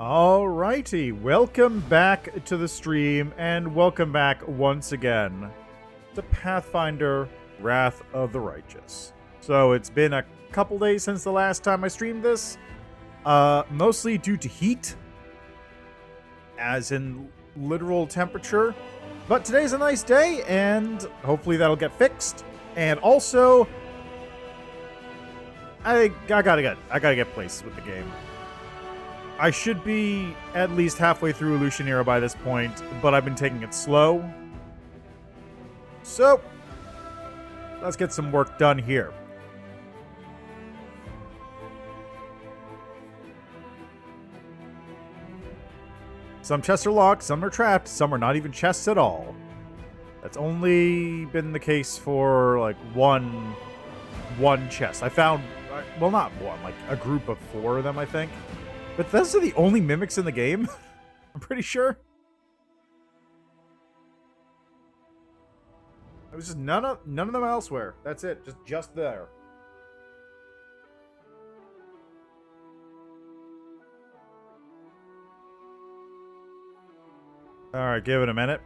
Alrighty, welcome back to the stream, and welcome back once again to Pathfinder Wrath of the Righteous. So it's been a couple days since the last time I streamed this, mostly due to heat, as in literal temperature, but today's a nice day, and hopefully that'll get fixed. And also, I gotta get places with the game. I should be at least halfway through Illusion Era by this point, but I've been taking it slow. So, let's get some work done here. Some chests are locked, some are trapped, some are not even chests at all. That's only been the case for, like, one chest. I found, well, not one, like a group of 4 of them, I think. But those are the only mimics in the game, I'm pretty sure. It was just none of them elsewhere. That's it, just there. Alright, give it a minute.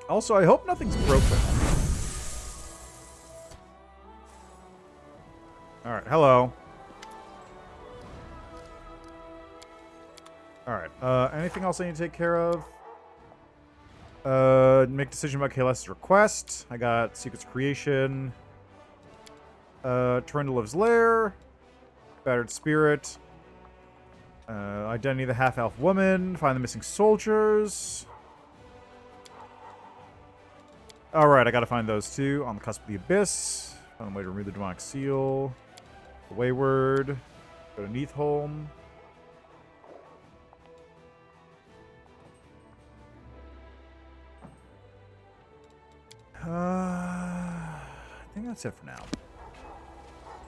Also, I hope nothing's broken. Alright, hello. Alright, anything else I need to take care of? Make decision about KLS's request. I got Secrets of Creation. Turn to Live's Lair. Battered Spirit. Identity of the Half-Elf Woman. Find the Missing Soldiers. Alright, I gotta find those two. On the Cusp of the Abyss. Find a way to remove the Demonic Seal. The Wayward. Go to Neathholm. I think that's it for now.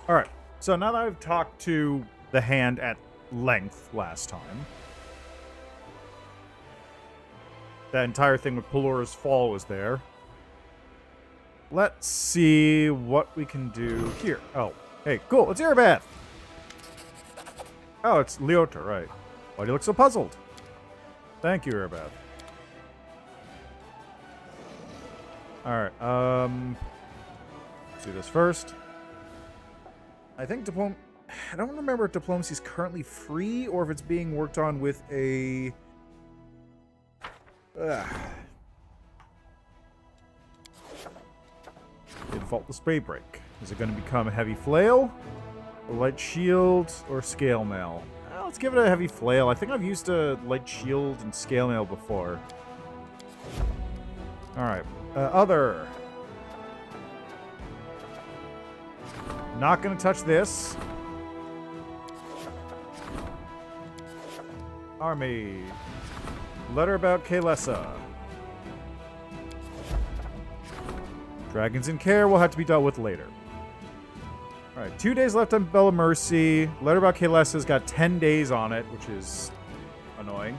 Alright, so now that I've talked to the hand at length last time, that entire thing with Pelora's Fall was there. Let's see what we can do here. Oh, hey, cool, it's Erebeth! Oh, it's Leota, right. Why do you look so puzzled? Thank you, Erebeth. Alright, let's do this first. I think I don't remember if diplomacy is currently free or if it's being worked on with a... Default the spray break. Is it going to become a heavy flail, a light shield, or scale mail? Let's give it a heavy flail. I think I've used a light shield and scale mail before. Alright. Other. Not gonna touch this. Army. Letter about Kalesa. Dragons in care will have to be dealt with later. Alright, 2 days left on Bella Mercy. Letter about Kalesa's got 10 days on it, which is annoying.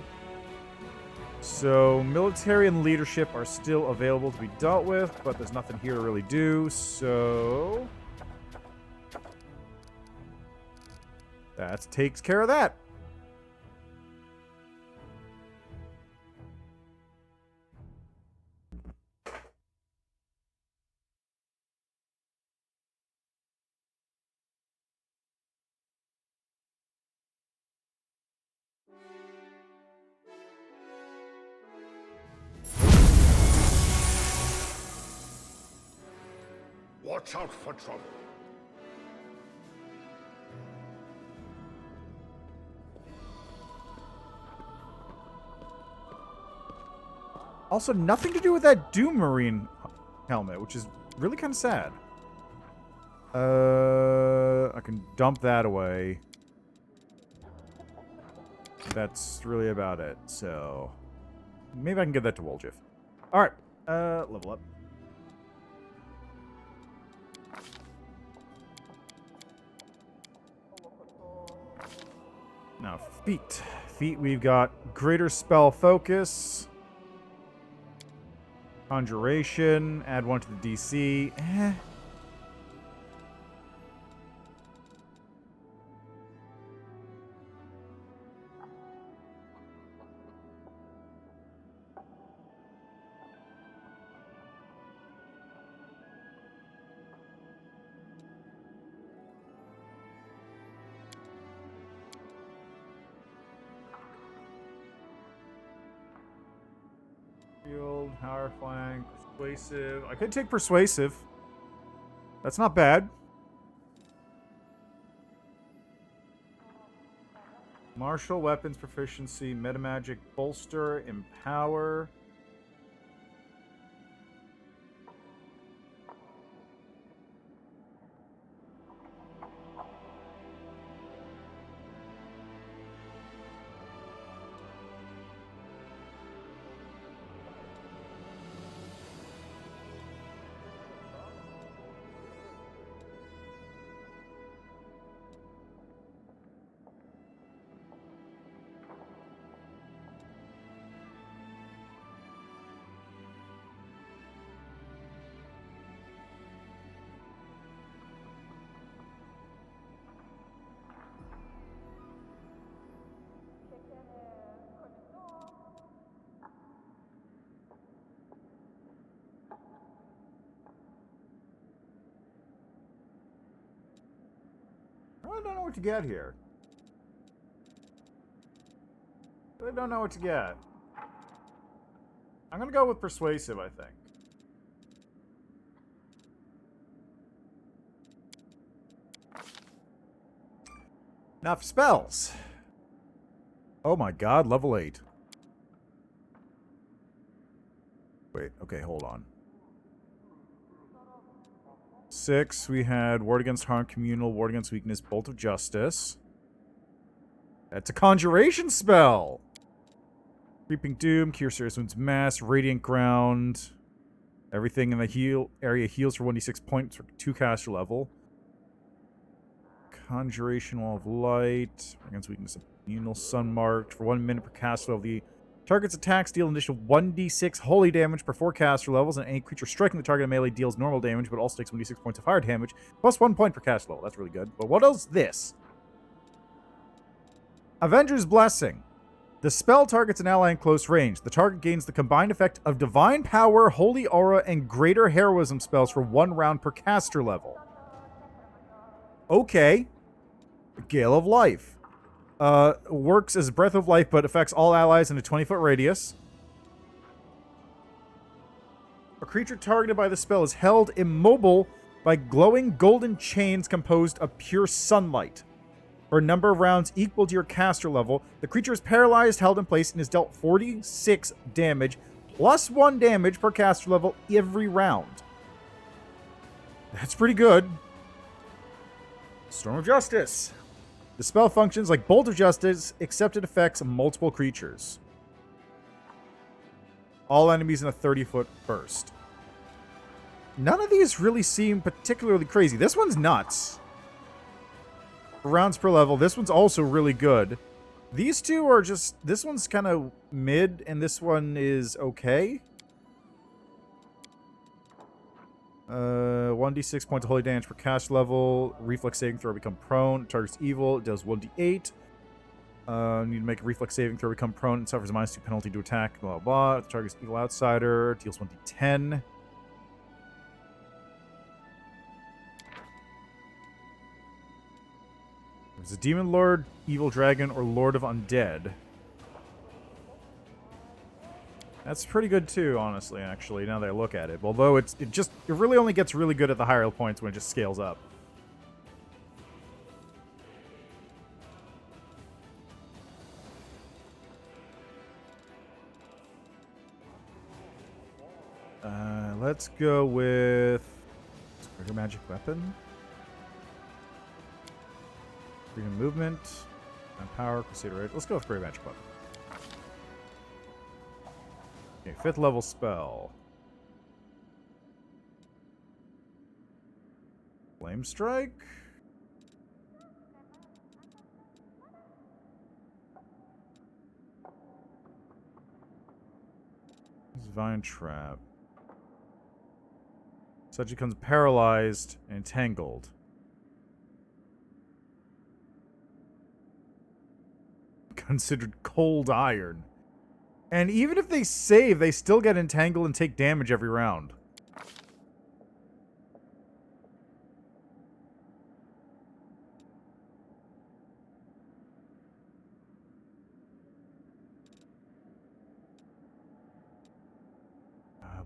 So, military and leadership are still available to be dealt with, but there's nothing here to really do, so... that takes care of that. Watch out for trouble. Also, nothing to do with that Doom Marine helmet, which is really kind of sad. I can dump that away. That's really about it, so... maybe I can give that to Woljif. Alright, level up. Now, feet. Feet, we've got Greater Spell Focus. Conjuration. Add 1 to the DC. Shield, power flank, persuasive. I could take persuasive. That's not bad. Martial weapons proficiency, metamagic bolster, empower. I don't know what to get here. I don't know what to get. I'm gonna go with persuasive, I think. Now for spells. Oh my god, level 8. Wait, okay, hold on. 6, we had Ward Against Harm, Communal, Ward Against Weakness, Bolt of Justice. That's a conjuration spell! Creeping Doom, Cure Serious Wounds Mass, Radiant Ground. Everything in the heal area heals for 1d6 points for 2 caster level. Conjuration Wall of Light. Against Weakness of Communal, Sun Marked. For 1 minute per caster level, the target's attacks deal an additional 1d6 holy damage per 4 caster levels, and any creature striking the target in melee deals normal damage, but also takes 1d6 points of fire damage, plus 1 point per caster level. That's really good. But what else is this? Avenger's Blessing. The spell targets an ally in close range. The target gains the combined effect of Divine Power, Holy Aura, and Greater Heroism spells for 1 round per caster level. Okay. Gale of Life. Works as Breath of Life, but affects all allies in a 20-foot radius. A creature targeted by the spell is held immobile by glowing golden chains composed of pure sunlight. For a number of rounds equal to your caster level, the creature is paralyzed, held in place, and is dealt 46 damage, plus 1 damage per caster level every round. That's pretty good. Storm of Justice. The spell functions like Bolt of Justice, except it affects multiple creatures. All enemies in a 30-foot burst. None of these really seem particularly crazy. This one's nuts. For rounds per level, this one's also really good. These two are just... This one's kind of mid, and this one is okay. 1d6 points of holy damage per cast level. Reflex saving throw, become prone. Target's evil. It does 1d8. Need to make a reflex saving throw, become prone. It suffers a -2 penalty to attack. Blah, blah, blah. The target's evil outsider. Deals 1d10. There's a Demon Lord, Evil Dragon, or Lord of Undead. That's pretty good too, honestly, actually, now that I look at it. Although it really only gets really good at the higher points when it just scales up. Let's go with Greater Magic Weapon. Freedom Movement. And Power, Crusader Edge. Let's go with Greater Magic Weapon. Okay, 5th level spell. Flame Strike. Vine Trap. Such becomes paralyzed and entangled. Considered cold iron. And even if they save, they still get entangled and take damage every round.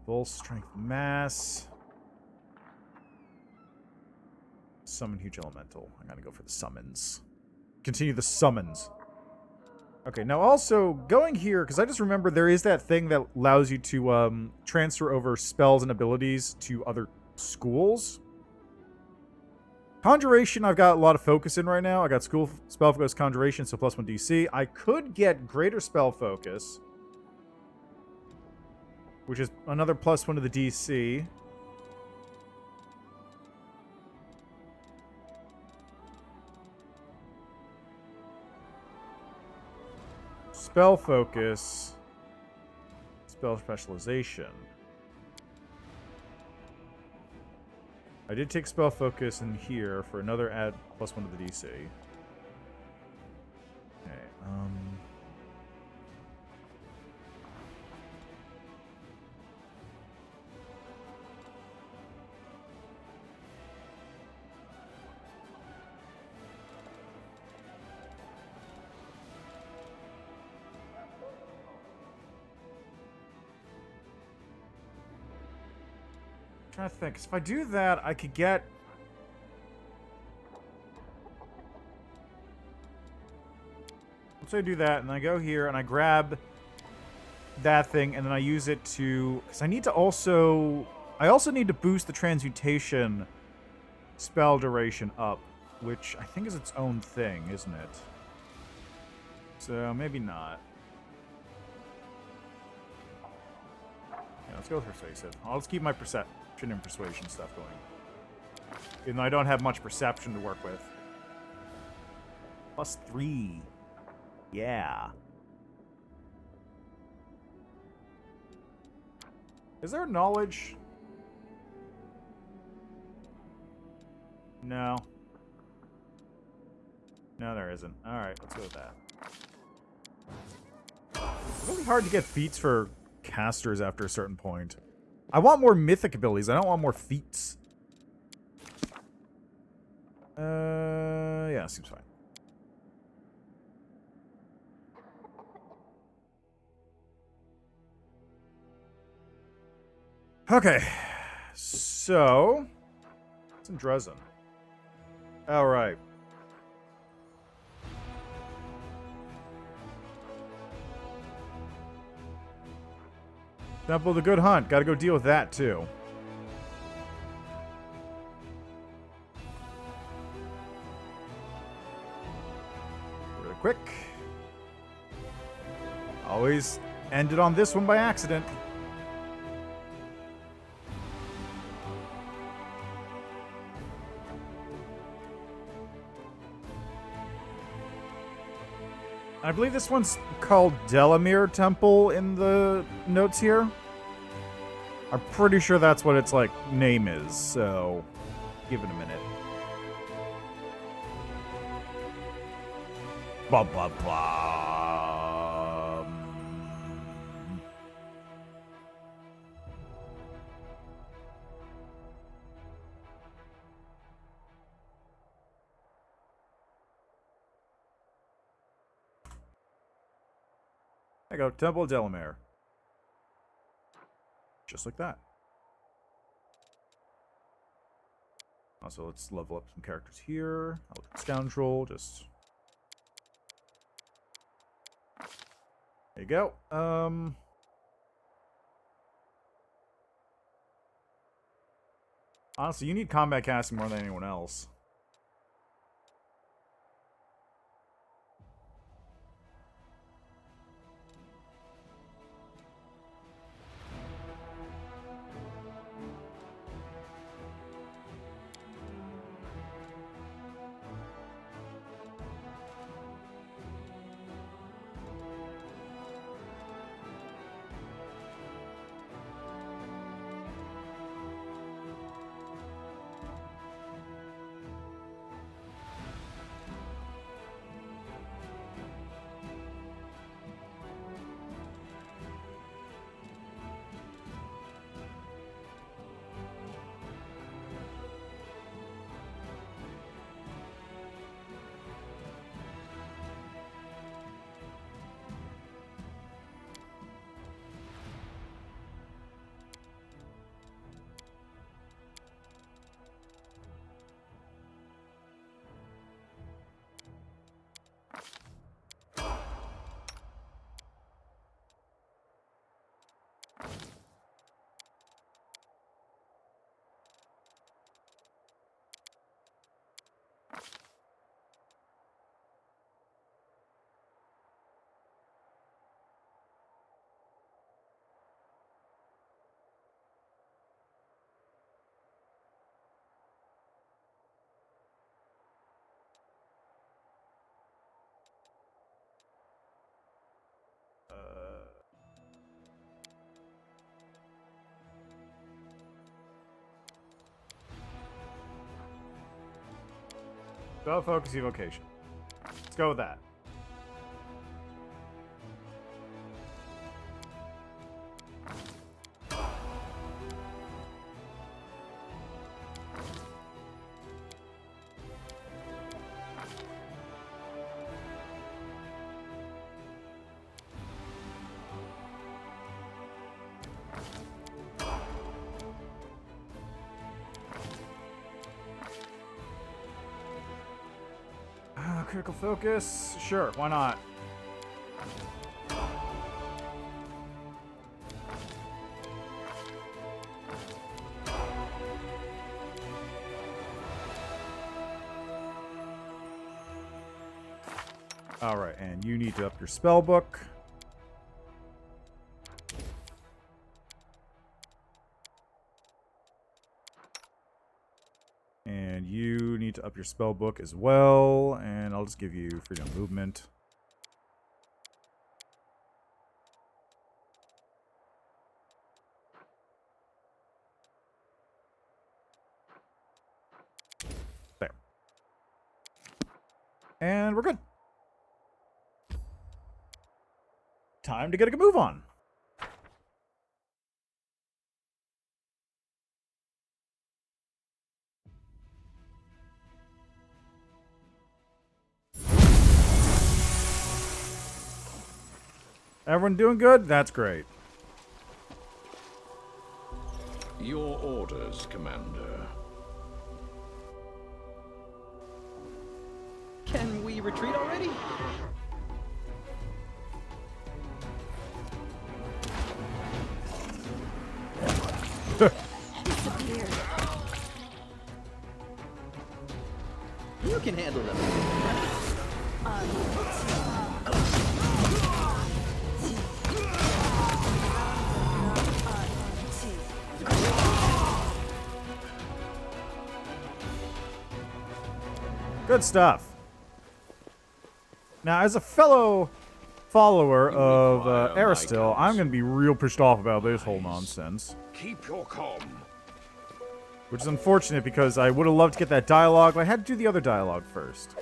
Full strength mass. Summon huge elemental. I gotta go for the summons. Continue the summons. Okay, now also, going here, because I just remember there is that thing that allows you to transfer over spells and abilities to other schools. Conjuration, I've got a lot of focus in right now. I got spell focus, conjuration, so +1 DC. I could get greater spell focus, which is another +1 to the DC. Spell focus. Spell specialization. I did take spell focus in here for another add +1 to the DC. Okay, trying to think. 'Cause if I do that, I could get... Let's say I do that, and I go here, and I grab that thing, and then I use it to... Because I need to also... I also need to boost the transmutation spell duration up, which I think is its own thing, isn't it? So, maybe not. Yeah, let's go with persuasive. I'll just keep my perception and persuasion stuff going. Even though I don't have much perception to work with. +3. Yeah. Is there knowledge? No. No, there isn't. Alright, let's go with that. It's really hard to get feats for casters after a certain point. I want more mythic abilities. I don't want more feats. Yeah, seems fine. Okay. So, it's in Dresden. All right. Temple of the Good Hunt. Gotta go deal with that, too. Really quick. Always ended on this one by accident. I believe this one's called Dellamere Temple in the notes here. I'm pretty sure that's what its, like, name is, so give it a minute. Blah, blah, blah. There you go, Temple of Dellamere. Just like that. Also, let's level up some characters here. I'll look at Scoundrel, just... There you go. Honestly, you need combat casting more than anyone else. Spell focus evocation. Let's go with that. Critical focus? Sure, why not? Alright, and you need to up your spell book. And you need to up your spell book as well, and I'll just give you freedom of movement. There. And we're good. Time to get a move on. Everyone doing good? That's great. Your orders, Commander. Can we retreat already? You can handle them. Good stuff. Now, as a fellow follower of Aristil, I'm going to be real pissed off about this whole nonsense. Keep your calm. Which is unfortunate because I would have loved to get that dialogue, but I had to do the other dialogue first.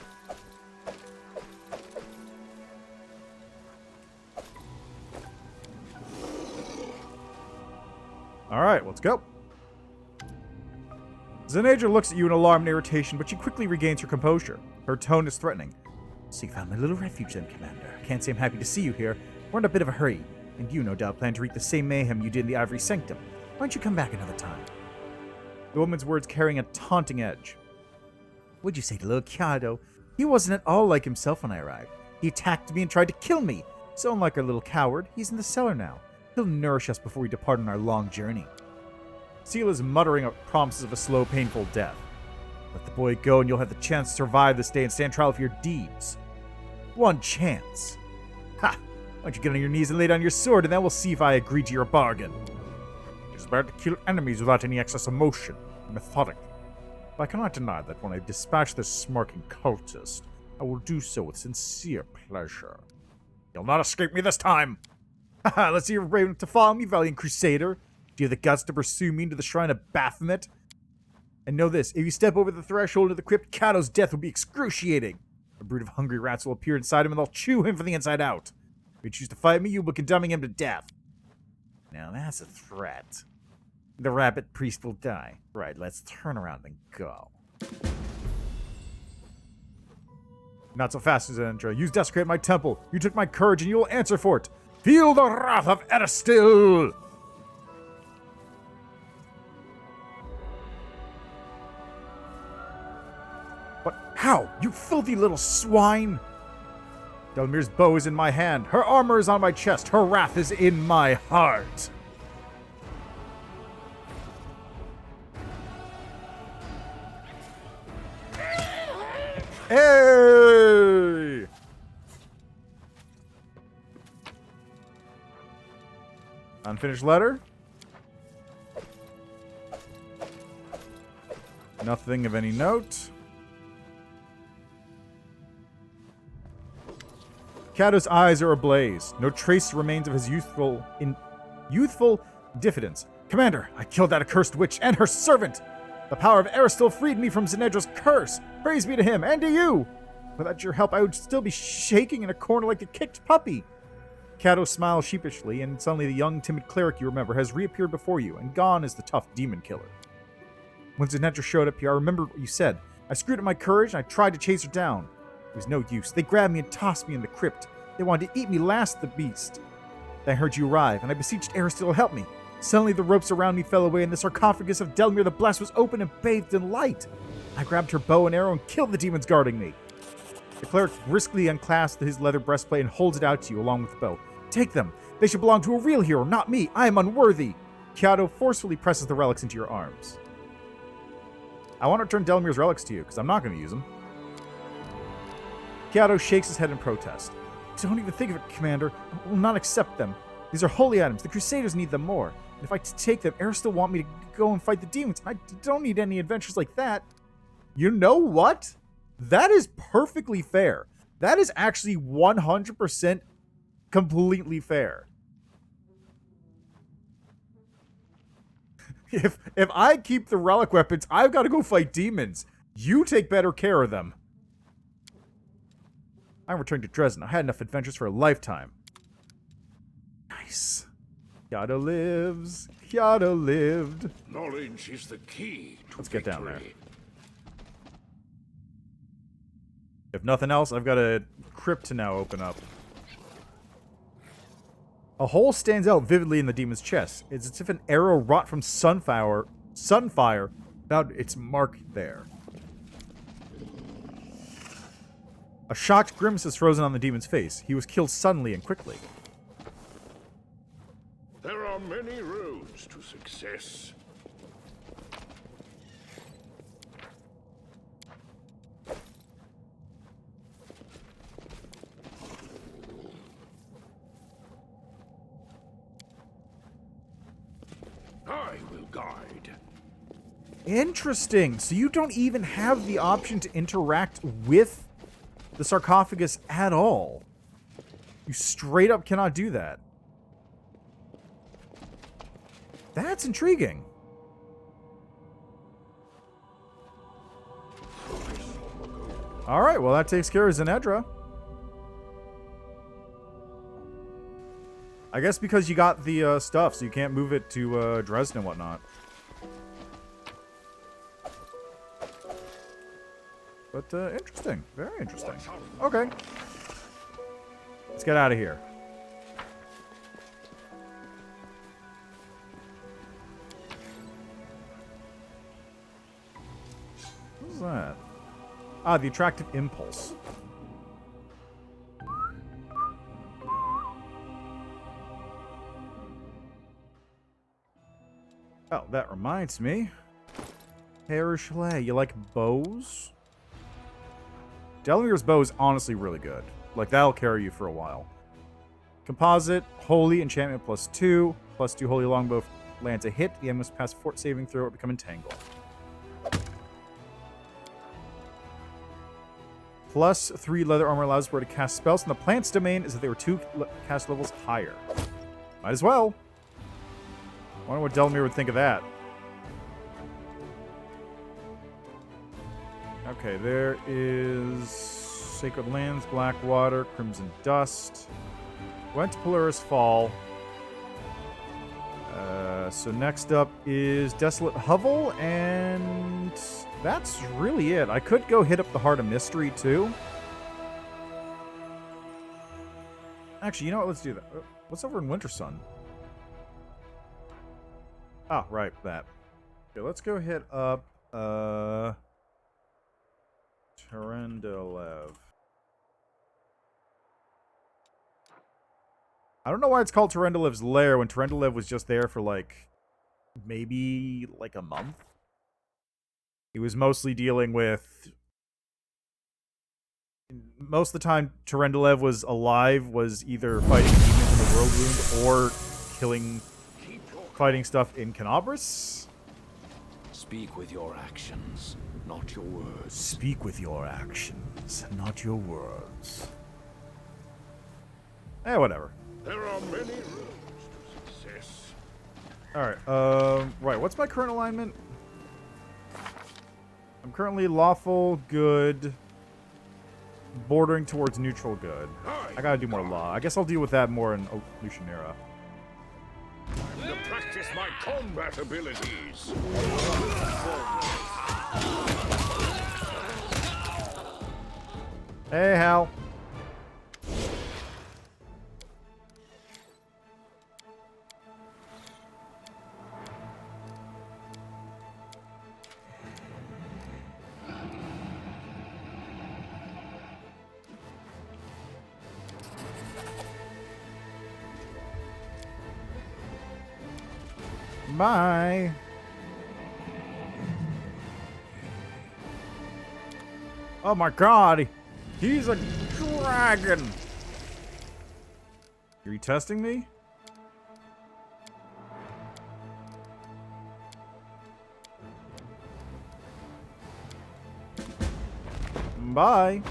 Alright, let's go. Zenadra looks at you in alarm and irritation, but she quickly regains her composure. Her tone is threatening. So you found my little refuge then, Commander. I can't say I'm happy to see you here. We're in a bit of a hurry, and you no doubt plan to wreak the same mayhem you did in the Ivory Sanctum. Why don't you come back another time? The woman's words carrying a taunting edge. What'd you say to little Kiado? He wasn't at all like himself when I arrived. He attacked me and tried to kill me. So unlike our little coward, he's in the cellar now. He'll nourish us before we depart on our long journey. Seal is muttering up promises of a slow, painful death. Let the boy go and you'll have the chance to survive this day and stand trial for your deeds. One chance. Ha! Why don't you get on your knees and lay down your sword, and then we'll see if I agree to your bargain. It's better to kill enemies without any excess emotion. Methodic. But I cannot deny that when I dispatch this smirking cultist, I will do so with sincere pleasure. You'll not escape me this time! Haha, let's see if you're brave enough to follow me, valiant crusader. Do you have the guts to pursue me into the shrine of Baphomet? And know this, if you step over the threshold of the crypt, Kato's death will be excruciating. A brood of hungry rats will appear inside him and they'll chew him from the inside out. If you choose to fight me, you'll be condemning him to death. Now that's a threat. The rabbit priest will die. Right, let's turn around and go. Not so fast, Zenadra. You desecrate my temple. You took my courage and you will answer for it. Feel the wrath of Aristil! But how? You filthy little swine! Delamere's bow is in my hand. Her armor is on my chest. Her wrath is in my heart. Hey! Unfinished letter? Nothing of any note. Kato's eyes are ablaze. No trace remains of his youthful diffidence. Commander, I killed that accursed witch and her servant! The power of Aristil freed me from Zenadra's curse! Praise be to him, and to you! Without your help, I would still be shaking in a corner like a kicked puppy. Kato smiles sheepishly, and suddenly the young, timid cleric you remember has reappeared before you, and gone is the tough demon killer. When Zenedra showed up here, I remembered what you said. I screwed up my courage, and I tried to chase her down. It was no use. They grabbed me and tossed me in the crypt. They wanted to eat me last, the beast. Then I heard you arrive, and I beseeched Aristil to help me. Suddenly the ropes around me fell away, and the sarcophagus of Dellamere the Blessed was open and bathed in light. I grabbed her bow and arrow and killed the demons guarding me. The cleric briskly unclasps his leather breastplate and holds it out to you along with the bow. Take them. They should belong to a real hero, not me. I am unworthy. Kato forcefully presses the relics into your arms. I want to return Delamere's relics to you, because I'm not going to use them. Kato shakes his head in protest. Don't even think of it, Commander. I will not accept them. These are holy items. The Crusaders need them more. And if I take them, Aristil want me to go and fight the demons. I don't need any adventures like that. You know what? That is perfectly fair. That is actually 100% completely fair. If I keep the relic weapons, I've got to go fight demons. You take better care of them. I'm returning to Dresden. I had enough adventures for a lifetime. Nice. Yada lives. Yada lived. Knowledge is the key to Let's get down there. victory. If nothing else, I've got a crypt to now open up. A hole stands out vividly in the demon's chest. It's as if an arrow wrought from sunfire found its mark there. A shocked grimace is frozen on the demon's face. He was killed suddenly and quickly. There are many roads to success. I will guide. Interesting. So you don't even have the option to interact with the sarcophagus at all. You straight up cannot do that. That's intriguing. Alright, well that takes care of Zenedra. I guess because you got the stuff, so you can't move it to Dresden and whatnot. But interesting. Very interesting. Okay. Let's get out of here. What is that? Ah, the attractive impulse. Oh, that reminds me. Hey, Chalet, you like bows? Delamere's bow is honestly really good. Like, that'll carry you for a while. Composite, Holy, Enchantment +2. +2 Holy Longbow lands a hit. The enemy must pass fort saving throw or become entangled. +3 leather armor allows where to cast spells in the plant's domain as if they were 2 cast levels higher. Might as well. I wonder what Delamere would think of that. Okay, there is Sacred Lands, Blackwater, Crimson Dust. Went to Polaris Fall. So next up is Desolate Hovel, and that's really it. I could go hit up the Heart of Mystery, too. Actually, you know what? Let's do that. What's over in Winter Sun? Oh, right, that. Okay, let's go hit up, Terendelev. I don't know why it's called Terendelev's Lair when Terendelev was just there for, like, maybe, like, a month. He was mostly dealing with... Most of the time Terendelev was alive was either fighting demons in the World Wound or fighting stuff in Canabris. Speak with your actions, not your words. Speak with your actions, not your words. Eh, whatever. There are many roads to success. Alright, right, what's my current alignment? I'm currently lawful good, bordering towards neutral good. I gotta do more law. I guess I'll deal with that more in Lucianera. To practice my combat abilities. Hey, Hal. Bye. Oh my god. He's a dragon. Are you testing me? Bye.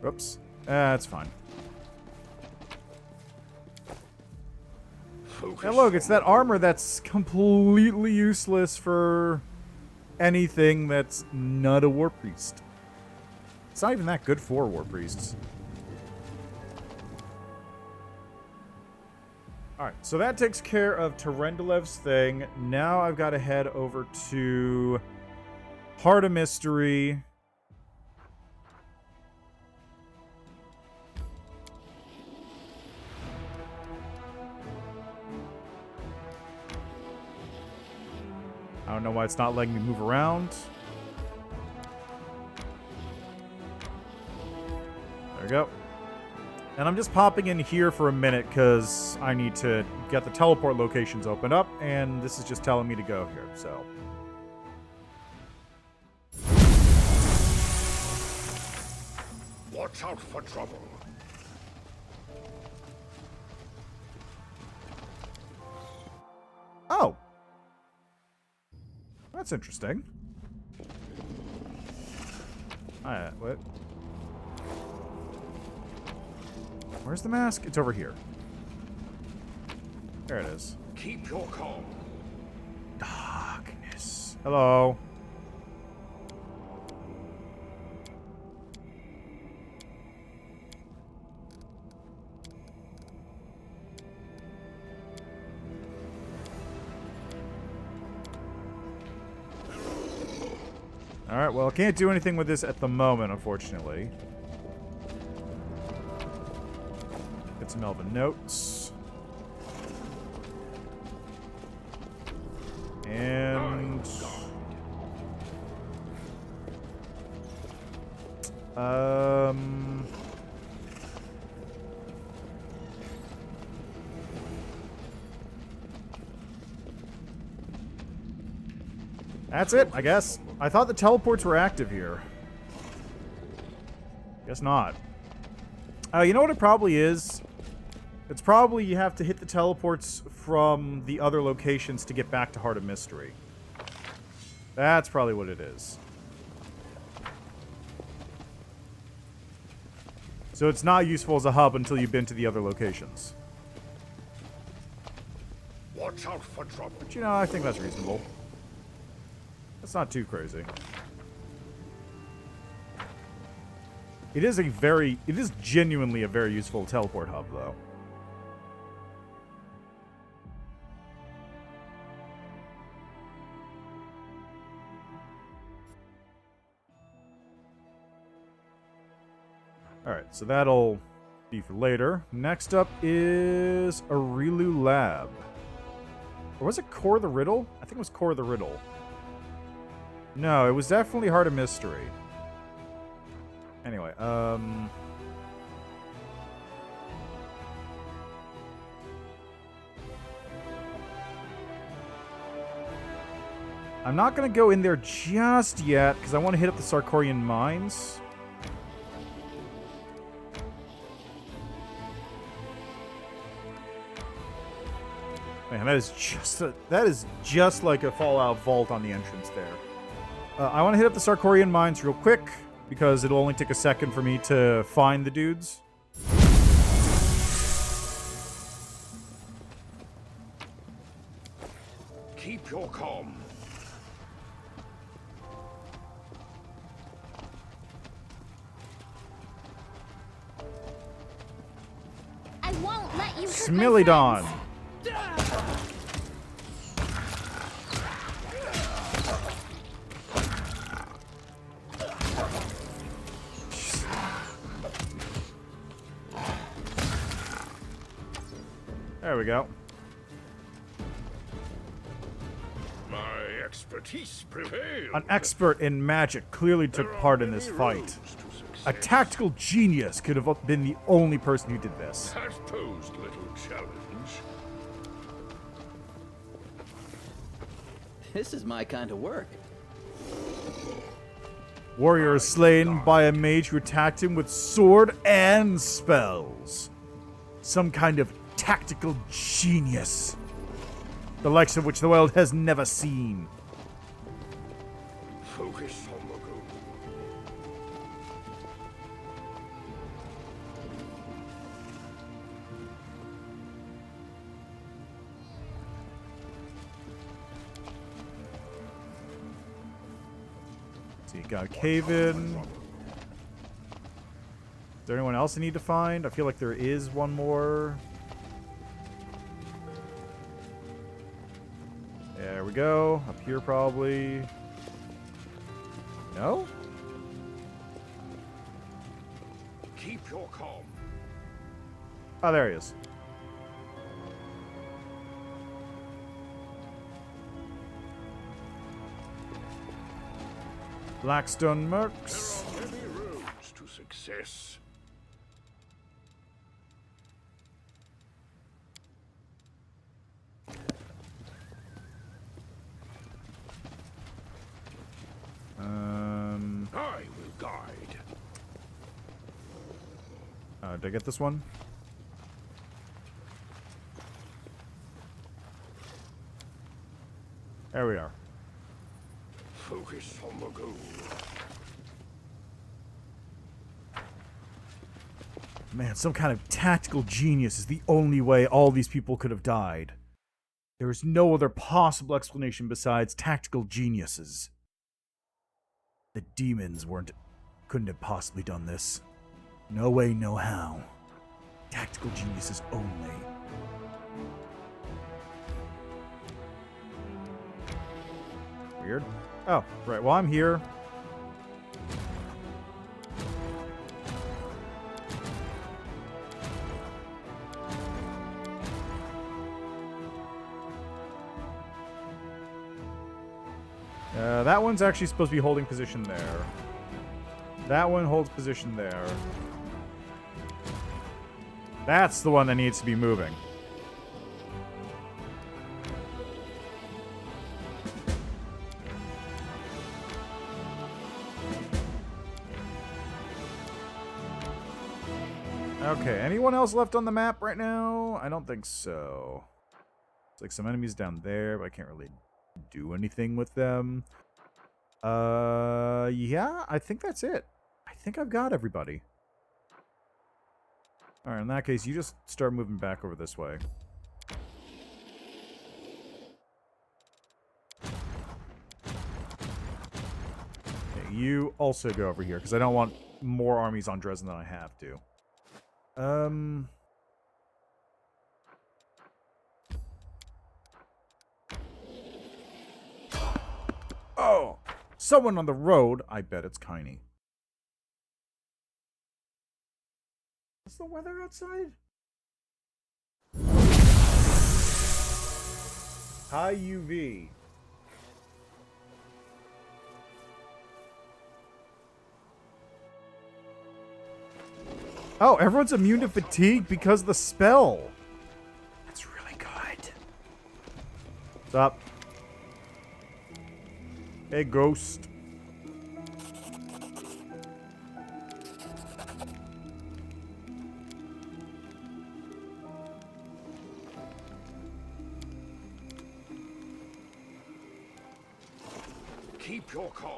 Oops. That's fine. And look, it's that armor that's completely useless for anything that's not a war priest. It's not even that good for war priests. Alright, so that takes care of Terendilev's thing. Now I've got to head over to Heart of Mystery. I don't know why it's not letting me move around. There we go. And I'm just popping in here for a minute because I need to get the teleport locations opened up, and this is just telling me to go here, so. Watch out for trouble. Oh. That's interesting. What? Where's the mask? It's over here. There it is. Keep your calm. Darkness. Hello. Alright, well, I can't do anything with this at the moment, unfortunately. Get some Elven notes. And... That's it, I guess. I thought the teleports were active here. Guess not. You know what it probably is? It's probably you have to hit the teleports from the other locations to get back to Heart of Mystery. That's probably what it is. So it's not useful as a hub until you've been to the other locations. Watch out for trouble. But you know, I think that's reasonable. That's not too crazy. It is genuinely a very useful teleport hub, though. Alright, so that'll be for later. Next up is a Relu Lab. Or was it Core the Riddle? I think it was Core the Riddle. No, it was definitely Heart of Mystery. Anyway, I'm not going to go in there just yet, because I want to hit up the Sarkorian mines. Man, that is just like a Fallout vault on the entrance there. I want to hit up the Sarkorian mines real quick, because it'll only take a second for me to find the dudes. Keep your calm. I won't let you hurt Smilodon. my friends. There we go. My expertise prevailed. An expert in magic clearly took part in this fight. A tactical genius could have been the only person who did this. That posed little challenge. This is my kind of work. Warrior is slain by a mage who attacked him with sword and spells. Some kind of tactical genius. The likes of which the world has never seen. Focus on the goal. So you got a cave in. Is there anyone else I need to find? I feel like there is one more. There we go. Up here probably. No? Keep your calm. Oh, there he is. Blackstone There Mercs. are many roads to success. I will guide. Did I get this one? There we are. Focus on the goal. Man, some kind of tactical genius is the only way all these people could have died. There is no other possible explanation besides tactical geniuses. The demons couldn't have possibly done this. No way, no how. Tactical geniuses only. Weird. Oh, right. Well, I'm here. That one's actually supposed to be holding position there. That one holds position there. That's the one that needs to be moving. Okay, anyone else left on the map right now? I don't think so. It's like some enemies down there, but I can't really do anything with them. Yeah, I think that's it. I think I've got everybody. Alright, in that case, you just start moving back over this way. Okay, you also go over here, because I don't want more armies on Dresden than I have to. Oh! Someone on the road. I bet it's Kiney. What's the weather outside? High UV. Oh, everyone's immune to fatigue because of the spell. That's really good. What's up? Hey, ghost. Keep your calm.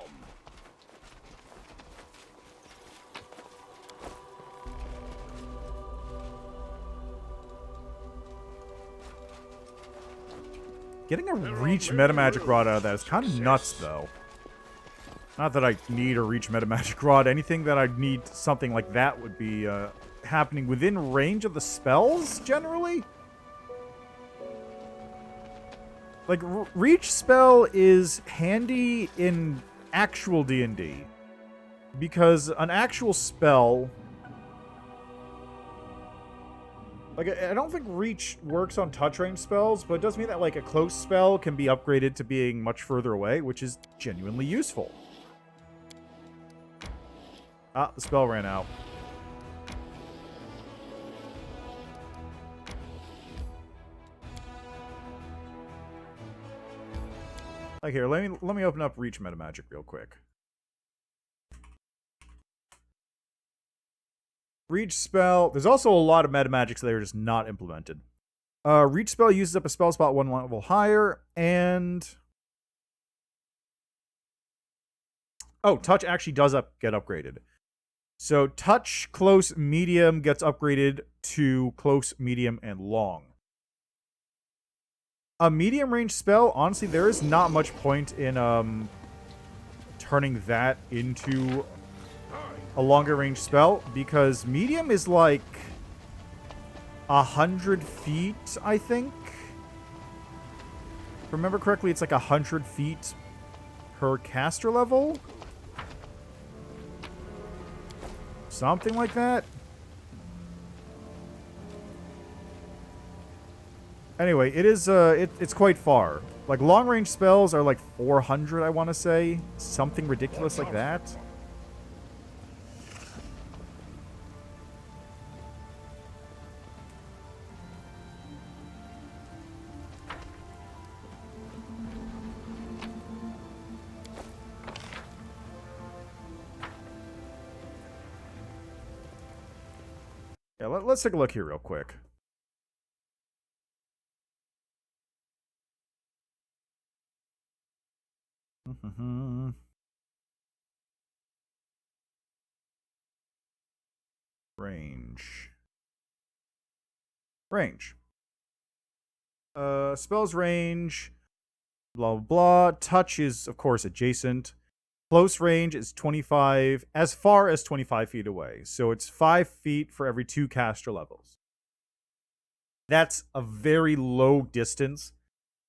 Getting a reach metamagic rod out of that is kind of nuts, though. Not that I need a reach metamagic rod. Anything that I'd need something like that would be happening within range of the spells, generally. Like, reach spell is handy in actual D&D. Because an actual spell... Like, I don't think reach works on touch range spells, but it does mean that, like, a close spell can be upgraded to being much further away, which is genuinely useful. Ah, the spell ran out. Like, here, let me open up reach metamagic real quick. Reach spell. There's also a lot of metamagics that are just not implemented. Reach spell uses up a spell spot one level higher, and... Oh, touch actually does get upgraded. So touch, close, medium gets upgraded to close, medium, and long. A medium range spell, honestly, there is not much point in turning that into a longer range spell, because medium is like 100 feet, I think. If I remember correctly, it's like 100 feet per caster level. Something like that. Anyway, it is it's quite far. Like, long range spells are like 400, I want to say. Something ridiculous like that. Yeah, let's take a look here real quick. Range. Spells range. Blah, blah, blah. Touch is, of course, adjacent. Close range is 25, as far as 25 feet away. So it's 5 feet for every 2 caster levels. That's a very low distance.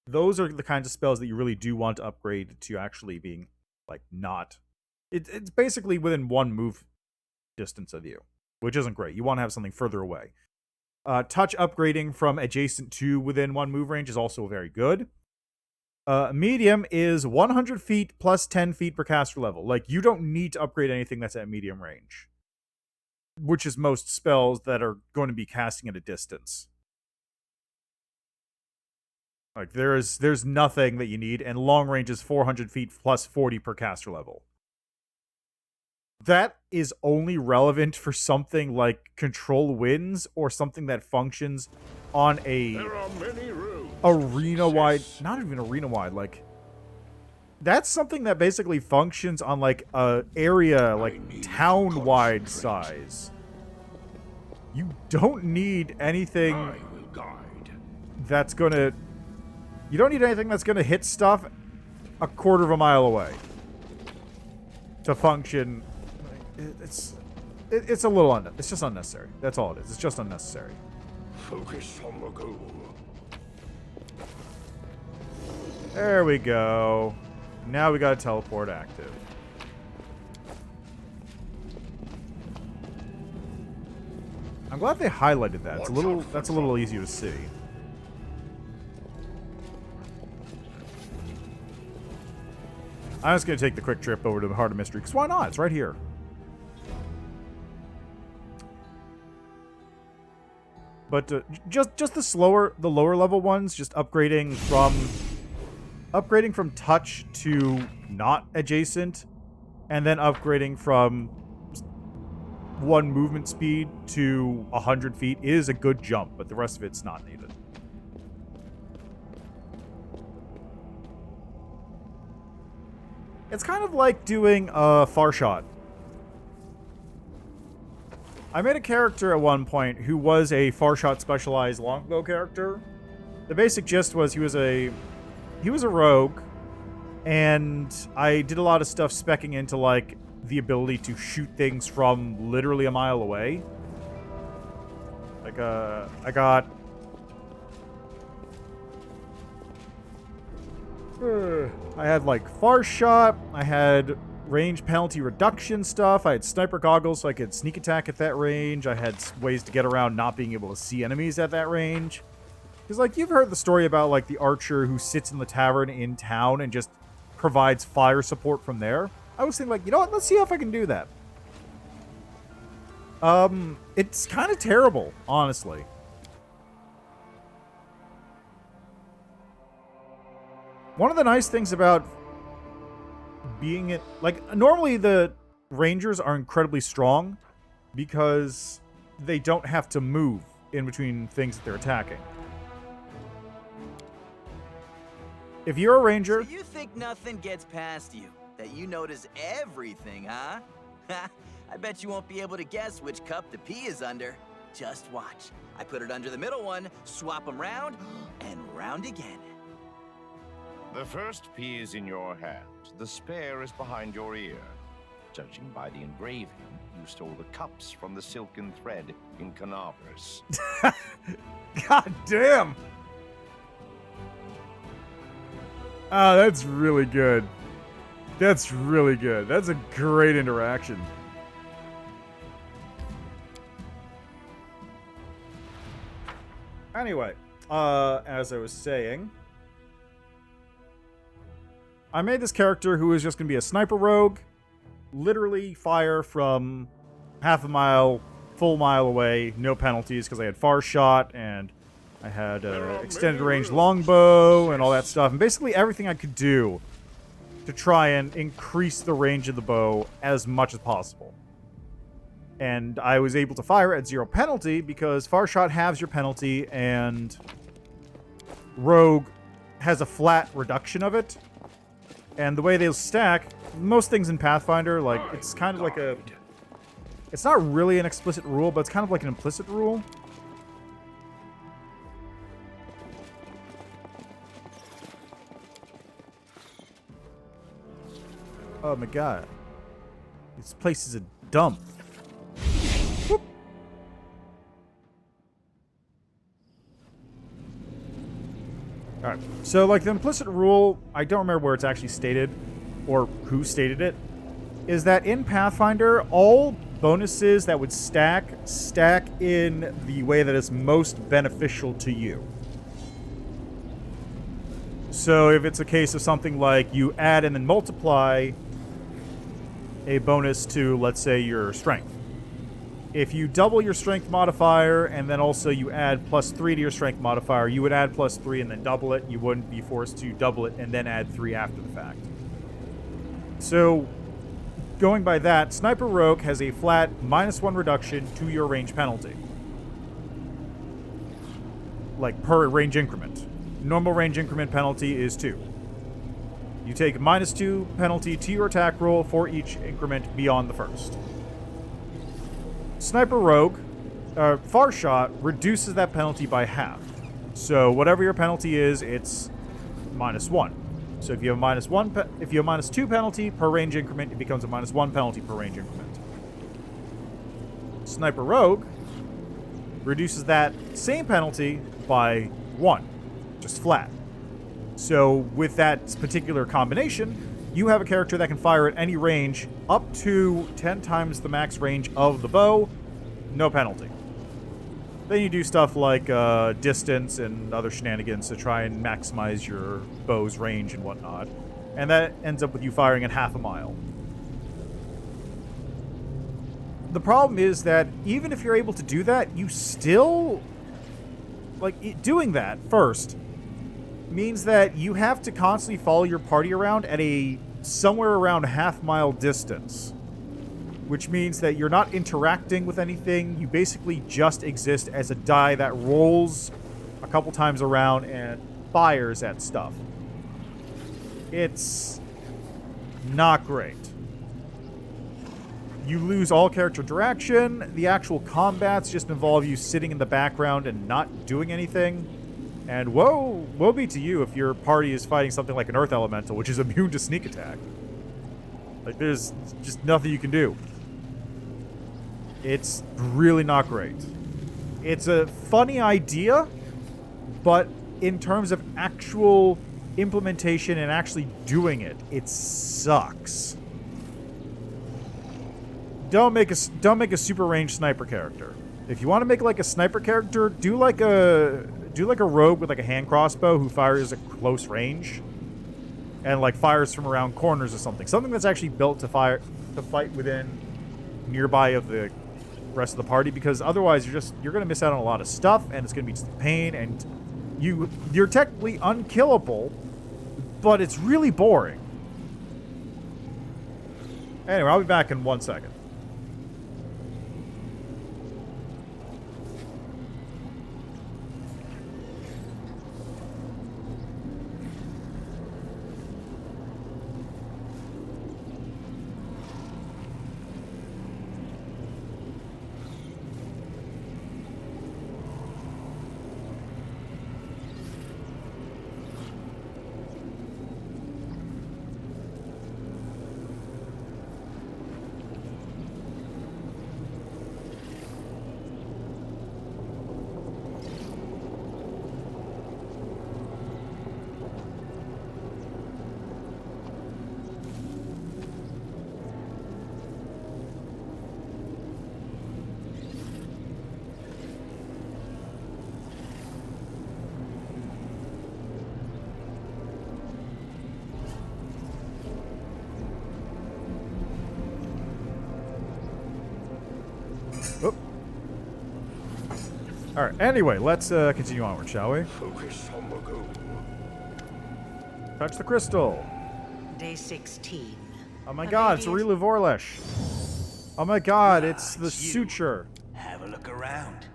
Those are the kinds of spells that you really do want to upgrade to actually being, like, not... It's basically within 1 move distance of you, which isn't great. You want to have something further away. Touch upgrading from adjacent to within 1 move range is also very good. Medium is 100 feet plus 10 feet per caster level. Like, you don't need to upgrade anything that's at medium range, which is most spells that are going to be casting at a distance. Like, there's nothing that you need, and long range is 400 feet plus 40 per caster level. That is only relevant for something like Control Winds or something that functions on a arena-wide, not even arena-wide, like, that's something that basically functions on, like, a area, like, town-wide size. You don't need anything that's gonna... You don't need anything that's gonna hit stuff a quarter of a mile away to function. It's a little it's just unnecessary. That's all it is. It's just unnecessary. Focus on the goal. There we go. Now we got a teleport active. I'm glad they highlighted that. That's a little easier to see. I'm just gonna take the quick trip over to the Heart of Mystery, because why not? It's right here. But just the lower level ones, just upgrading from touch to not adjacent, and then upgrading from 1 movement speed to 100 feet is a good jump, but the rest of it's not needed. It's kind of like doing a far shot. I made a character at one point who was a far shot specialized longbow character. The basic gist was he was a he was a rogue, and I did a lot of stuff speccing into, like, the ability to shoot things from literally a mile away. Like, I got... I had, like, far shot, I had range penalty reduction stuff, I had sniper goggles so I could sneak attack at that range, I had ways to get around not being able to see enemies at that range. Because, like, you've heard the story about, like, the archer who sits in the tavern in town and just provides fire support from there. I was thinking, like, you know what, let's see if I can do that. It's kind of terrible, honestly. One of the nice things about being it, like, normally the rangers are incredibly strong because they don't have to move in between things that they're attacking. If you're a ranger... So you think nothing gets past you? That you notice everything, huh? I bet you won't be able to guess which cup the pea is under. Just watch. I put it under the middle one, swap them round, and round again. The first pea is in your hand. The spare is behind your ear. Judging by the engraving, you stole the cups from the silken thread in Canaver's. God damn! Ah, that's really good. That's really good. That's a great interaction. Anyway, as I was saying, I made this character who is just going to be a sniper rogue, literally fire from half a mile, full mile away, no penalties, because I had far shot, and I had extended range longbow, and all that stuff, and basically everything I could do to try and increase the range of the bow as much as possible. And I was able to fire at 0 penalty, because far shot halves your penalty, and rogue has a flat reduction of it. And the way they'll stack, most things in Pathfinder, like, it's kind of like a... It's not really an explicit rule, but it's kind of like an implicit rule. Oh my god. This place is a dump. Whoop. Alright, so like the implicit rule, I don't remember where it's actually stated, or who stated it, is that in Pathfinder, all bonuses that would stack in the way that is most beneficial to you. So if it's a case of something like you add and then multiply a bonus to, let's say, your strength. If you double your strength modifier and then also you add +3 to your strength modifier, you would add +3 and then double it. You wouldn't be forced to double it and then add 3 after the fact. So, going by that, Sniper Rogue has a flat -1 reduction to your range penalty. Like, per range increment. Normal range increment penalty is 2. You take -2 penalty to your attack roll for each increment beyond the first. Sniper Rogue, Far Shot, reduces that penalty by half. So whatever your penalty is, it's -1. So if you have if you have -2 penalty per range increment, it becomes a -1 penalty per range increment. Sniper Rogue reduces that same penalty by 1, just flat. So with that particular combination, you have a character that can fire at any range up to 10 times the max range of the bow, no penalty. Then you do stuff like distance and other shenanigans to try and maximize your bow's range and whatnot. And that ends up with you firing at half a mile. The problem is that even if you're able to do that, you still... doing that first means that you have to constantly follow your party around at a somewhere around half-mile distance, which means that you're not interacting with anything. You basically just exist as a die that rolls a couple times around and fires at stuff. It's not great. You lose all character interaction. The actual combats just involve you sitting in the background and not doing anything. And woe be to you if your party is fighting something like an Earth Elemental, which is immune to sneak attack. Like, there's just nothing you can do. It's really not great. It's a funny idea, but in terms of actual implementation and actually doing it, it sucks. Don't make a super range sniper character. If you want to make like a sniper character, do like a rogue with like a hand crossbow who fires at close range and like fires from around corners or something. Something that's actually built to fight within nearby of the rest of the party, because otherwise you're going to miss out on a lot of stuff and it's going to be just a pain, and you're technically unkillable, but it's really boring. Anyway, I'll be back in 1 second. Alright, anyway, let's continue onward, shall we? Focus on the goal. Touch the crystal. Day 16. Oh my god, it's Relu Vorlesh. Oh my god, it's the suture. Have a look around.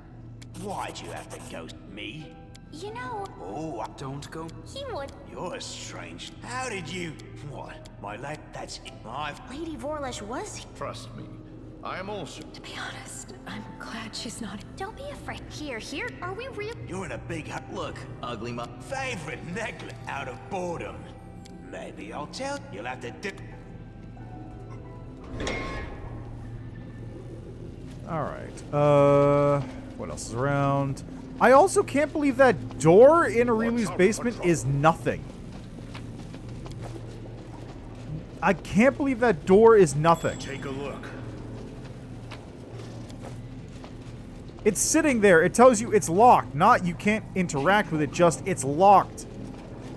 Why'd you have to ghost me? You know, Oh, don't go. he would. You're strange. How did you? What? My lad, that's it. Lady Vorlesh was. Trust me, I am also. To be honest, I'm glad she's not. Don't be afraid. Here. Are we real? You're in a big hut. Look, ugly Favorite necklace out of boredom. Maybe I'll tell. You'll have to dip. Alright, what else is around? I also can't believe that door in Aurelu's basement is nothing. I can't believe that door is nothing. Take a look. It's sitting there. It tells you it's locked. Not you can't interact with it, just it's locked.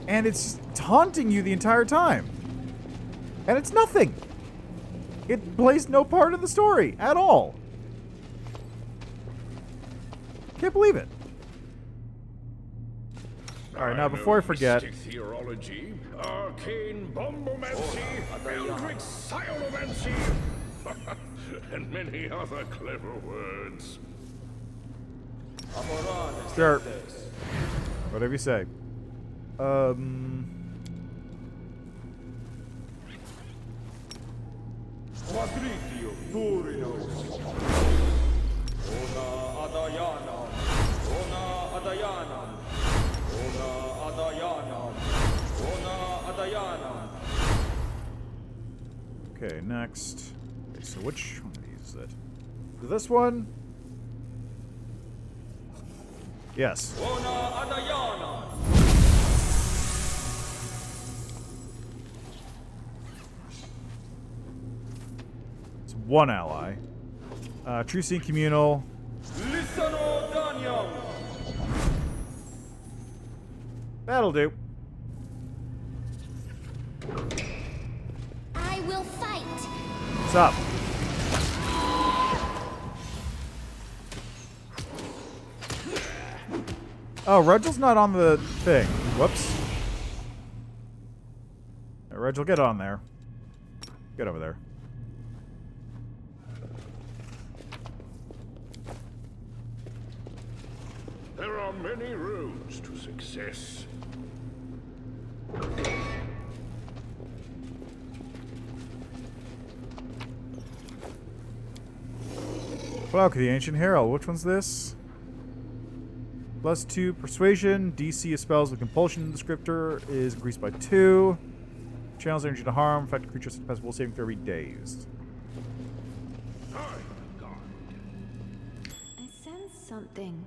And it's taunting you the entire time. And it's nothing. It plays no part of the story at all. Can't believe it. Alright, now before I forget... Mystic theology, arcane bombomancy, eldritch sciomancy, and many other clever words. Sure. Whatever you say. Okay, next. Okay, so which one of these is it? This one? Yes. It's one ally. Trucy and Communal. That'll do. I will fight. What's up? Oh, Regel's not on the thing. Whoops. Regel, get on there. Get over there. There are many roads to success. Cloak of the Ancient Herald. Which one's this? +2 persuasion. DC of spells with compulsion descriptor is increased by 2. Channels energy to harm. Affected creatures successful will saving throw be dazed. I sense something.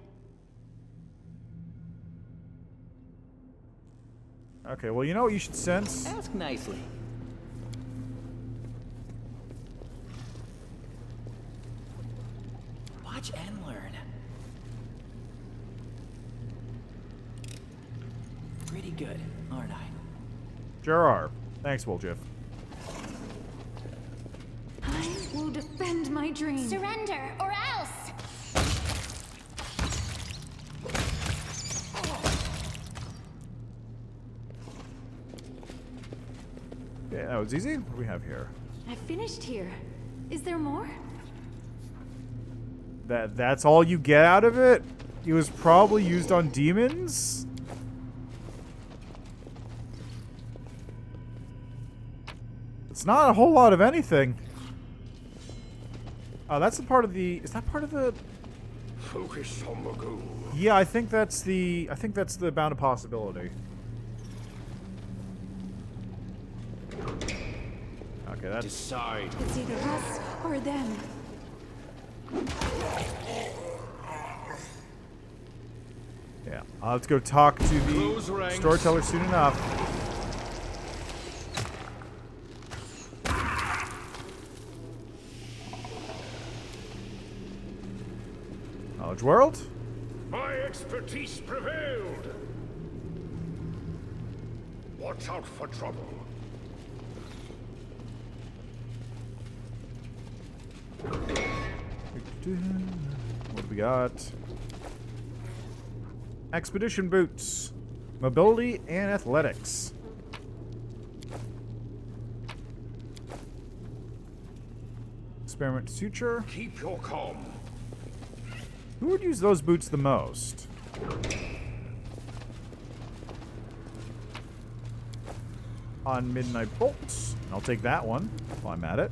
Okay, well, you know what you should sense? Ask nicely. Watch and learn. Pretty good, aren't I? Gerard. Thanks, Woljeff. I will defend my dream. Surrender, or else! Yeah, that was easy. What do we have here? I finished here. Is there more? That's all you get out of it? It was probably used on demons? It's not a whole lot of anything. Oh, that's the part of the... Is that part of the... Focus on the goal. Yeah, I think that's the bound of possibility. Okay, that's... Decide. It's either us or them. Yeah, I'll have to go talk to the storyteller soon enough. Knowledge World? My expertise prevailed. Watch out for trouble. What do we got? Expedition boots. Mobility and athletics. Experiment suture. Keep your calm. Who would use those boots the most? On Midnight Bolts. I'll take that one while I'm at it.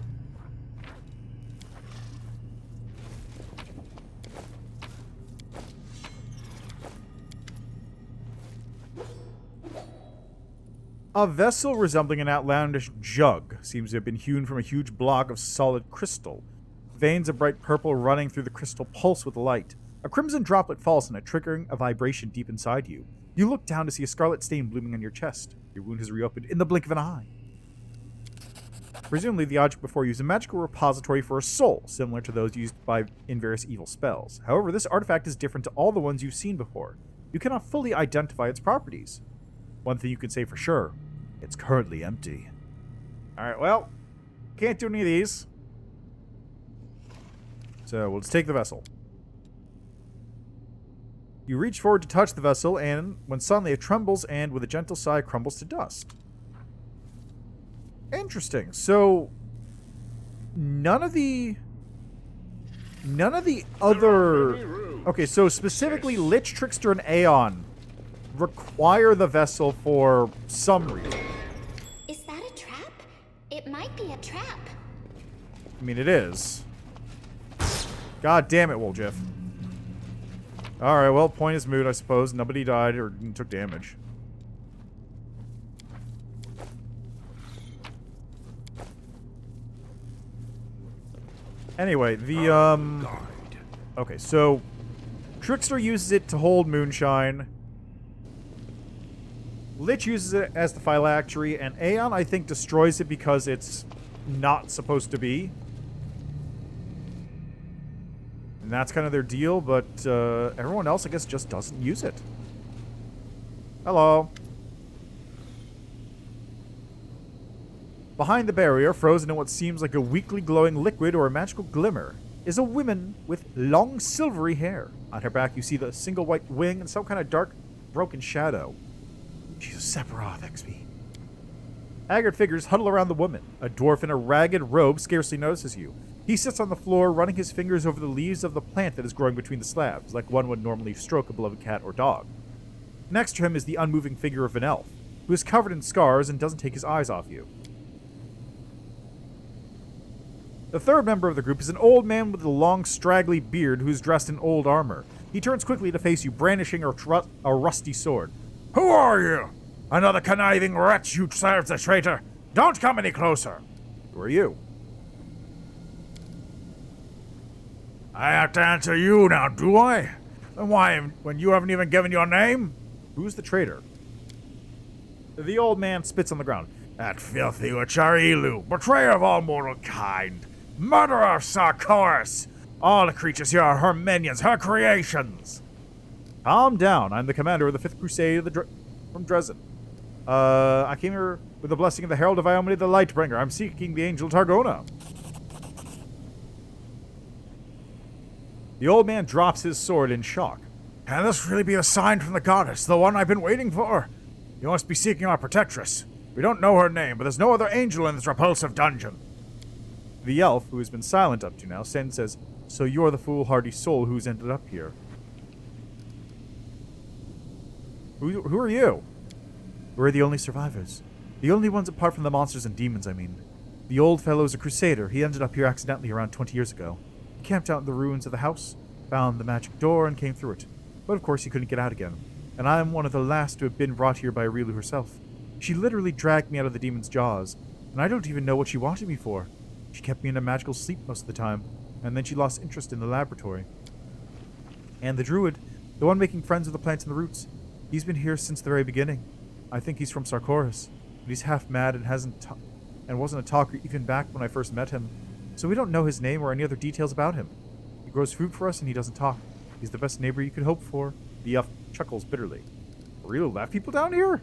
A vessel resembling an outlandish jug seems to have been hewn from a huge block of solid crystal. Veins of bright purple running through the crystal pulse with light. A crimson droplet falls on it, triggering a vibration deep inside you. You look down to see a scarlet stain blooming on your chest. Your wound has reopened in the blink of an eye. Presumably, the object before you is a magical repository for a soul, similar to those used in various evil spells. However, this artifact is different to all the ones you've seen before. You cannot fully identify its properties. One thing you can say for sure, it's currently empty. Alright, well, can't do any of these. So we'll just take the vessel. You reach forward to touch the vessel, and when suddenly it trembles and with a gentle sigh crumbles to dust. Interesting. So none of the other... Okay, so specifically Lich, Trickster, and Aeon require the vessel for some reason. Is that a trap? It might be a trap. I mean, it is. God damn it, Woljeff. Alright, well, point is moot, I suppose. Nobody died or took damage. Anyway, the, okay, so Trickster uses it to hold moonshine. Lich uses it as the phylactery, and Aeon, I think, destroys it because it's not supposed to be. And that's kind of their deal, but everyone else, I guess, just doesn't use it. Hello. Behind the barrier, frozen in what seems like a weakly glowing liquid or a magical glimmer, is a woman with long silvery hair. On her back, you see the single white wing and some kind of dark, broken shadow. She's a Sephiroth, XP. Haggard figures huddle around the woman. A dwarf in a ragged robe scarcely notices you. He sits on the floor, running his fingers over the leaves of the plant that is growing between the slabs, like one would normally stroke a beloved cat or dog. Next to him is the unmoving figure of an elf, who is covered in scars and doesn't take his eyes off you. The third member of the group is an old man with a long, straggly beard who is dressed in old armor. He turns quickly to face you, brandishing a rusty sword. Who are you? Another conniving wretch who serves a traitor. Don't come any closer. Who are you? I have to answer you now, do I? And why, when you haven't even given your name? Who's the traitor? The old man spits on the ground. That filthy witch Relu, betrayer of all mortal kind, murderer of Sarkoris. All the creatures here are her minions, her creations. Calm down. I'm the commander of the 5th Crusade from Dresden. I came here with the blessing of the Herald of Iomine the Lightbringer. I'm seeking the angel Targona. The old man drops his sword in shock. Can this really be a sign from the goddess, the one I've been waiting for? You must be seeking our protectress. We don't know her name, but there's no other angel in this repulsive dungeon. The elf, who has been silent up to now, says, So you're the foolhardy soul who's ended up here. Who are you? We're the only survivors. The only ones apart from the monsters and demons, I mean. The old fellow's a crusader. He ended up here accidentally around 20 years ago. He camped out in the ruins of the house, found the magic door, and came through it. But of course he couldn't get out again. And I'm one of the last to have been brought here by Relu herself. She literally dragged me out of the demon's jaws, and I don't even know what she wanted me for. She kept me in a magical sleep most of the time, and then she lost interest in the laboratory. And the druid, the one making friends with the plants and the roots, he's been here since the very beginning. I think he's from Sarkoris, but he's half mad and wasn't a talker even back when I first met him. So we don't know his name or any other details about him. He grows food for us and he doesn't talk. He's the best neighbor you could hope for. The elf chuckles bitterly. Relu left people down here?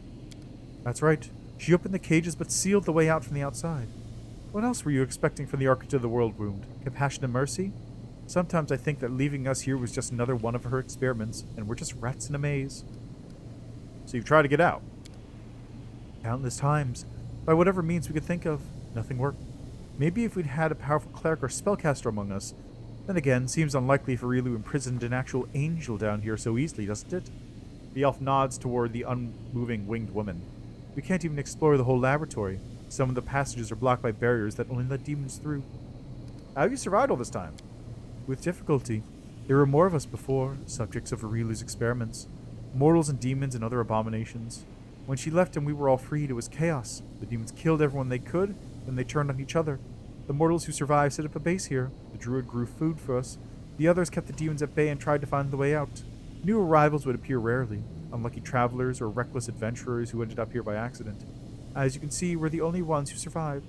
That's right. She opened the cages but sealed the way out from the outside. What else were you expecting from the Architect of the World wound? Compassion and mercy? Sometimes I think that leaving us here was just another one of her experiments, and we're just rats in a maze. So you've tried to get out? Countless times. By whatever means we could think of. Nothing worked. Maybe if we'd had a powerful cleric or spellcaster among us. Then again, seems unlikely for Relu imprisoned an actual angel down here so easily, doesn't it? The elf nods toward the unmoving winged woman. We can't even explore the whole laboratory. Some of the passages are blocked by barriers that only let demons through. How have you survived all this time? With difficulty. There were more of us before, subjects of Relu's experiments. Mortals and demons and other abominations. When she left and we were all freed, it was chaos. The demons killed everyone they could, then they turned on each other. The mortals who survived set up a base here. The druid grew food for us. The others kept the demons at bay and tried to find the way out. New arrivals would appear rarely. Unlucky travelers or reckless adventurers who ended up here by accident. As you can see, we're the only ones who survived.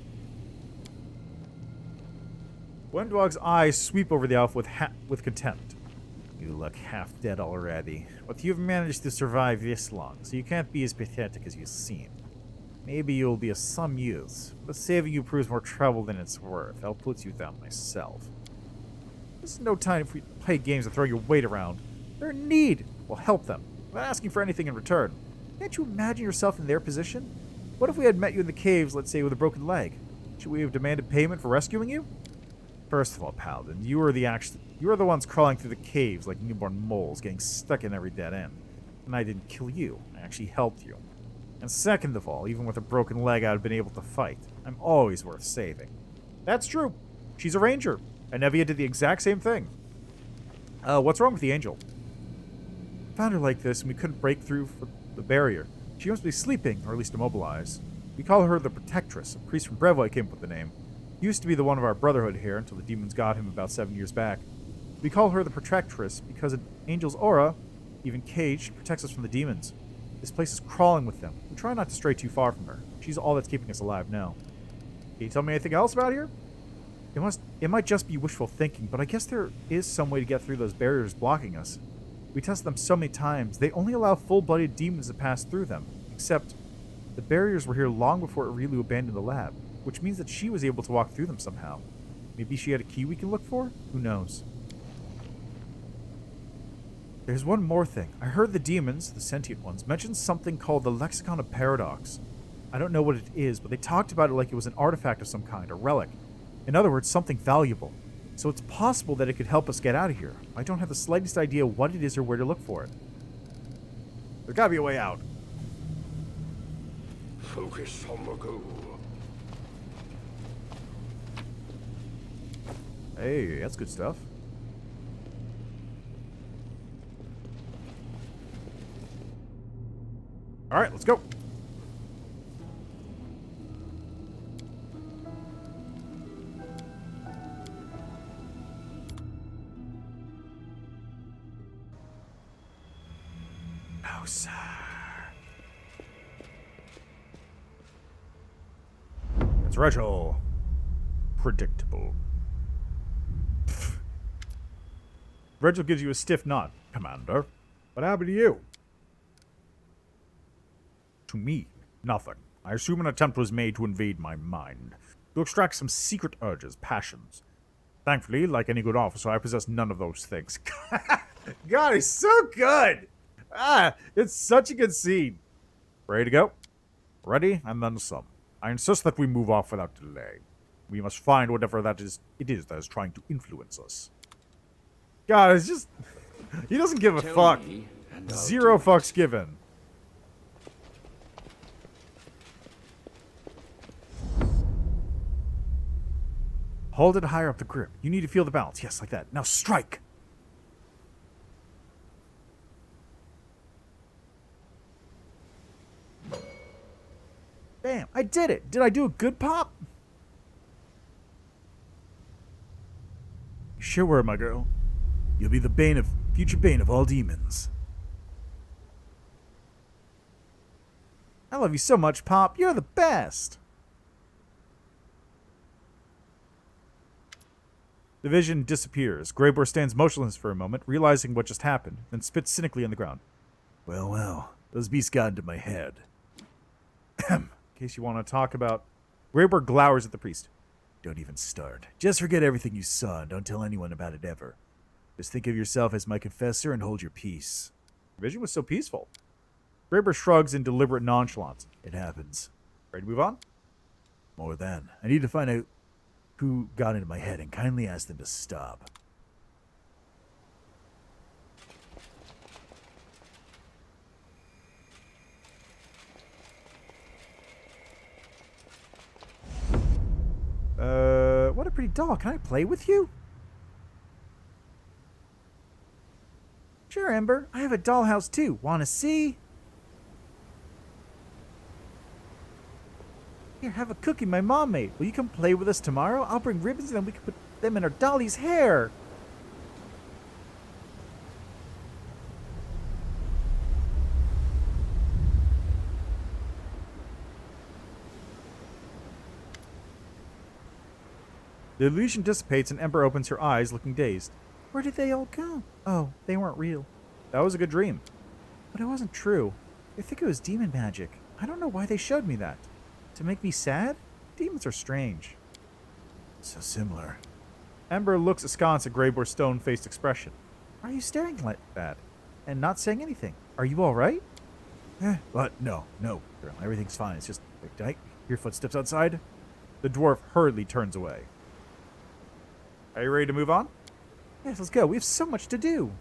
Wendwog's eyes sweep over the elf with contempt. You look half dead already, but you've managed to survive this long, so you can't be as pathetic as you seem. Maybe you'll be of some use, but saving you proves more trouble than it's worth. I'll put you down myself. This is no time for you to play games and throw your weight around. They're in need. We'll help them, without asking for anything in return. Can't you imagine yourself in their position? What if we had met you in the caves, let's say, with a broken leg? Should we have demanded payment for rescuing you? First of all, Paladin, you are the ones crawling through the caves like newborn moles, getting stuck in every dead end. And I didn't kill you. I actually helped you. And second of all, even with a broken leg, I'd have been able to fight. I'm always worth saving. That's true. She's a ranger. And Nevia did the exact same thing. What's wrong with the angel? Found her like this, and we couldn't break through the barrier. She must be sleeping, or at least immobilized. We call her the Protectress. A priest from Brevoy came up with the name. He used to be the one of our brotherhood here until the demons got him about 7 years back. We call her the Protectress because an angel's aura, even caged, protects us from the demons. This place is crawling with them. We try not to stray too far from her. She's all that's keeping us alive now. Can you tell me anything else about here? It might just be wishful thinking, but I guess there is some way to get through those barriers blocking us. We tested them so many times, they only allow full-blooded demons to pass through them. Except, the barriers were here long before Relu abandoned the lab, which means that she was able to walk through them somehow. Maybe she had a key we can look for? Who knows? There's one more thing. I heard the demons, the sentient ones, mention something called the Lexicon of Paradox. I don't know what it is, but they talked about it like it was an artifact of some kind, a relic. In other words, something valuable. So it's possible that it could help us get out of here. I don't have the slightest idea what it is or where to look for it. There's gotta be a way out. Focus on the goal. Hey, that's good stuff. go. No, sir. It's Rachel. Predictable. Rachel gives you a stiff nod. Commander, what happened to you? To me, nothing. I assume an attempt was made to invade my mind, to extract some secret urges, passions. Thankfully, like any good officer, I possess none of those things. God, he's so good! It's such a good scene. Ready to go? Ready, and then some. I insist that we move off without delay. We must find whatever it is that is trying to influence us. God, it's just... He doesn't give a fuck. Zero fucks given. Hold it higher up the grip. You need to feel the balance. Yes, like that. Now strike! Damn, I did it! Did I do a good pop? You sure were, my girl. You'll be the future bane of all demons. I love you so much, Pop. You're the best! The vision disappears. Graybor stands motionless for a moment, realizing what just happened, then spits cynically on the ground. Well, well, those beasts got into my head. In case you want to talk about... Graybor glowers at the priest. Don't even start. Just forget everything you saw and don't tell anyone about it ever. Just think of yourself as my confessor and hold your peace. The vision was so peaceful. Graybor shrugs in deliberate nonchalance. It happens. Ready to move on? More than. I need to find out who got into my head and kindly ask them to stop. What a pretty doll. Can I play with you? Sure, Ember. I have a dollhouse too. Wanna see? Here, have a cookie my mom made. Will you come play with us tomorrow? I'll bring ribbons and then we can put them in our dolly's hair. The illusion dissipates and Ember opens her eyes, looking dazed. Where did they all go? Oh, they weren't real. That was a good dream. But it wasn't true. I think it was demon magic. I don't know why they showed me that. To make me sad? Demons are strange. So similar. Ember looks askance at Graybor's stone-faced expression. Why are you staring like that? And not saying anything? Are you alright? What? No, girl. Everything's fine. It's just... Did I hear footsteps outside? The dwarf hurriedly turns away. Are you ready to move on? Yes, let's go. We have so much to do.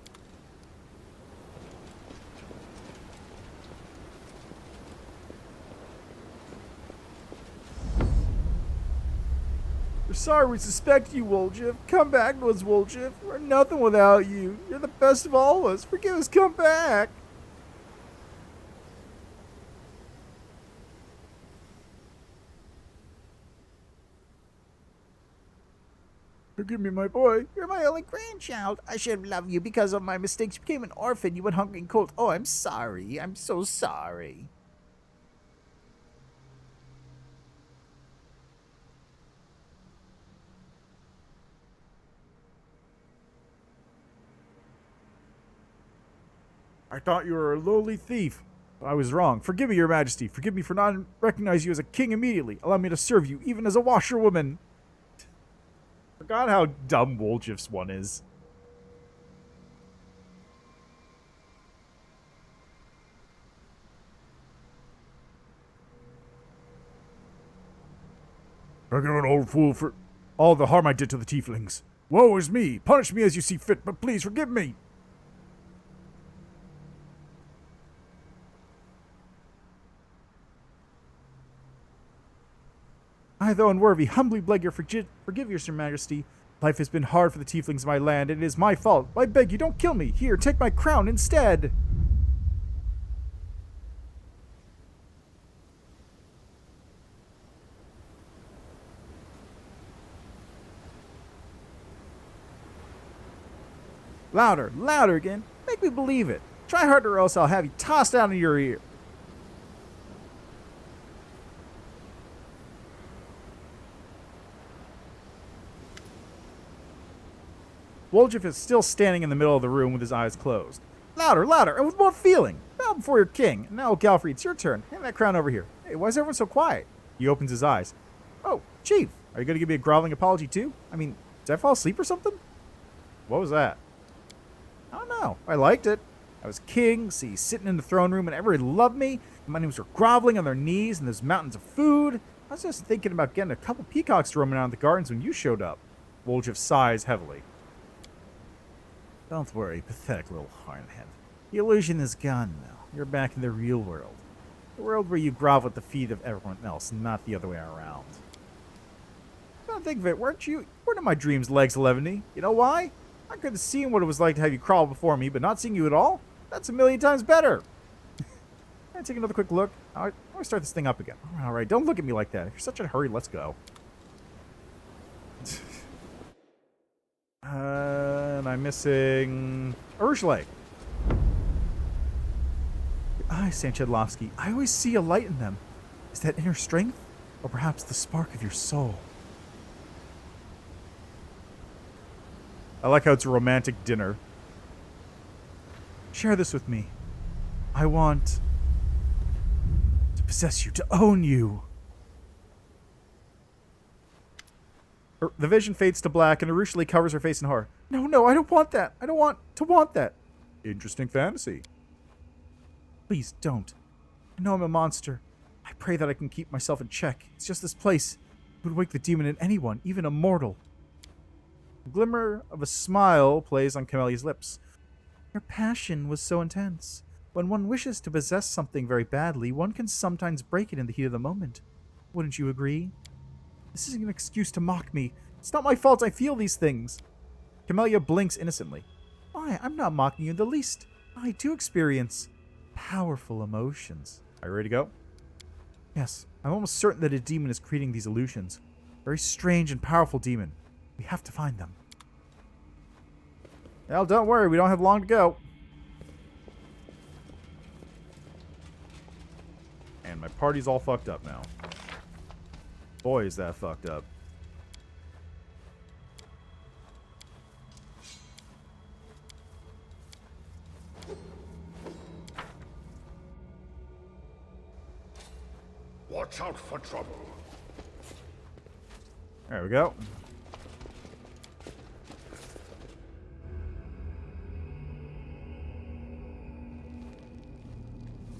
We're sorry we suspect you, Woljif. Come back to us, Woljif. We're nothing without you. You're the best of all of us. Forgive us. Come back. Forgive me, my boy. You're my only grandchild. I should have loved you because of my mistakes. You became an orphan. You went hungry and cold. Oh, I'm sorry. I'm so sorry. I thought you were a lowly thief. I was wrong. Forgive me, Your Majesty. Forgive me for not recognizing you as a king immediately. Allow me to serve you, even as a washerwoman. Forgot how dumb Woljif's one is. Forgive an old fool for all the harm I did to the tieflings. Woe is me. Punish me as you see fit, but please forgive me. I, though unworthy, humbly beg your forgiveness, Your Majesty. Life has been hard for the tieflings of my land, and it is my fault. I beg you, don't kill me. Here, take my crown instead. Louder, louder again. Make me believe it. Try harder or else I'll have you tossed out of your ear. Woljif is still standing in the middle of the room with his eyes closed. Louder, louder, and with more feeling. Bow before your king. And now, Galfrey, it's your turn. Hand that crown over here. Hey, why is everyone so quiet? He opens his eyes. Oh, Chief, are you going to give me a groveling apology too? I mean, did I fall asleep or something? What was that? I don't know. I liked it. I was king, see, sitting in the throne room, and everybody loved me. My neighbors were groveling on their knees, and there's mountains of food. I was just thinking about getting a couple peacocks roaming around the gardens when you showed up. Woljif sighs heavily. Don't worry, pathetic little hornhead. The illusion is gone now. You're back in the real world. The world where you grovel at the feet of everyone else, not the other way around. Don't think of it, weren't in my dreams, Legs 11. You know why? I could have seen what it was like to have you crawl before me, but not seeing you at all? That's a million times better. Can I take another quick look? I want to start this thing up again. All right, don't look at me like that. If you're such in a hurry, let's go. And I'm missing Urshleg. Your eyes, Sanchedlovsky. I always see a light in them. Is that inner strength? Or perhaps the spark of your soul? I like how it's a romantic dinner. Share this with me. I want to possess you, to own you. The vision fades to black, and Arushli covers her face in horror. No, I don't want that. I don't want to want that. Interesting fantasy. Please, don't. I know I'm a monster. I pray that I can keep myself in check. It's just this place. It would wake the demon in anyone, even a mortal. A glimmer of a smile plays on Camelia's lips. Your passion was so intense. When one wishes to possess something very badly, one can sometimes break it in the heat of the moment. Wouldn't you agree? This isn't an excuse to mock me. It's not my fault I feel these things. Camelia blinks innocently. Why, I'm not mocking you in the least. I too experience powerful emotions. Are you ready to go? Yes, I'm almost certain that a demon is creating these illusions. Very strange and powerful demon. We have to find them. Well, don't worry, we don't have long to go. And my party's all fucked up now. Boy, is that fucked up. Watch out for trouble. There we go.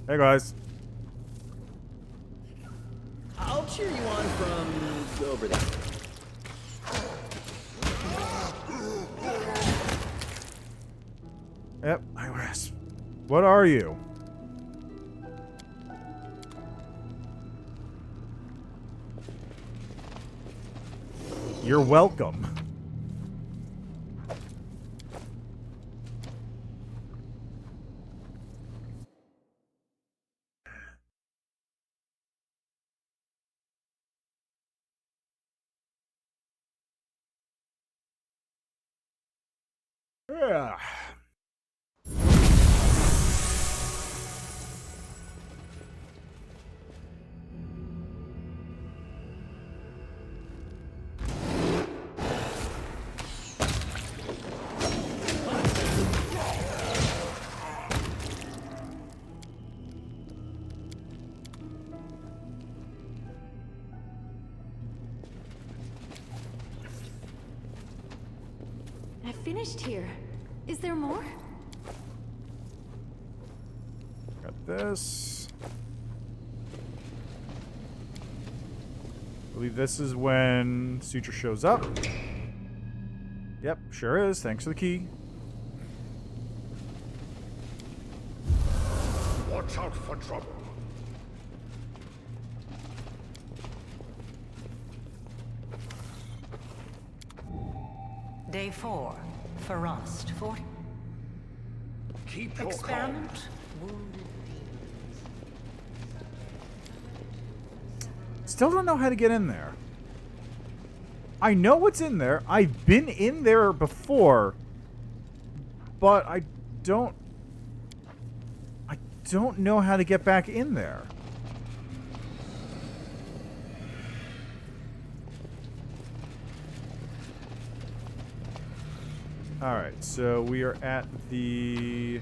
Hey guys. I'll cheer you on from over there. Yep, I was. What are you? You're welcome. Yeah. I finished here. Is there more? Got this. I believe this is when Suture shows up. Yep, sure is. Thanks for the key. Watch out for trouble. Day 4. Frost. 40. Keep your calm. Experiment. Wounded. Still don't know how to get in there. I know what's in there. I've been in there before. but I don't know how to get back in there. Alright, so we are at the...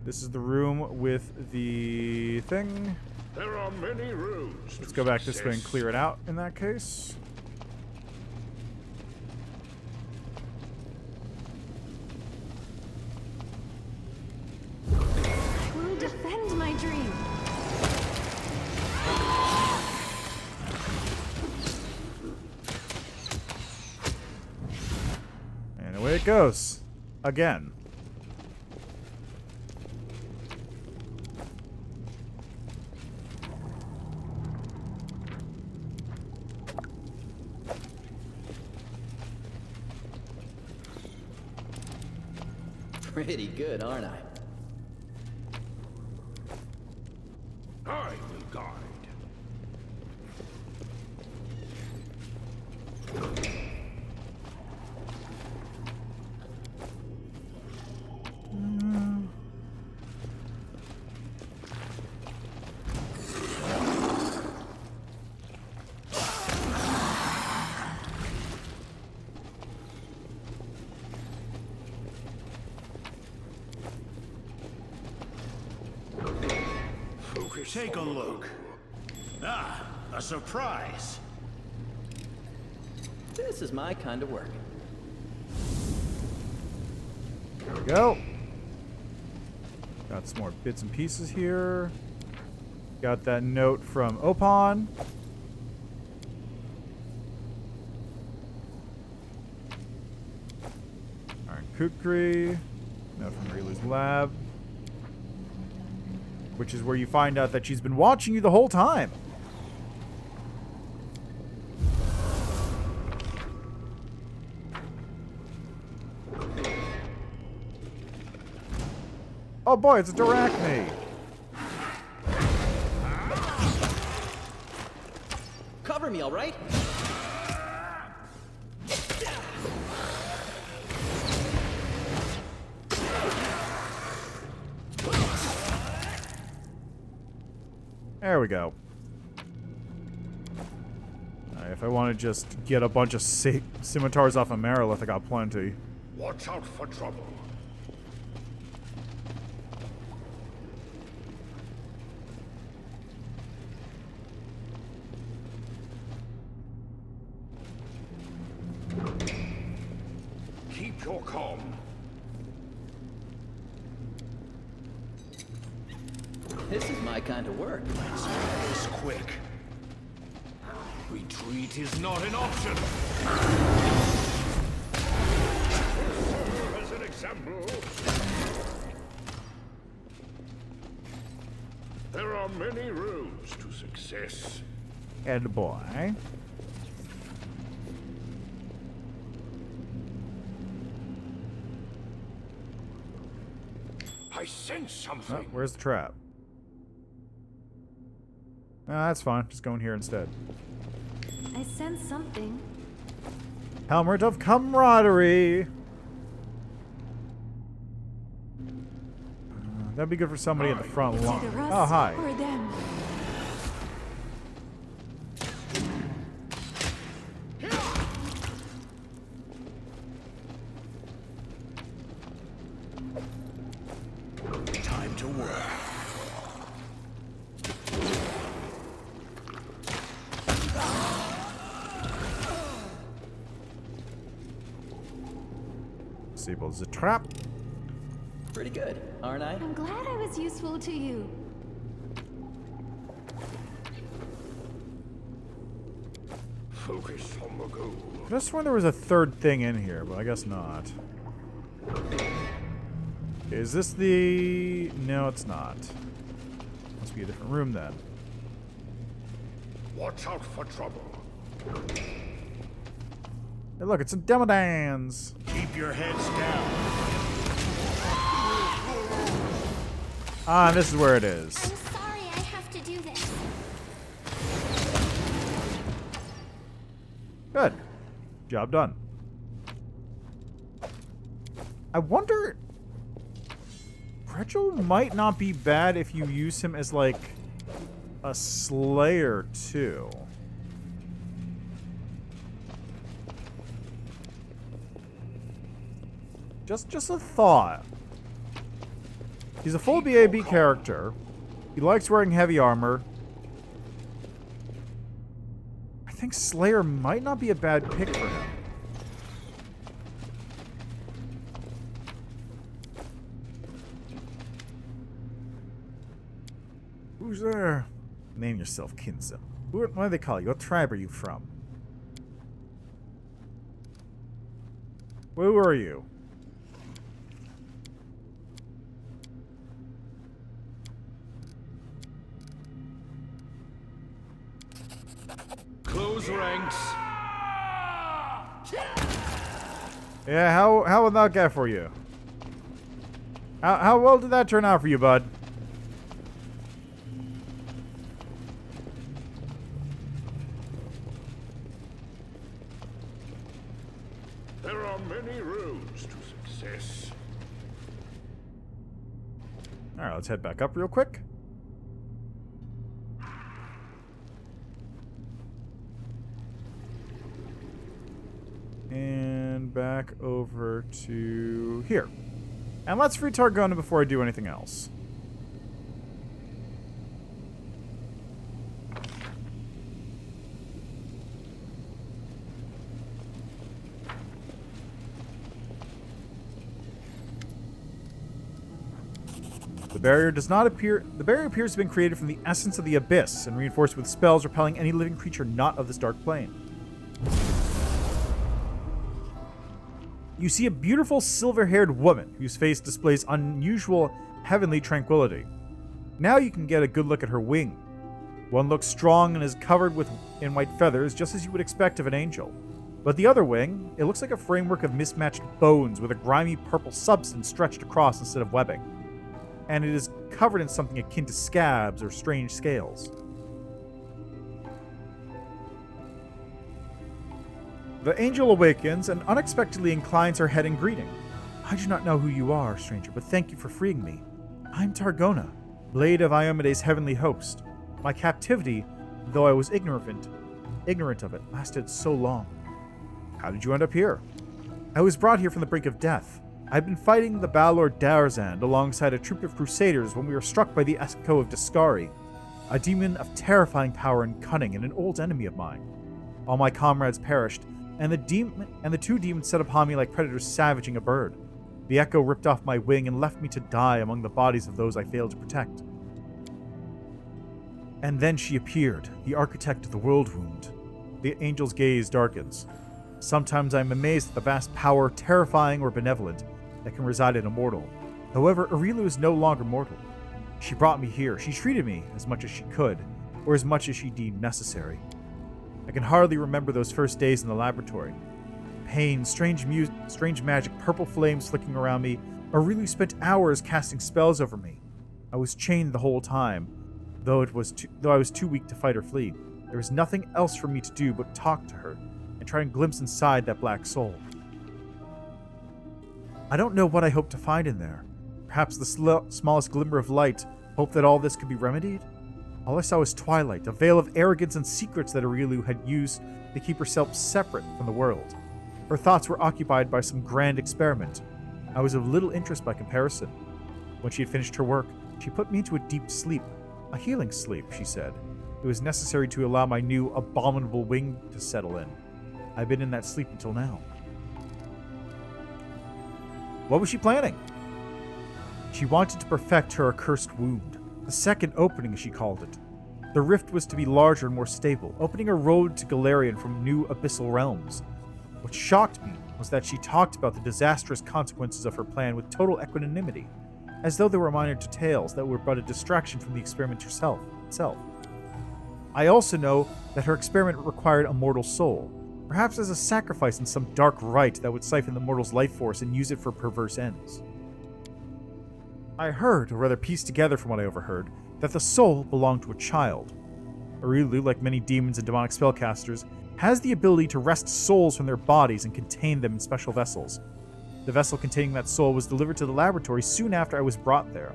This is the room with the thing. There are many rooms. Let's go back this way and clear it out in that case. I will defend my dream. And away it goes. Again. Pretty good, aren't I? I will guide. Take a look. Ah, a surprise. This is my kind of work. There we go. Got some more bits and pieces here. Got that note from Opon. Alright, Kukri. Note from Relu's Lab. Which is where you find out that she's been watching you the whole time. Oh boy, it's a Darachne. Cover me, all right? There we go. If I want to just get a bunch of scimitars off of Marilith, I got plenty. Watch out for trouble. Keep your calm. This is my kind of work. Let's make this quick. Retreat is not an option. As an example, there are many roads to success. And boy. I sense something. Oh, where's the trap? That's fine. Just go in here instead. I sense something. Helmet of Camaraderie. That'd be good for somebody at the front It's line. either us Oh, hi. or them. Time to work. Disables the trap. Pretty good, aren't I? I'm glad I was useful to you. Focus on the goal. I could have sworn there was a third thing in here, but I guess not. Is this the... No, it's not. Must be a different room then. Watch out for trouble. Hey, look, it's some Demodans. Keep your heads down. Ah, this is where it is. I'm sorry I have to do this. Good. Job done. I wonder... Rachel might not be bad if you use him as, like, a slayer, too. Just a thought. He's a full BAB character. He likes wearing heavy armor. I think Slayer might not be a bad pick for him. Who's there? Name yourself, Kinza. What do they call you? What tribe are you from? Who are you? Close ranks. Yeah, how would that get for you? How well did that turn out for you, bud? There are many roads to success. Alright, let's head back up real quick. And back over to here. And let's free Targona before I do anything else. The barrier appears to have been created from the essence of the abyss and reinforced with spells repelling any living creature not of this dark plane. You see a beautiful silver-haired woman whose face displays unusual heavenly tranquility. Now you can get a good look at her wing. One looks strong and is covered in white feathers, just as you would expect of an angel. But the other wing, it looks like a framework of mismatched bones with a grimy purple substance stretched across instead of webbing. And it is covered in something akin to scabs or strange scales. The angel awakens and unexpectedly inclines her head in greeting. I do not know who you are, stranger, but thank you for freeing me. I'm Targona, blade of Iomede's heavenly host. My captivity, though I was ignorant of it, lasted so long. How did you end up here? I was brought here from the brink of death. I'd been fighting the Balor Darzand alongside a troop of crusaders when we were struck by the Echo of Discari, a demon of terrifying power and cunning and an old enemy of mine. All my comrades perished, and the two demons set upon me like predators savaging a bird. The Echo ripped off my wing and left me to die among the bodies of those I failed to protect. And then she appeared, the architect of the world wound. The angel's gaze darkens. Sometimes I am amazed at the vast power, terrifying or benevolent, that can reside in a mortal. However, Relu is no longer mortal. She brought me here. She treated me as much as she could, or as much as she deemed necessary. I can hardly remember those first days in the laboratory. Pain, strange magic, purple flames flicking around me. Relu spent hours casting spells over me. I was chained the whole time, though I was too weak to fight or flee. There was nothing else for me to do but talk to her and try and glimpse inside that black soul. I don't know what I hope to find in there. Perhaps the smallest glimmer of light, hope that all this could be remedied? All I saw was twilight, a veil of arrogance and secrets that Relu had used to keep herself separate from the world. Her thoughts were occupied by some grand experiment. I was of little interest by comparison. When she had finished her work, she put me into a deep sleep. A healing sleep, she said. It was necessary to allow my new abominable wing to settle in. I've been in that sleep until now. What was she planning? She wanted to perfect her accursed wound. The second opening, she called it. The rift was to be larger and more stable, opening a road to Galarian from new abyssal realms. What shocked me was that she talked about the disastrous consequences of her plan with total equanimity, as though they were minor details that were but a distraction from the experiment itself. I also know that her experiment required a mortal soul, perhaps as a sacrifice in some dark rite that would siphon the mortal's life force and use it for perverse ends. I heard, or rather pieced together from what I overheard, that the soul belonged to a child. Relu, like many demons and demonic spellcasters, has the ability to wrest souls from their bodies and contain them in special vessels. The vessel containing that soul was delivered to the laboratory soon after I was brought there.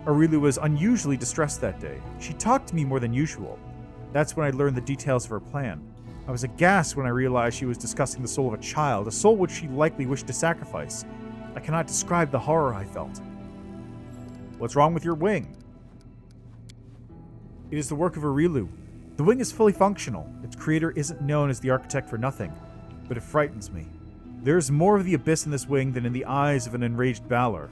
Relu was unusually distressed that day. She talked to me more than usual. That's when I learned the details of her plan. I was aghast when I realized she was discussing the soul of a child, a soul which she likely wished to sacrifice. I cannot describe the horror I felt. What's wrong with your wing? It is the work of Relu. The wing is fully functional. Its creator isn't known as the architect for nothing, but it frightens me. There is more of the abyss in this wing than in the eyes of an enraged Valor.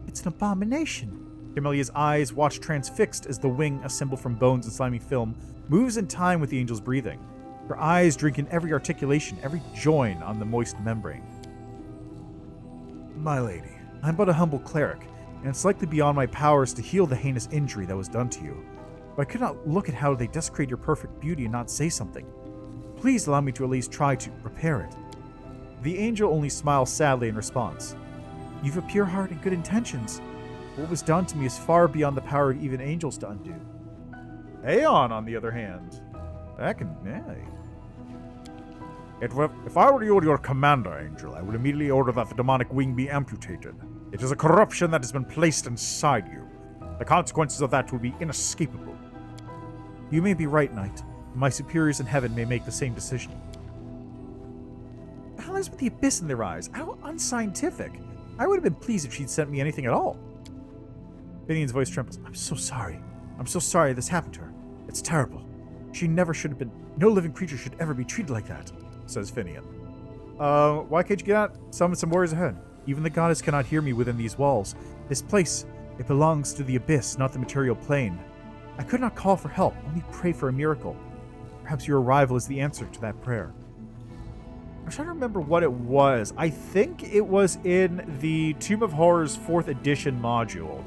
It's an abomination. Carmelia's eyes watch transfixed as the wing, assembled from bones and slimy film, moves in time with the angel's breathing. Her eyes drink in every articulation, every join on the moist membrane. My lady, I'm but a humble cleric, and it's likely beyond my powers to heal the heinous injury that was done to you. But I could not look at how they desecrate your perfect beauty and not say something. Please allow me to at least try to repair it. The angel only smiles sadly in response. You've a pure heart and good intentions. What was done to me is far beyond the power of even angels to undo. Aeon, on the other hand, that can... If I were your commander, Angel, I would immediately order that the demonic wing be amputated. It is a corruption that has been placed inside you. The consequences of that will be inescapable. You may be right, Knight. My superiors in heaven may make the same decision. The hell is with the abyss in their eyes? How unscientific. I would have been pleased if she'd sent me anything at all. Finian's voice trembles. I'm so sorry. I'm so sorry this happened to her. It's terrible. She never should have been... No living creature should ever be treated like that, says Finian. Why can't you get out? Summon some warriors ahead. Even the goddess cannot hear me within these walls. This place, it belongs to the abyss, not the material plane. I could not call for help, only pray for a miracle. Perhaps your arrival is the answer to that prayer. I'm trying to remember what it was. I think it was in the Tomb of Horrors 4th edition module,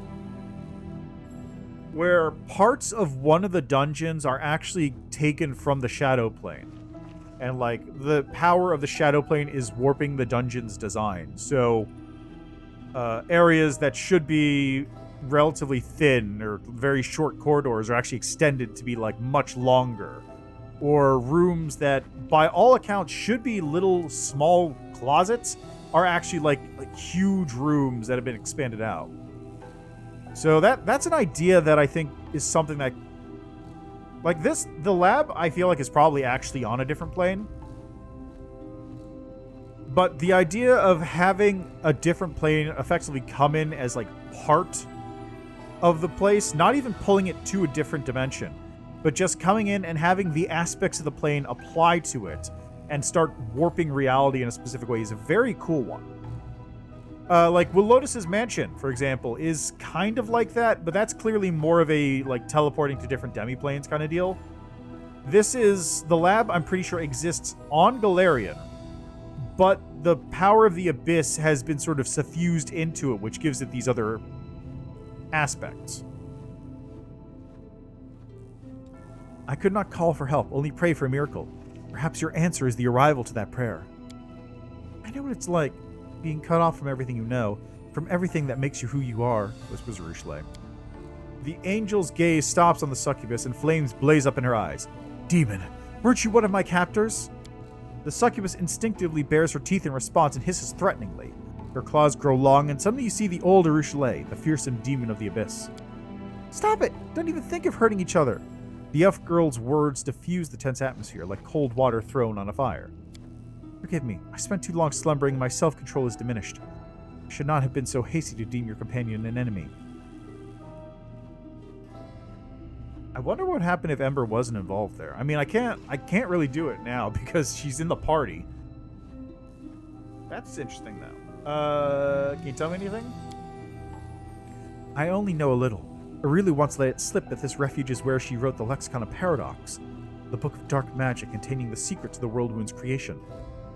where parts of one of the dungeons are actually taken from the Shadow Plane. And, like, the power of the Shadow Plane is warping the dungeon's design. So, areas that should be relatively thin or very short corridors are actually extended to be, like, much longer. Or rooms that, by all accounts, should be little, small closets are actually, like huge rooms that have been expanded out. So that's an idea that I think is something that... Like this, the lab, I feel like, is probably actually on a different plane. But the idea of having a different plane effectively come in as, like, part of the place, not even pulling it to a different dimension, but just coming in and having the aspects of the plane apply to it and start warping reality in a specific way is a very cool one. Like, Will Lotus's mansion, for example, is kind of like that, but that's clearly more of a, like, teleporting to different demiplanes kind of deal. This is... The lab, I'm pretty sure, exists on Galarian, but the power of the Abyss has been sort of suffused into it, which gives it these other aspects. I could not call for help, only pray for a miracle. Perhaps your answer is the arrival to that prayer. I know what it's like, being cut off from everything you know, from everything that makes you who you are, whispers Ruchelet. The angel's gaze stops on the succubus and flames blaze up in her eyes. Demon, weren't you one of my captors? The succubus instinctively bares her teeth in response and hisses threateningly. Her claws grow long, and suddenly you see the old Ruchelet, the fearsome demon of the abyss. Stop it! Don't even think of hurting each other! The elf girl's words diffuse the tense atmosphere like cold water thrown on a fire. Forgive me, I spent too long slumbering and my self-control is diminished. I should not have been so hasty to deem your companion an enemy. I wonder what happened if Ember wasn't involved there. I mean, I can't really do it now because she's in the party. That's interesting, though. Can you tell me anything? I only know a little. I really once let it slip that this refuge is where she wrote the Lexicon of Paradox, the book of dark magic containing the secret to the world wound's creation.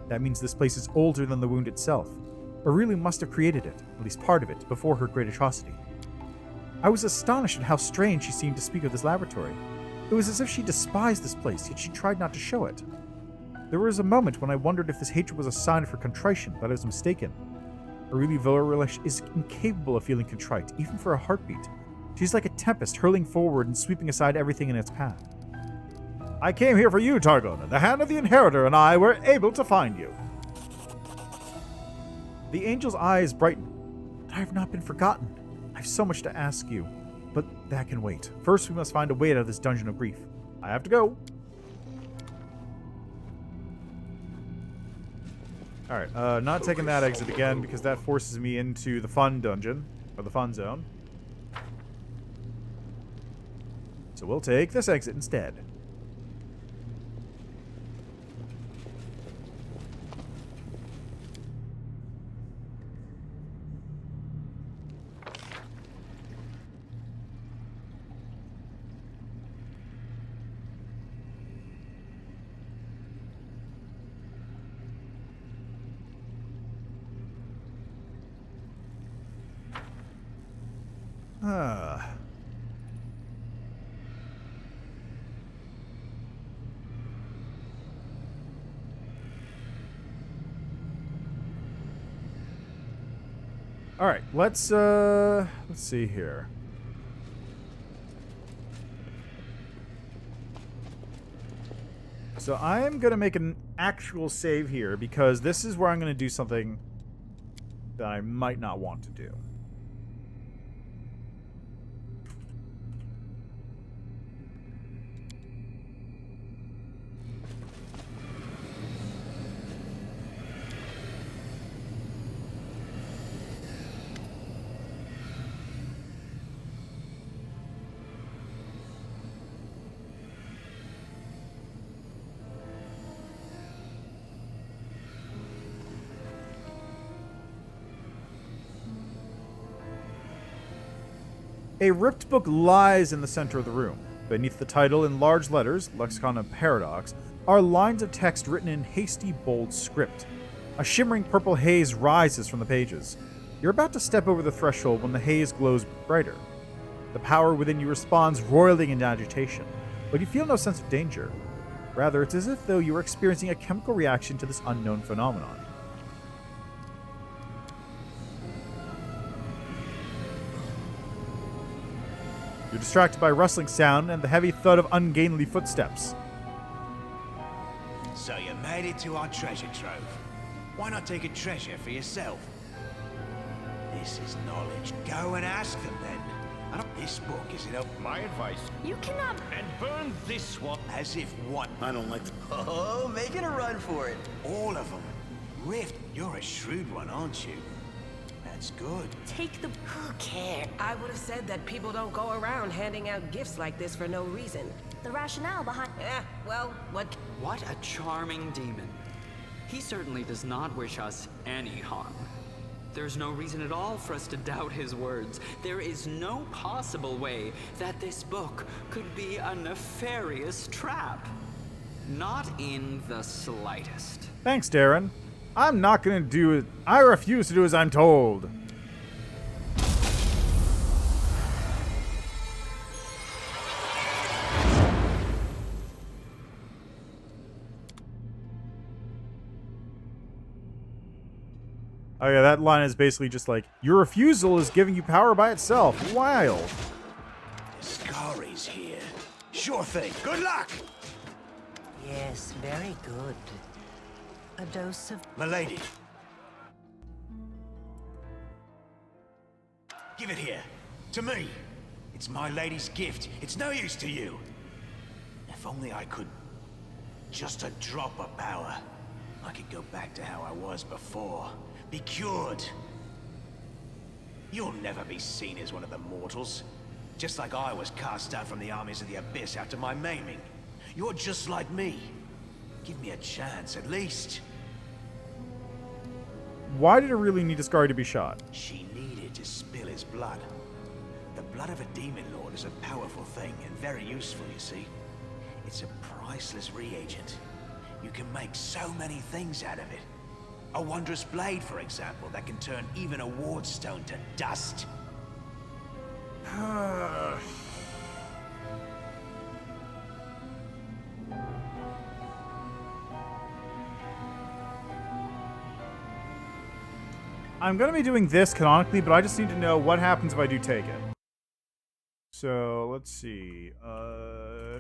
That means this place is older than the wound itself. Aurelia must have created it, at least part of it, before her great atrocity. I was astonished at how strange she seemed to speak of this laboratory. It was as if she despised this place, yet she tried not to show it. There was a moment when I wondered if this hatred was a sign of her contrition, but I was mistaken. Aurelia Villarish is incapable of feeling contrite, even for a heartbeat. She's like a tempest hurling forward and sweeping aside everything in its path. I came here for you, Targona. The hand of the Inheritor and I were able to find you. The angel's eyes brighten. I have not been forgotten. I have so much to ask you, but that can wait. First, we must find a way out of this dungeon of grief. I have to go. Alright, not taking that exit again because that forces me into the fun dungeon, or the fun zone. So we'll take this exit instead. All right, let's see here. So I am going to make an actual save here because this is where I'm going to do something that I might not want to do. A ripped book lies in the center of the room. Beneath the title in large letters, Lexicon of Paradox, are lines of text written in hasty, bold script. A shimmering purple haze rises from the pages. You're about to step over the threshold when the haze glows brighter. The power within you responds, roiling in agitation, but you feel no sense of danger. Rather, it's as if though you were experiencing a chemical reaction to this unknown phenomenon. You're distracted by a rustling sound and the heavy thud of ungainly footsteps. So you made it to our treasure trove. Why not take a treasure for yourself? This is knowledge. Go and ask them then. This book is it up? My advice. You cannot. And burn this one. As if one. I don't like the... Oh, making a run for it. All of them. Rift, you're a shrewd one, aren't you? That's good. Take the... Who cares? I would have said that people don't go around handing out gifts like this for no reason. The rationale behind... Well, what... What a charming demon. He certainly does not wish us any harm. There's no reason at all for us to doubt his words. There is no possible way that this book could be a nefarious trap. Not in the slightest. Thanks, Darren. I'm not gonna do it. I refuse to do as I'm told. Oh yeah, that line is basically just like, your refusal is giving you power by itself. Wild. Scari's here. Sure thing. Good luck! Yes, very good. A dose of... Milady. Give it here. To me. It's my lady's gift. It's no use to you. If only I could... Just a drop of power. I could go back to how I was before. Be cured. You'll never be seen as one of the mortals. Just like I was cast out from the armies of the Abyss after my maiming. You're just like me. Give me a chance, at least. Why did it really need Ascari to be shot? She needed to spill his blood. The blood of a demon lord is a powerful thing and very useful, you see. It's a priceless reagent. You can make so many things out of it. A wondrous blade, for example, that can turn even a wardstone to dust. I'm going to be doing this canonically, but I just need to know what happens if I do take it. So, let's see.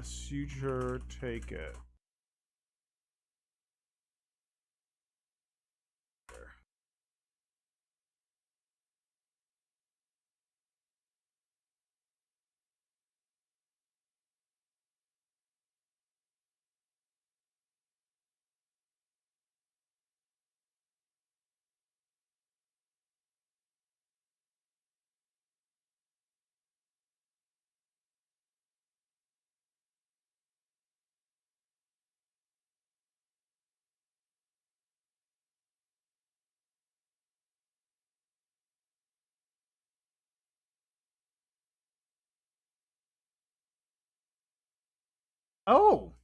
Suture, take it. Oh!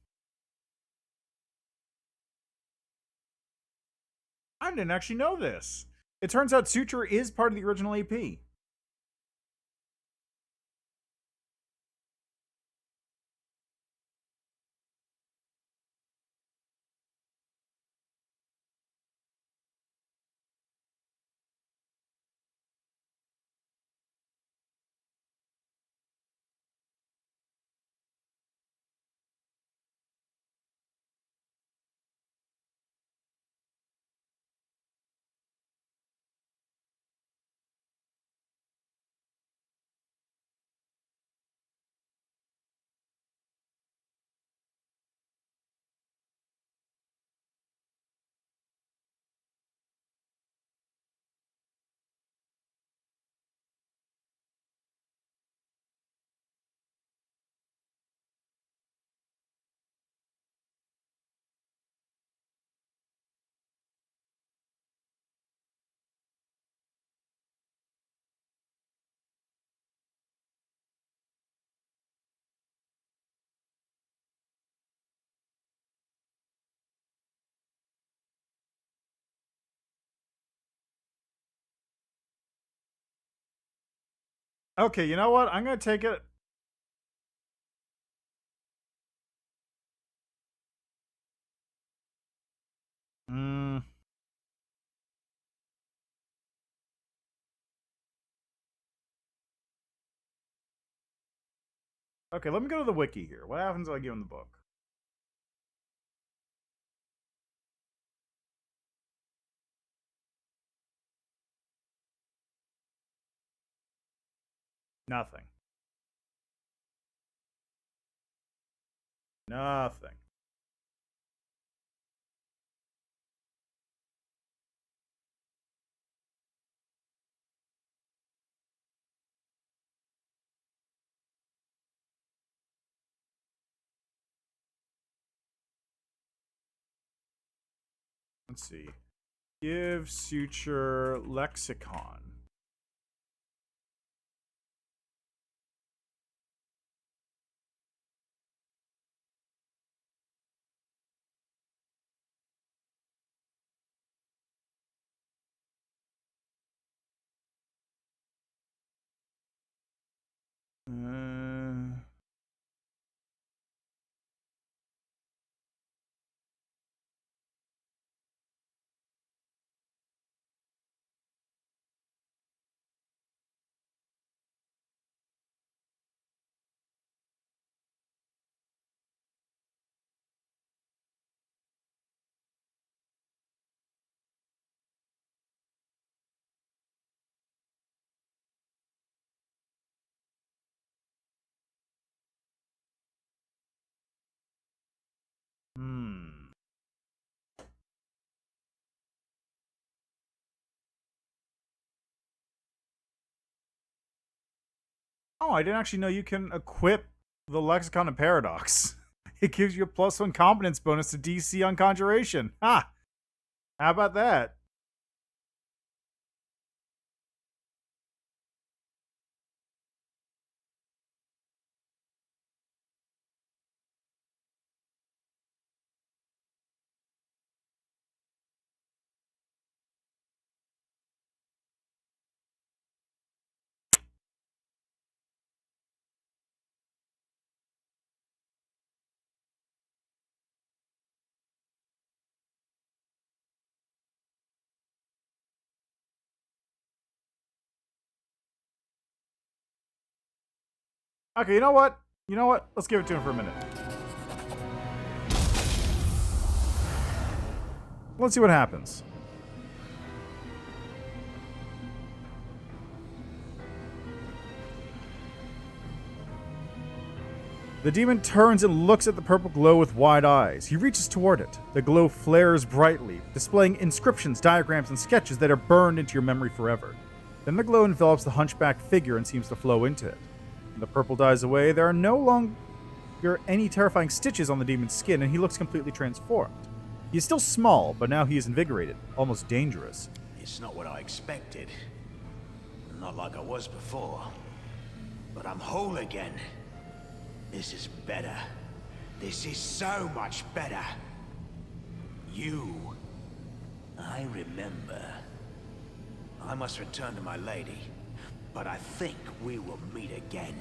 I didn't actually know this. It turns out Suture is part of the original AP. Okay, you know what? I'm going to take it. Okay, let me go to the wiki here. What happens if I give him the book? Nothing. Nothing. Let's see. Give Suture Lexicon. Oh, I didn't actually know you can equip the Lexicon of Paradox. It gives you a +1 competence bonus to DC on Conjuration. Ha! How about that? Okay, you know what? You know what? Let's give it to him for a minute. Let's see what happens. The demon turns and looks at the purple glow with wide eyes. He reaches toward it. The glow flares brightly, displaying inscriptions, diagrams, and sketches that are burned into your memory forever. Then the glow envelops the hunchback figure and seems to flow into it. When the purple dies away, there are no longer any terrifying stitches on the demon's skin, and he looks completely transformed. He is still small, but now he is invigorated, almost dangerous. It's not what I expected. Not like I was before. But I'm whole again. This is better. This is so much better. You. I remember. I must return to my lady, but I think we will meet again.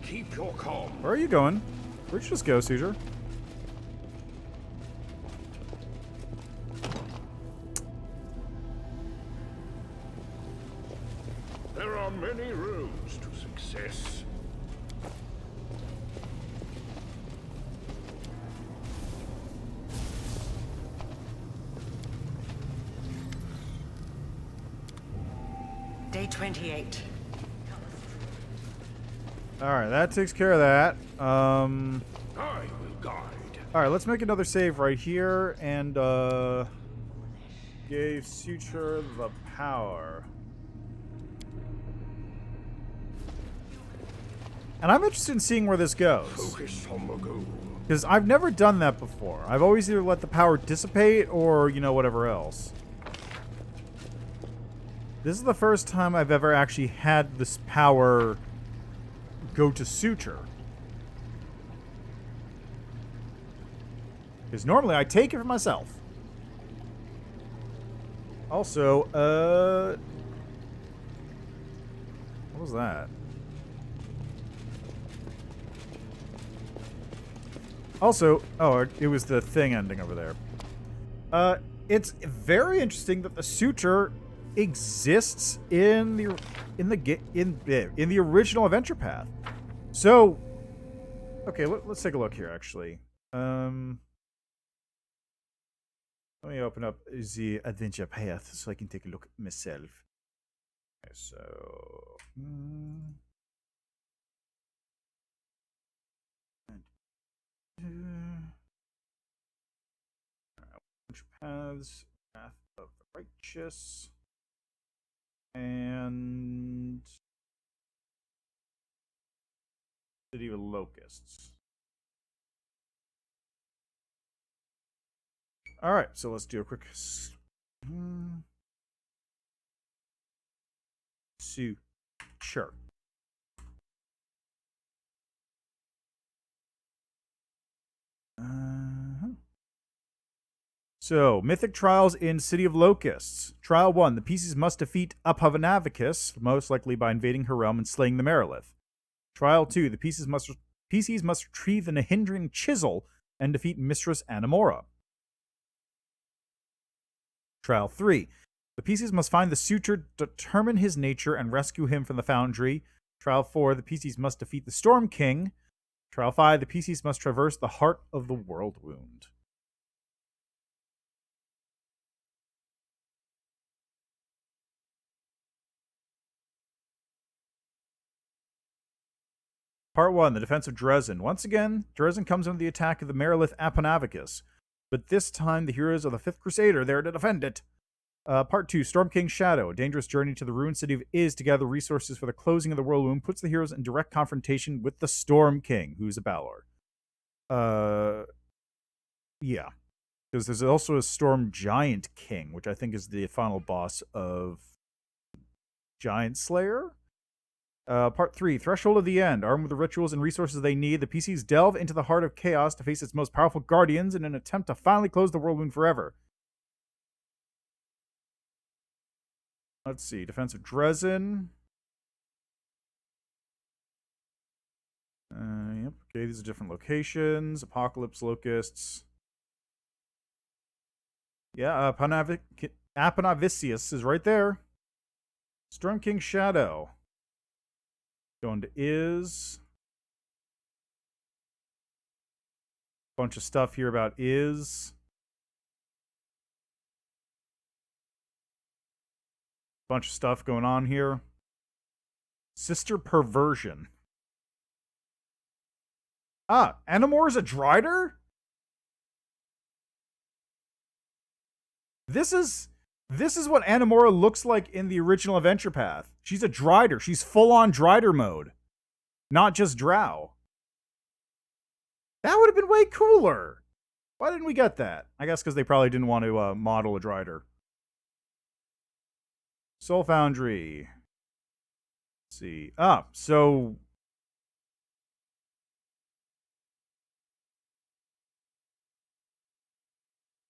Keep your calm. Where are you going? Where'd you just go, Caesar? There are many roads to success. Day 28. Alright, that takes care of that. I will guide. Alright, let's make another save right here and gave Suture the power. And I'm interested in seeing where this goes. Focus on the goal. Because I've never done that before. I've always either let the power dissipate or, you know, whatever else. This is the first time I've ever actually had this power go to Suture. Because normally I take it for myself. Also, what was that? Also, oh, it was the thing ending over there. It's very interesting that the Suture exists in the original adventure path. So, okay, let's take a look here. Actually, let me open up the adventure path so I can take a look myself. Okay, so. Paths, Path of the Righteous, and City of Locusts. All right, so let's do a quick Suture. So, Mythic Trials in City of Locusts. Trial 1. The PCs must defeat Apavanavicus, most likely by invading her realm and slaying the Merilith. Trial 2. The PCs must retrieve the Nahindran Chisel and defeat Mistress Anamora. Trial 3. The PCs must find the Suture, determine his nature, and rescue him from the Foundry. Trial 4. The PCs must defeat the Storm King. Trial 5. The PCs must traverse the heart of the World Wound. Part 1, the defense of Dresden. Once again, Dresden comes under the attack of the Merilith Apanavicus, but this time the heroes of the 5th Crusade are there to defend it. Part 2, Storm King's Shadow. A dangerous journey to the ruined city of Iz to gather resources for the closing of the World Wound puts the heroes in direct confrontation with the Storm King, who's a Balor. Yeah. Because there's also a Storm Giant King, which I think is the final boss of Giant Slayer. Part 3, Threshold of the End. Armed with the rituals and resources they need, the PCs delve into the heart of chaos to face its most powerful guardians in an attempt to finally close the World Wound forever. Let's see, Defense of Dresden. Yep, okay, these are different locations. Apocalypse Locusts. Yeah, Apanavicius is right there. Storm King's Shadow. Going to Iz. Bunch of stuff here about Iz. Bunch of stuff going on here. Sister Perversion. Ah, Anamor is a Drider? This is what Anamora looks like in the original Adventure Path. She's a Drider. She's full-on Drider mode. Not just Drow. That would have been way cooler. Why didn't we get that? I guess because they probably didn't want to model a Drider. Soul Foundry. see. So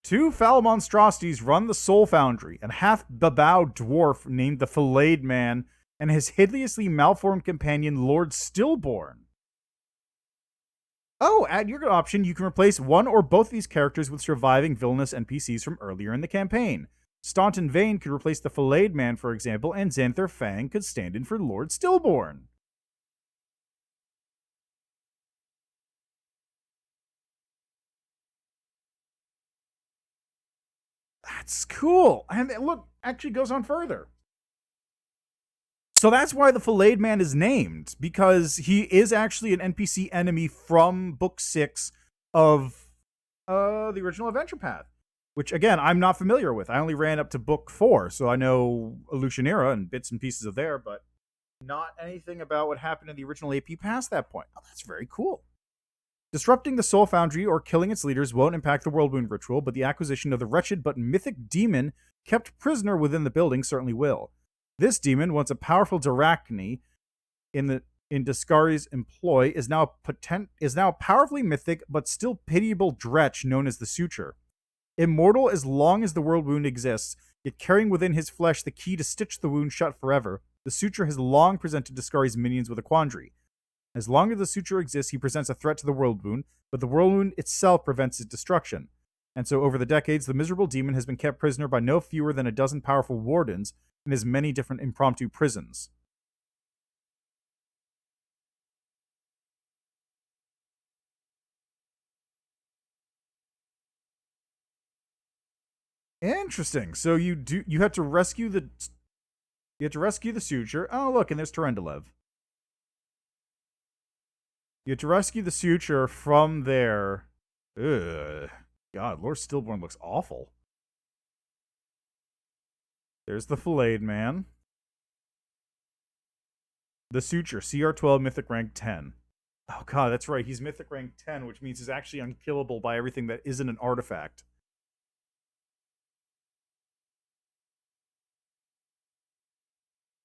two foul monstrosities run the Soul Foundry, an half-babau dwarf named the Filleted Man and his hideously malformed companion, Lord Stillborn. Oh, at your option, you can replace one or both of these characters with surviving villainous NPCs from earlier in the campaign. Staunton Vane could replace the Filleted Man, for example, and Xanther Fang could stand in for Lord Stillborn. That's cool. And look, actually goes on further. So that's why the Filleted Man is named, because he is actually an NPC enemy from Book 6 of the original Adventure Path, which, again, I'm not familiar with. I only ran up to Book 4, so I know Illusionera and bits and pieces of there, but not anything about what happened in the original AP past that point. Oh, that's very cool. Disrupting the Soul Foundry or killing its leaders won't impact the World Wound ritual, but the acquisition of the wretched but mythic demon kept prisoner within the building certainly will. This demon, once a powerful Darachne in Discari's employ, is now powerfully mythic but still pitiable dretch known as the Suture. Immortal as long as the World Wound exists, yet carrying within his flesh the key to stitch the wound shut forever, the Suture has long presented Discari's minions with a quandary. As long as the Suture exists, he presents a threat to the World Wound, but the World Wound itself prevents his destruction. And so over the decades, the miserable demon has been kept prisoner by no fewer than a dozen powerful wardens in his many different impromptu prisons. Interesting. So you have to rescue the Suture. Oh, look, and there's Terendelev. You have to rescue the Suture from there. Ugh. God, Lord Stillborn looks awful. There's the Filleted Man. The Suture, CR12, Mythic rank 10. Oh god, that's right, he's Mythic rank 10, which means he's actually unkillable by everything that isn't an artifact.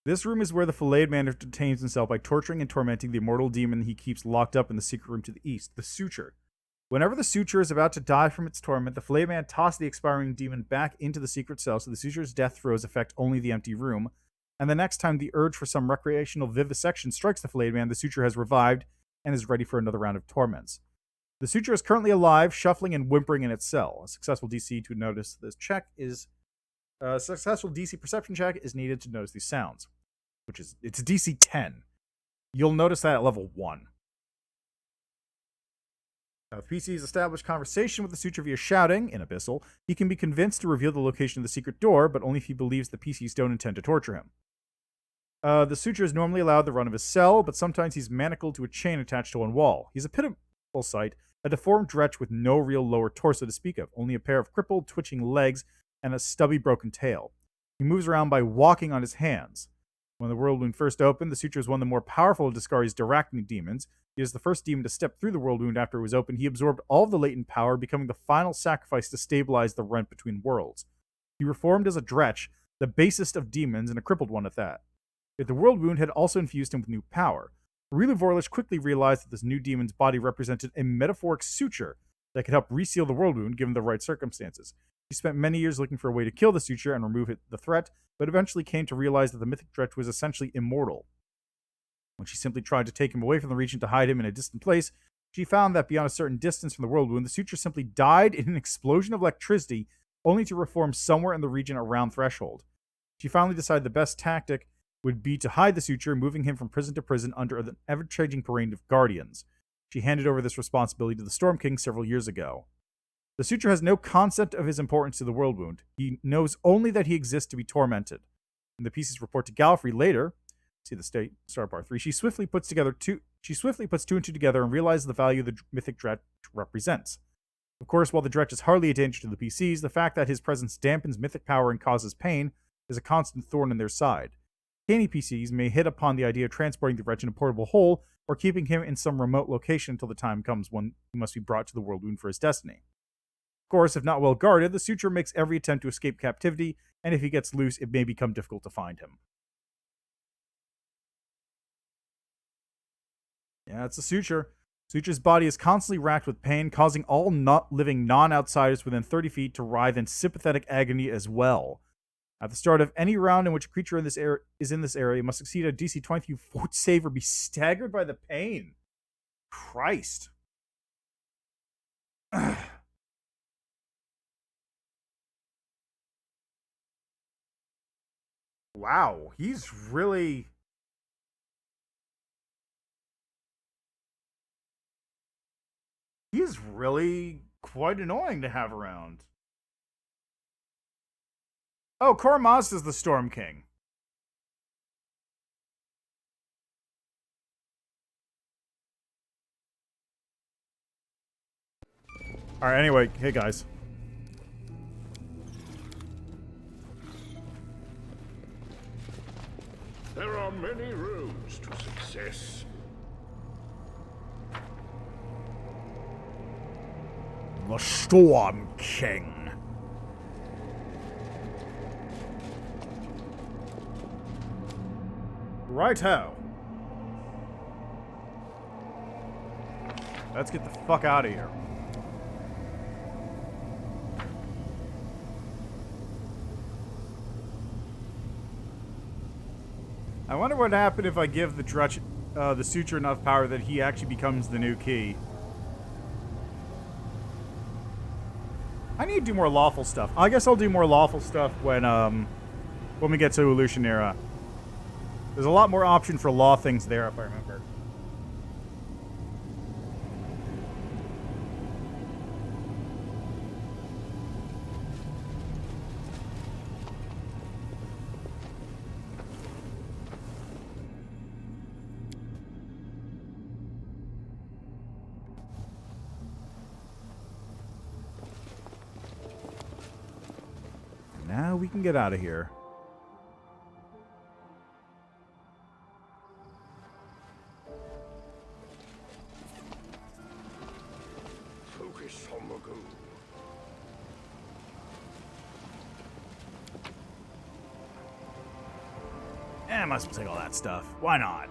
This room is where the Filleted Man entertains himself by torturing and tormenting the immortal demon he keeps locked up in the secret room to the east, the Suture. Whenever the Suture is about to die from its torment, the Filleted Man tosses the expiring demon back into the secret cell so the Suture's death throes affect only the empty room, and the next time the urge for some recreational vivisection strikes the Filleted Man, the Suture has revived and is ready for another round of torments. The Suture is currently alive, shuffling and whimpering in its cell. A successful DC to notice this check is... A successful DC perception check is needed to notice these sounds, which is... It's a DC 10. You'll notice that at level 1. If PCs establish conversation with the Suture via shouting, in Abyssal, he can be convinced to reveal the location of the secret door, but only if he believes the PCs don't intend to torture him. The Suture is normally allowed the run of his cell, but sometimes he's manacled to a chain attached to one wall. He's a pitiful sight, a deformed wretch with no real lower torso to speak of, only a pair of crippled, twitching legs and a stubby, broken tail. He moves around by walking on his hands. When the World Wound first opened, the Suture is one of the more powerful of Discari's Darachne demons. He is the first demon to step through the World Wound after it was opened. He absorbed all of the latent power, becoming the final sacrifice to stabilize the rent between worlds. He reformed as a Dretch, the basest of demons, and a crippled one at that. Yet the World Wound had also infused him with new power. Relu Lab quickly realized that this new demon's body represented a metaphoric suture that could help reseal the World Wound given the right circumstances. She spent many years looking for a way to kill the suture and remove the threat, but eventually came to realize that the mythic Dretch was essentially immortal. When she simply tried to take him away from the region to hide him in a distant place, she found that beyond a certain distance from the World Wound, the suture simply died in an explosion of electricity, only to reform somewhere in the region around Threshold. She finally decided the best tactic would be to hide the suture, moving him from prison to prison under an ever-changing parade of guardians. She handed over this responsibility to the Storm King several years ago. The suture has no concept of his importance to the World Wound. He knows only that he exists to be tormented. When the pieces report to Gallifrey later, see the state, start bar 3, she swiftly puts two and two together and realizes the value the mythic Dretch represents. Of course, while the Dretch is hardly a danger to the PCs, the fact that his presence dampens mythic power and causes pain is a constant thorn in their side. Canny PCs may hit upon the idea of transporting the Dretch in a portable hole or keeping him in some remote location until the time comes when he must be brought to the World Wound for his destiny. Of course, if not well guarded, the suture makes every attempt to escape captivity, and if he gets loose, it may become difficult to find him. Yeah, it's a suture. Suture's body is constantly racked with pain, causing all not living non-outsiders within 30 feet to writhe in sympathetic agony as well. At the start of any round in which a creature in this area, you must succeed a DC 23 fort save or be staggered by the pain. Christ. Wow, he's really... He's really quite annoying to have around. Oh, Kormaz is the Storm King. Alright, anyway, hey guys. There are many roads to success. The Storm King. Righto. Let's get the fuck out of here. I wonder what happened if I give the Suture enough power that he actually becomes the new key. I need to do more lawful stuff. I guess I'll do more lawful stuff when we get to Evolutionera. There's a lot more option for law things there, if I remember. Now we can get out of here. Focus on the goal. I must take all that stuff. Why not?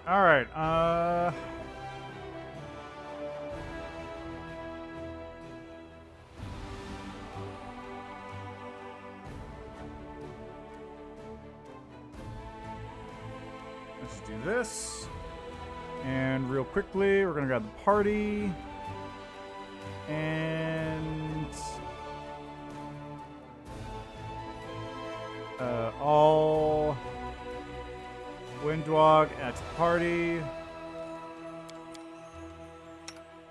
All right, let's do this. And real quickly, we're gonna grab the party. And all Windwog at the party.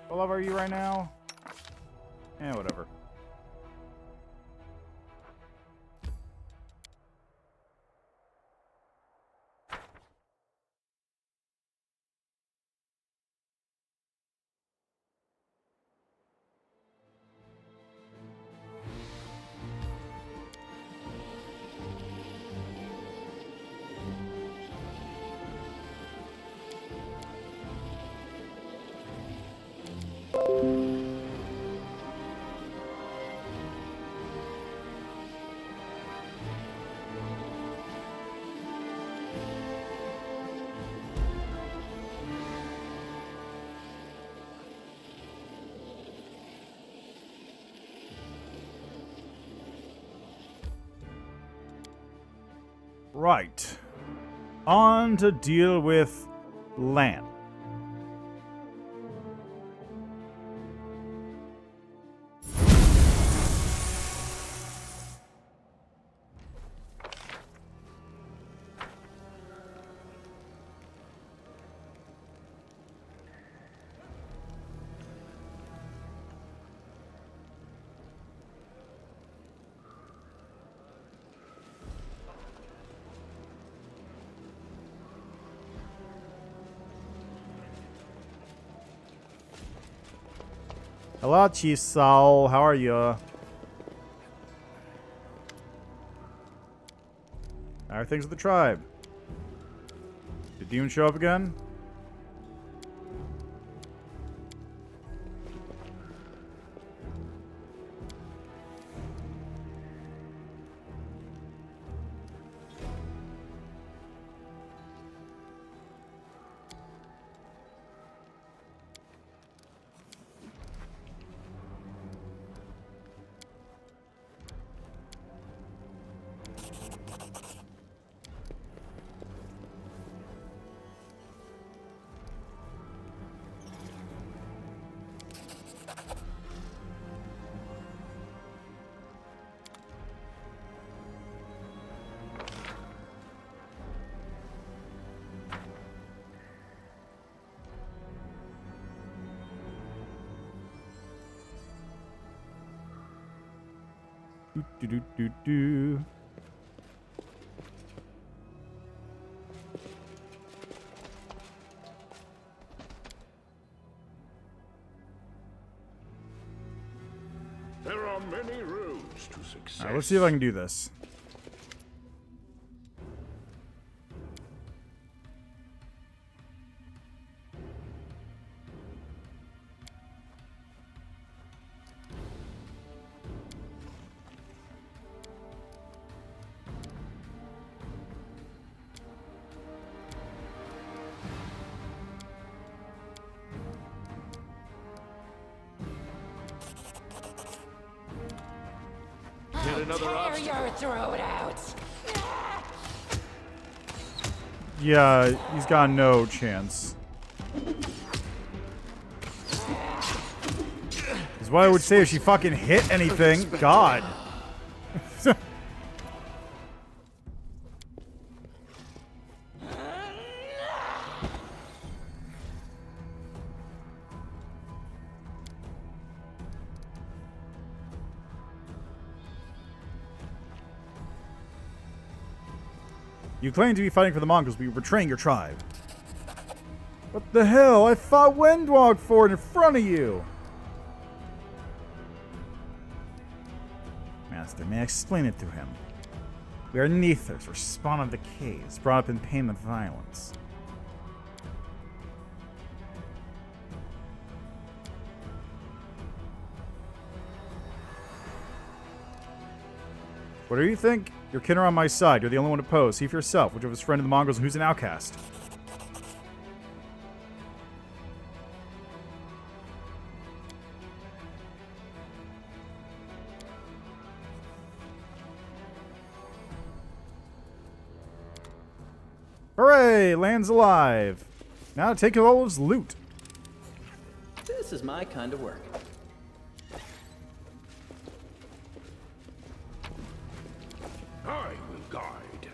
What level are you right now? Whatever. Right. On to deal with Lan. Hello, Chief Saul. How are you? How are things with the tribe? Did demons show up again? Do. There are many roads to success. Alright, let's see if I can do this. Get another Tear your throat out. Yeah, he's got no chance. Is what I would say if she fucking hit anything. God. You claim to be fighting for the Mongols, but you're betraying your tribe. What the hell? I fought Windwalk for it in front of you. Master, may I explain it to him? We are Neathers, we're spawn of the caves, brought up in pain and violence. What do you think? Your kin are on my side. You're the only one opposed. See for yourself, which of his friend of the Mongols and who's an outcast. Hooray! Land's alive. Now take all of his loot. This is my kind of work. I will guide.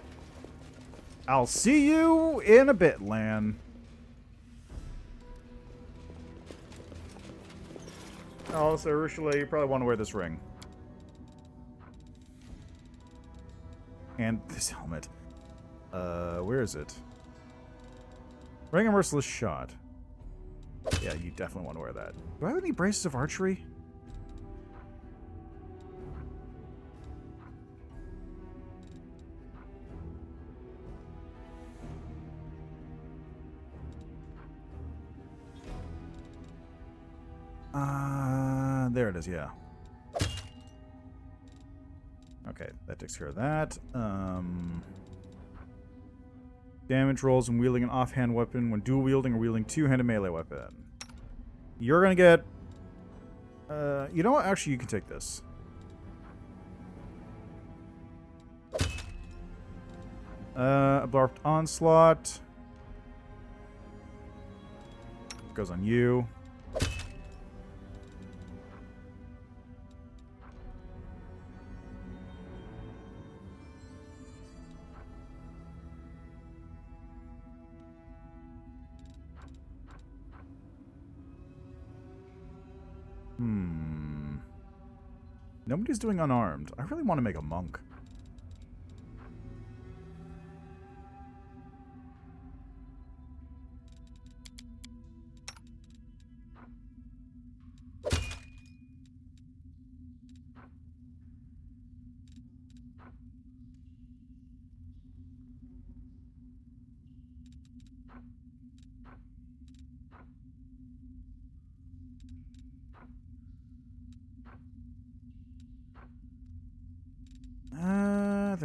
I'll see you in a bit, Lan. Also, Ursula, you probably want to wear this ring. And this helmet. Where is it? Ring a merciless shot. Yeah, you definitely want to wear that. Do I have any braces of archery? There it is, yeah. Okay, that takes care of that. Damage rolls when wielding an offhand weapon, when dual wielding or wielding two-handed melee weapon. You're gonna get... you know what? Actually, you can take this. Abrupt Onslaught. Goes on you. Nobody's doing unarmed. I really want to make a monk.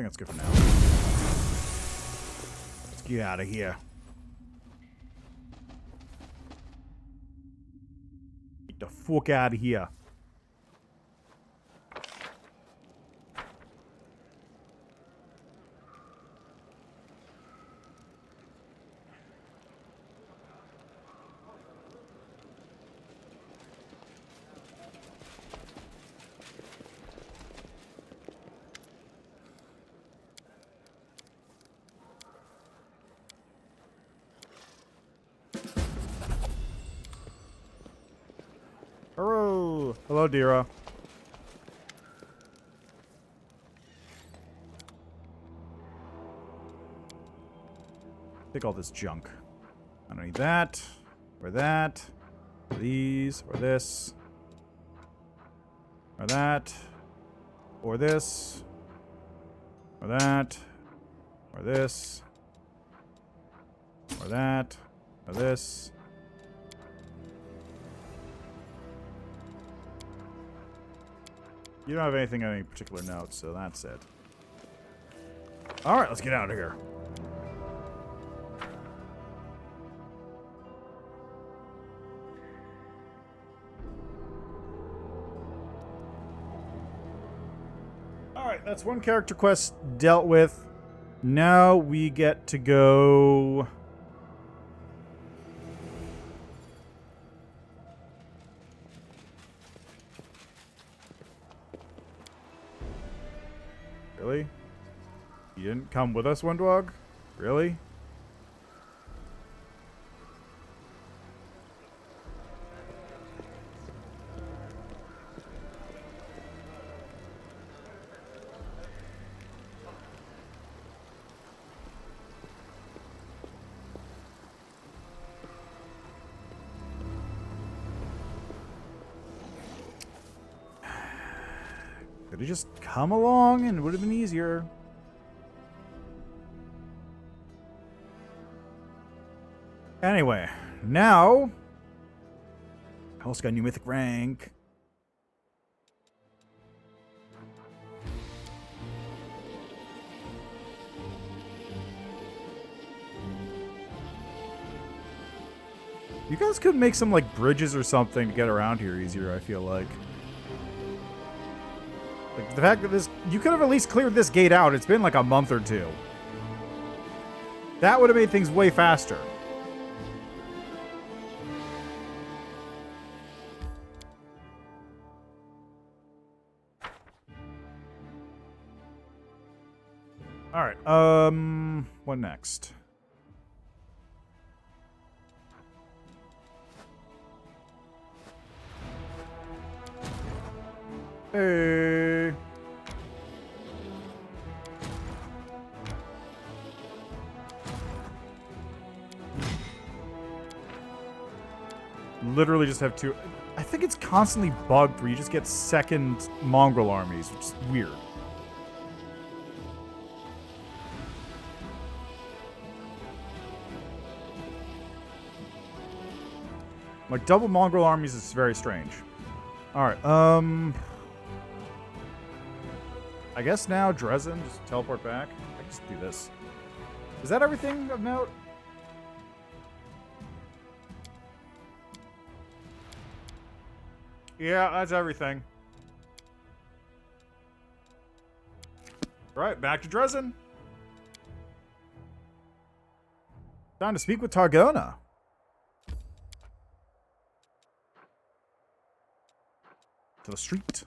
think that's good for now. Let's get out of here. Get the fuck out of here. Hello. Hello, Dira. Take all this junk. I don't need that. Or that. Or these. Or this. Or that. Or this. Or that. Or this. Or that. Or this. You don't have anything on any particular notes, so that's it. Alright, let's get out of here. Alright, that's one character quest dealt with. Now we get to go... Really? You didn't come with us, One Dog? Really? Could have just come along and it would have been easier. Anyway, now... House got a new mythic rank. You guys could make some, like, bridges or something to get around here easier, I feel like. Like, the fact that this... You could have at least cleared this gate out. It's been like a month or two. That would have made things way faster. Alright, what next? Hey. Literally just have two. I think it's constantly bugged where you just get second mongrel armies, which is weird. Like, double mongrel armies is very strange. Alright, I guess now Dresden, just teleport back. I can just do this. Is that everything of note? Yeah, that's everything. Right, back to Dresden. Time to speak with Targona. To the street.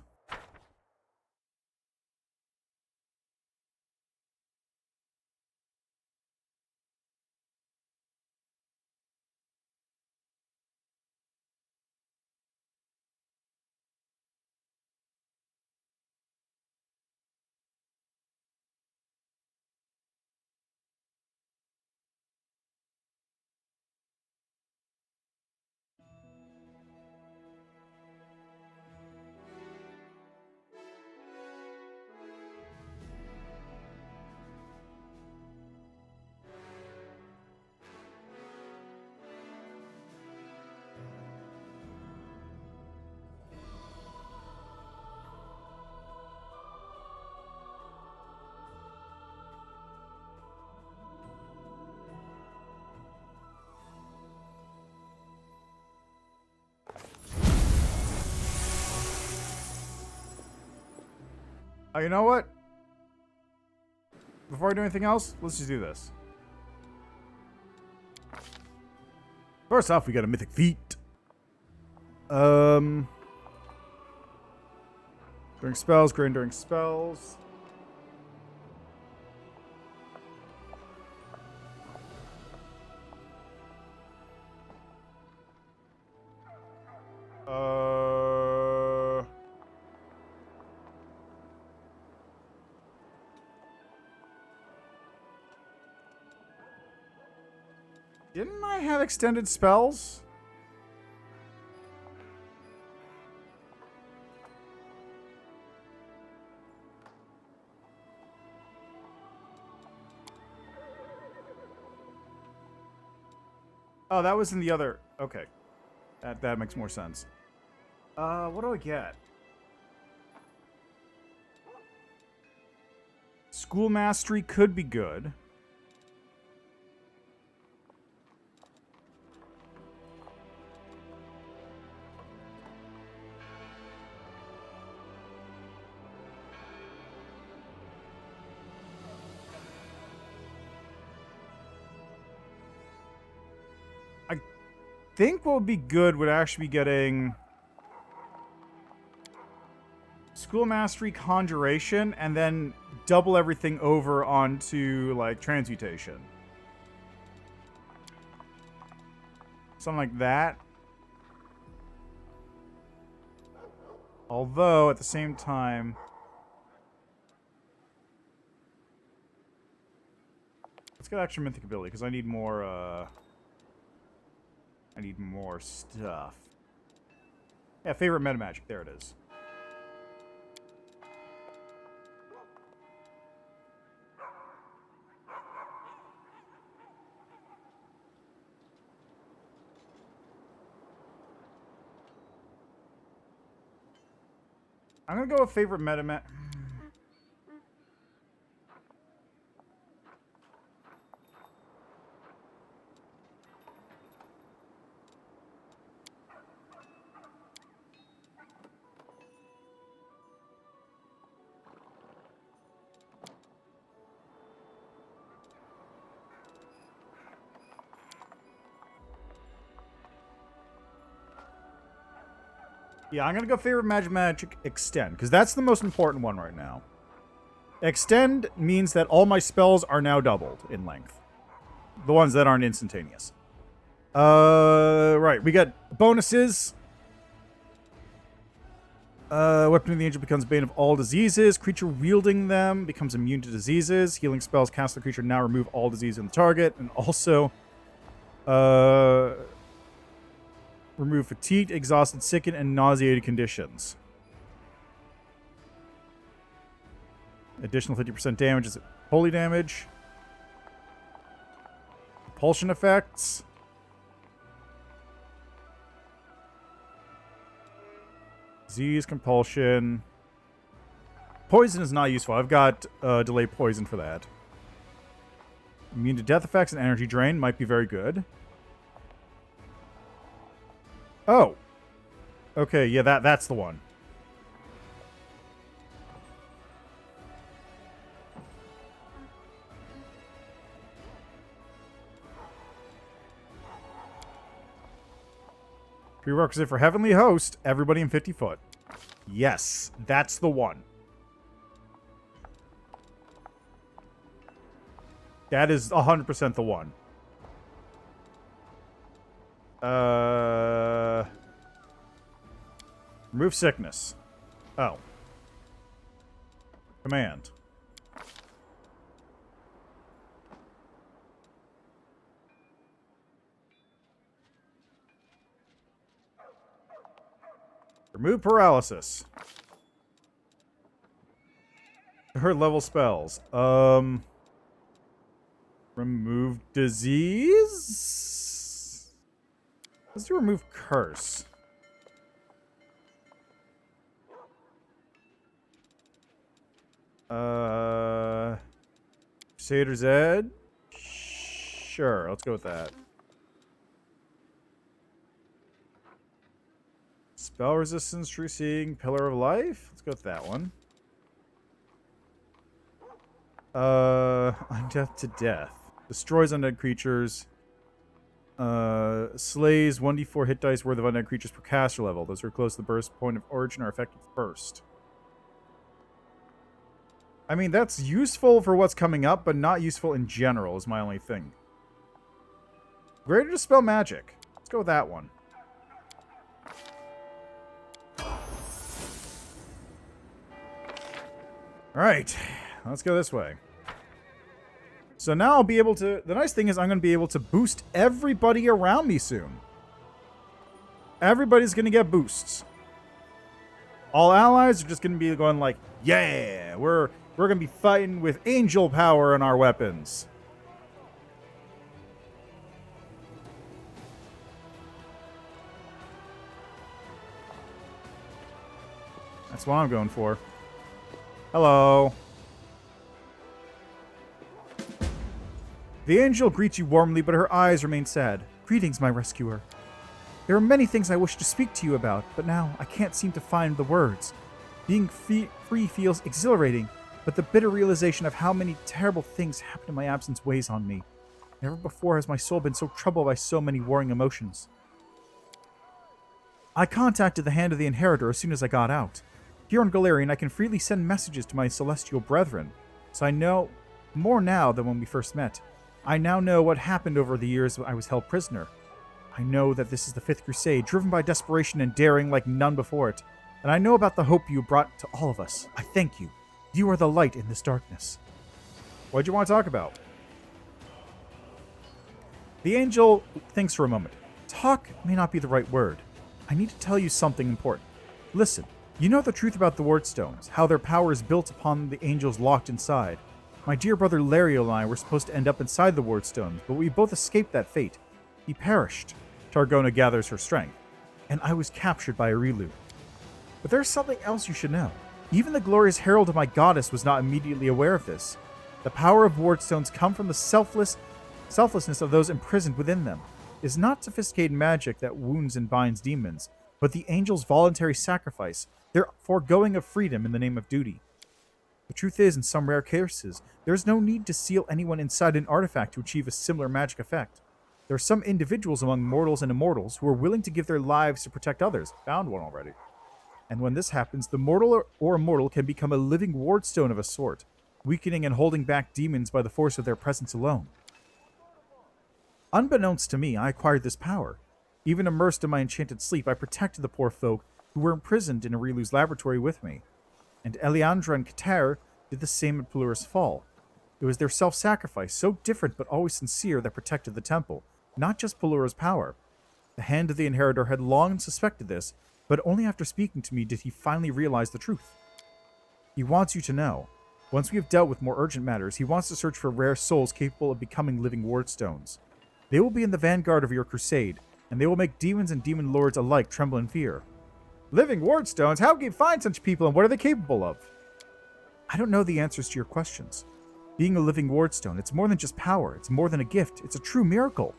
You know what? Before I do anything else, let's just do this. First off, we got a mythic feat. During spells, green during spells. Didn't I have extended spells? Oh, that was in the other... Okay. That makes more sense. What do I get? School Mastery could be good. I think what would be good would actually be getting School Mastery, Conjuration, and then double everything over onto, like, Transmutation. Something like that. Although, at the same time... Let's get extra mythic ability, because I need more, I need more stuff. Yeah, favorite meta magic. There it is. I'm gonna go with favorite meta magic. Yeah, I'm going to go favorite magic extend, because that's the most important one right now. Extend means that all my spells are now doubled in length. The ones that aren't instantaneous. Right, we got bonuses. Weapon of the Angel becomes bane of all diseases. Creature wielding them becomes immune to diseases. Healing spells cast on the creature now remove all disease in the target. And also, remove fatigued, exhausted, sickened, and nauseated conditions. Additional 50% damage is holy damage. Propulsion effects. Disease, compulsion. Poison is not useful. I've got delay poison for that. Immune to death effects and energy drain might be very good. Oh. Okay, yeah, that's the one. Prerequisite for Heavenly Host, everybody in 50 foot. Yes, that's the one. That is 100% the one. Remove sickness. Oh. Command. Remove paralysis. Her level spells. Remove disease? Let's do remove curse. Crusader's Edge? Sure, let's go with that. Spell resistance, true seeing, Pillar of Life? Let's go with that one. Undeath to death. Destroys undead creatures. Slays 1d4 hit dice worth of undead creatures per caster level. Those who are close to the burst point of origin are affected first. I mean, that's useful for what's coming up, but not useful in general is my only thing. Greater Dispel Magic. Let's go with that one. Alright, let's go this way. So now I'll be able to... The nice thing is I'm going to be able to boost everybody around me soon. Everybody's going to get boosts. All allies are just going to be going like, yeah, we're going to be fighting with angel power in our weapons. That's what I'm going for. Hello. The angel greets you warmly, but her eyes remain sad. Greetings, my rescuer. There are many things I wish to speak to you about, but now I can't seem to find the words. Being free feels exhilarating, but the bitter realization of how many terrible things happened in my absence weighs on me. Never before has my soul been so troubled by so many warring emotions. I contacted the Hand of the Inheritor as soon as I got out. Here on Galarian, I can freely send messages to my celestial brethren, so I know more now than when we first met. I now know what happened over the years I was held prisoner. I know that this is the Fifth Crusade, driven by desperation and daring like none before it. And I know about the hope you brought to all of us. I thank you. You are the light in this darkness. What do you want to talk about? The angel thinks for a moment. Talk may not be the right word. I need to tell you something important. Listen, you know the truth about the Wardstones, how their power is built upon the angels locked inside. My dear brother Lariel and I were supposed to end up inside the Wardstones, but we both escaped that fate. He perished. Targona gathers her strength. And I was captured by a Relu. But there's something else you should know. Even the glorious herald of my goddess was not immediately aware of this. The power of Wardstones come from the selflessness of those imprisoned within them. It is not sophisticated magic that wounds and binds demons, but the angels' voluntary sacrifice, their foregoing of freedom in the name of duty. The truth is, in some rare cases, there is no need to seal anyone inside an artifact to achieve a similar magic effect. There are some individuals among mortals and immortals who are willing to give their lives to protect others. Found one already. And when this happens, the mortal or immortal can become a living wardstone of a sort, weakening and holding back demons by the force of their presence alone. Unbeknownst to me, I acquired this power. Even immersed in my enchanted sleep, I protected the poor folk who were imprisoned in Arelu's laboratory with me. And Eliandra and Katar did the same at Pelurus Fall. It was their self-sacrifice, so different but always sincere, that protected the temple, not just Pelura's power. The Hand of the Inheritor had long suspected this, but only after speaking to me did he finally realize the truth. He wants you to know. Once we have dealt with more urgent matters, he wants to search for rare souls capable of becoming living wardstones. They will be in the vanguard of your crusade, and they will make demons and demon lords alike tremble in fear. Living wardstones? How can you find such people, and what are they capable of? I don't know the answers to your questions. Being a living wardstone, it's more than just power. It's more than a gift. It's a true miracle.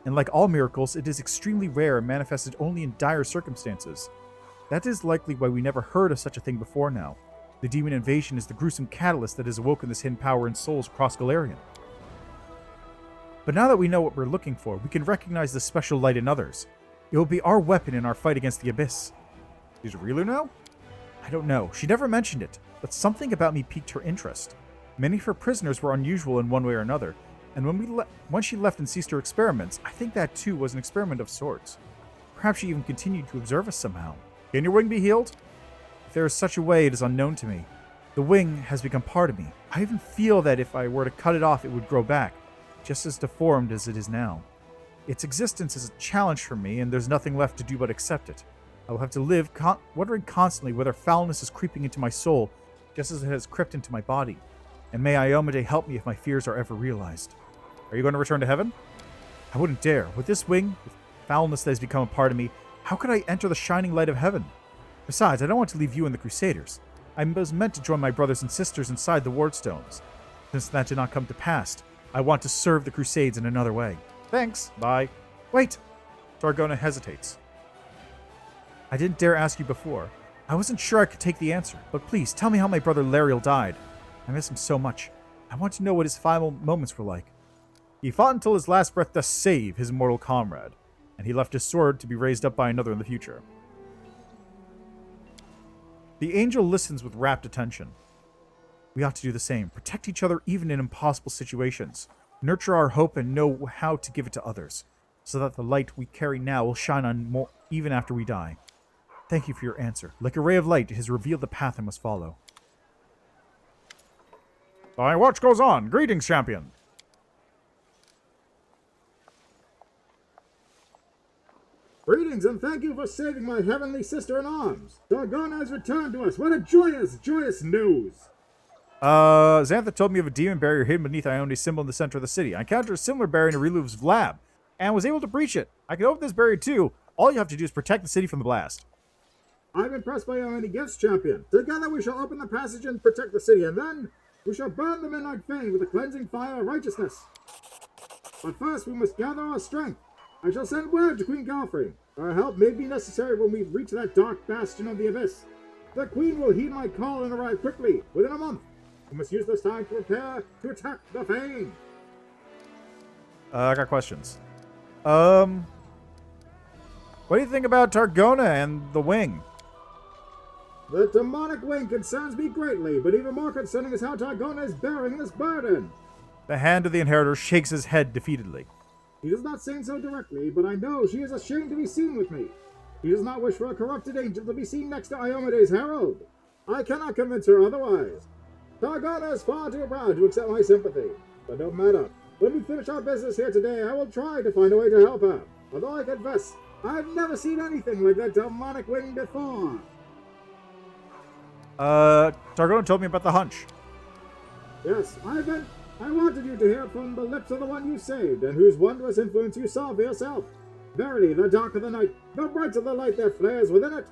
And like all miracles, it is extremely rare and manifested only in dire circumstances. That is likely why we never heard of such a thing before now. The demon invasion is the gruesome catalyst that has awoken this hidden power in souls across Galarian. But now that we know what we're looking for, we can recognize this special light in others. It will be our weapon in our fight against the Abyss. Does Relu know? I don't know. She never mentioned it, but something about me piqued her interest. Many of her prisoners were unusual in one way or another, and when she left and ceased her experiments, I think that too was an experiment of sorts. Perhaps she even continued to observe us somehow. Can your wing be healed? If there is such a way, it is unknown to me. The wing has become part of me. I even feel that if I were to cut it off, it would grow back, just as deformed as it is now. Its existence is a challenge for me, and there's nothing left to do but accept it. I will have to live wondering constantly whether foulness is creeping into my soul, just as it has crept into my body. And may Iomade help me if my fears are ever realized. Are you going to return to heaven? I wouldn't dare. With this wing, with foulness that has become a part of me, how could I enter the shining light of heaven? Besides, I don't want to leave you and the Crusaders. I was meant to join my brothers and sisters inside the Wardstones. Since that did not come to pass, I want to serve the Crusades in another way. Thanks. Bye. Wait. Targona hesitates. I didn't dare ask you before. I wasn't sure I could take the answer, but please tell me how my brother Lariel died. I miss him so much. I want to know what his final moments were like. He fought until his last breath to save his mortal comrade, and he left his sword to be raised up by another in the future. The angel listens with rapt attention. We ought to do the same. Protect each other even in impossible situations. Nurture our hope and know how to give it to others, so that the light we carry now will shine on more even after we die. Thank you for your answer. Like a ray of light, it has revealed the path I must follow. Thy watch goes on. Greetings, champion. Greetings, and thank you for saving my heavenly sister-in-arms. Dargona has returned to us. What a joyous, joyous news. Xantha told me of a demon barrier hidden beneath Ione's symbol in the center of the city. I encountered a similar barrier in Relu's lab, and was able to breach it. I can open this barrier too. All you have to do is protect the city from the blast. I'm impressed by your many gifts, champion. Together we shall open the passage and protect the city, and then we shall burn the midnight fane with the cleansing fire of righteousness. But first we must gather our strength. I shall send word to Queen Galfrey. Our help may be necessary when we reach that dark bastion of the abyss. The Queen will heed my call and arrive quickly, within a month. We must use this time to prepare to attack the fane. I got questions. What do you think about Targona and the wing? The demonic wing concerns me greatly, but even more concerning is how Targona is bearing this burden. The hand of the inheritor shakes his head defeatedly. He does not say so directly, but I know she is ashamed to be seen with me. He does not wish for a corrupted angel to be seen next to Iomede's herald. I cannot convince her otherwise. Targona is far too proud to accept my sympathy. But no matter. When we finish our business here today, I will try to find a way to help her. Although I confess, I've never seen anything like that demonic wing before. Targona told me about the hunch. Yes, I wanted you to hear from the lips of the one you saved, and whose wondrous influence you saw for yourself. Verily, the darker the night, the brighter the light that flares within it.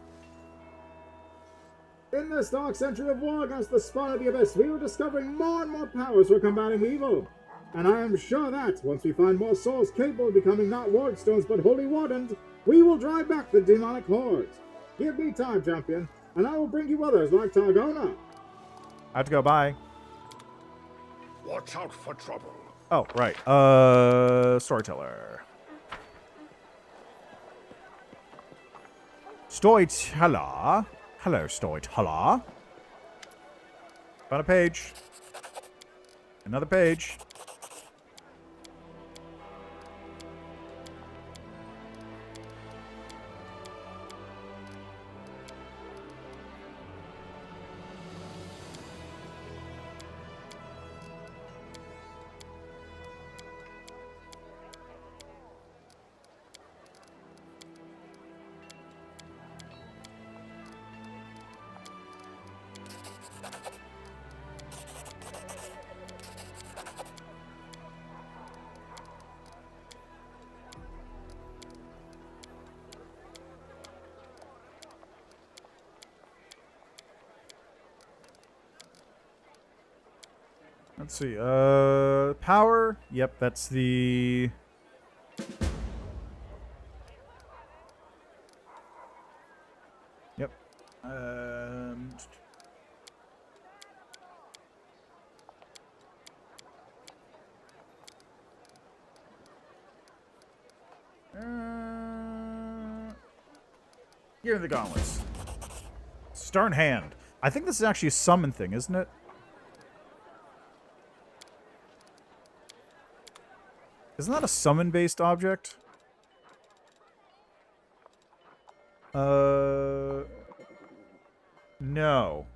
In this dark century of war against the spawn of the abyss, we were discovering more and more powers for combating evil. And I am sure that, once we find more souls capable of becoming not wardstones but holy wardens, we will drive back the demonic hordes. Give me time, champion, and I will bring you others like Targona. I have to go, bye. Watch out for trouble. Oh, right. Storyteller. Storyteller. Hello, storyteller. Found a page. Another page. Let's see, power. Yep, that's the... Yep. Give me the gauntlets. Stern hand. I think this is actually a summon thing, isn't it? Isn't that a summon-based object? No.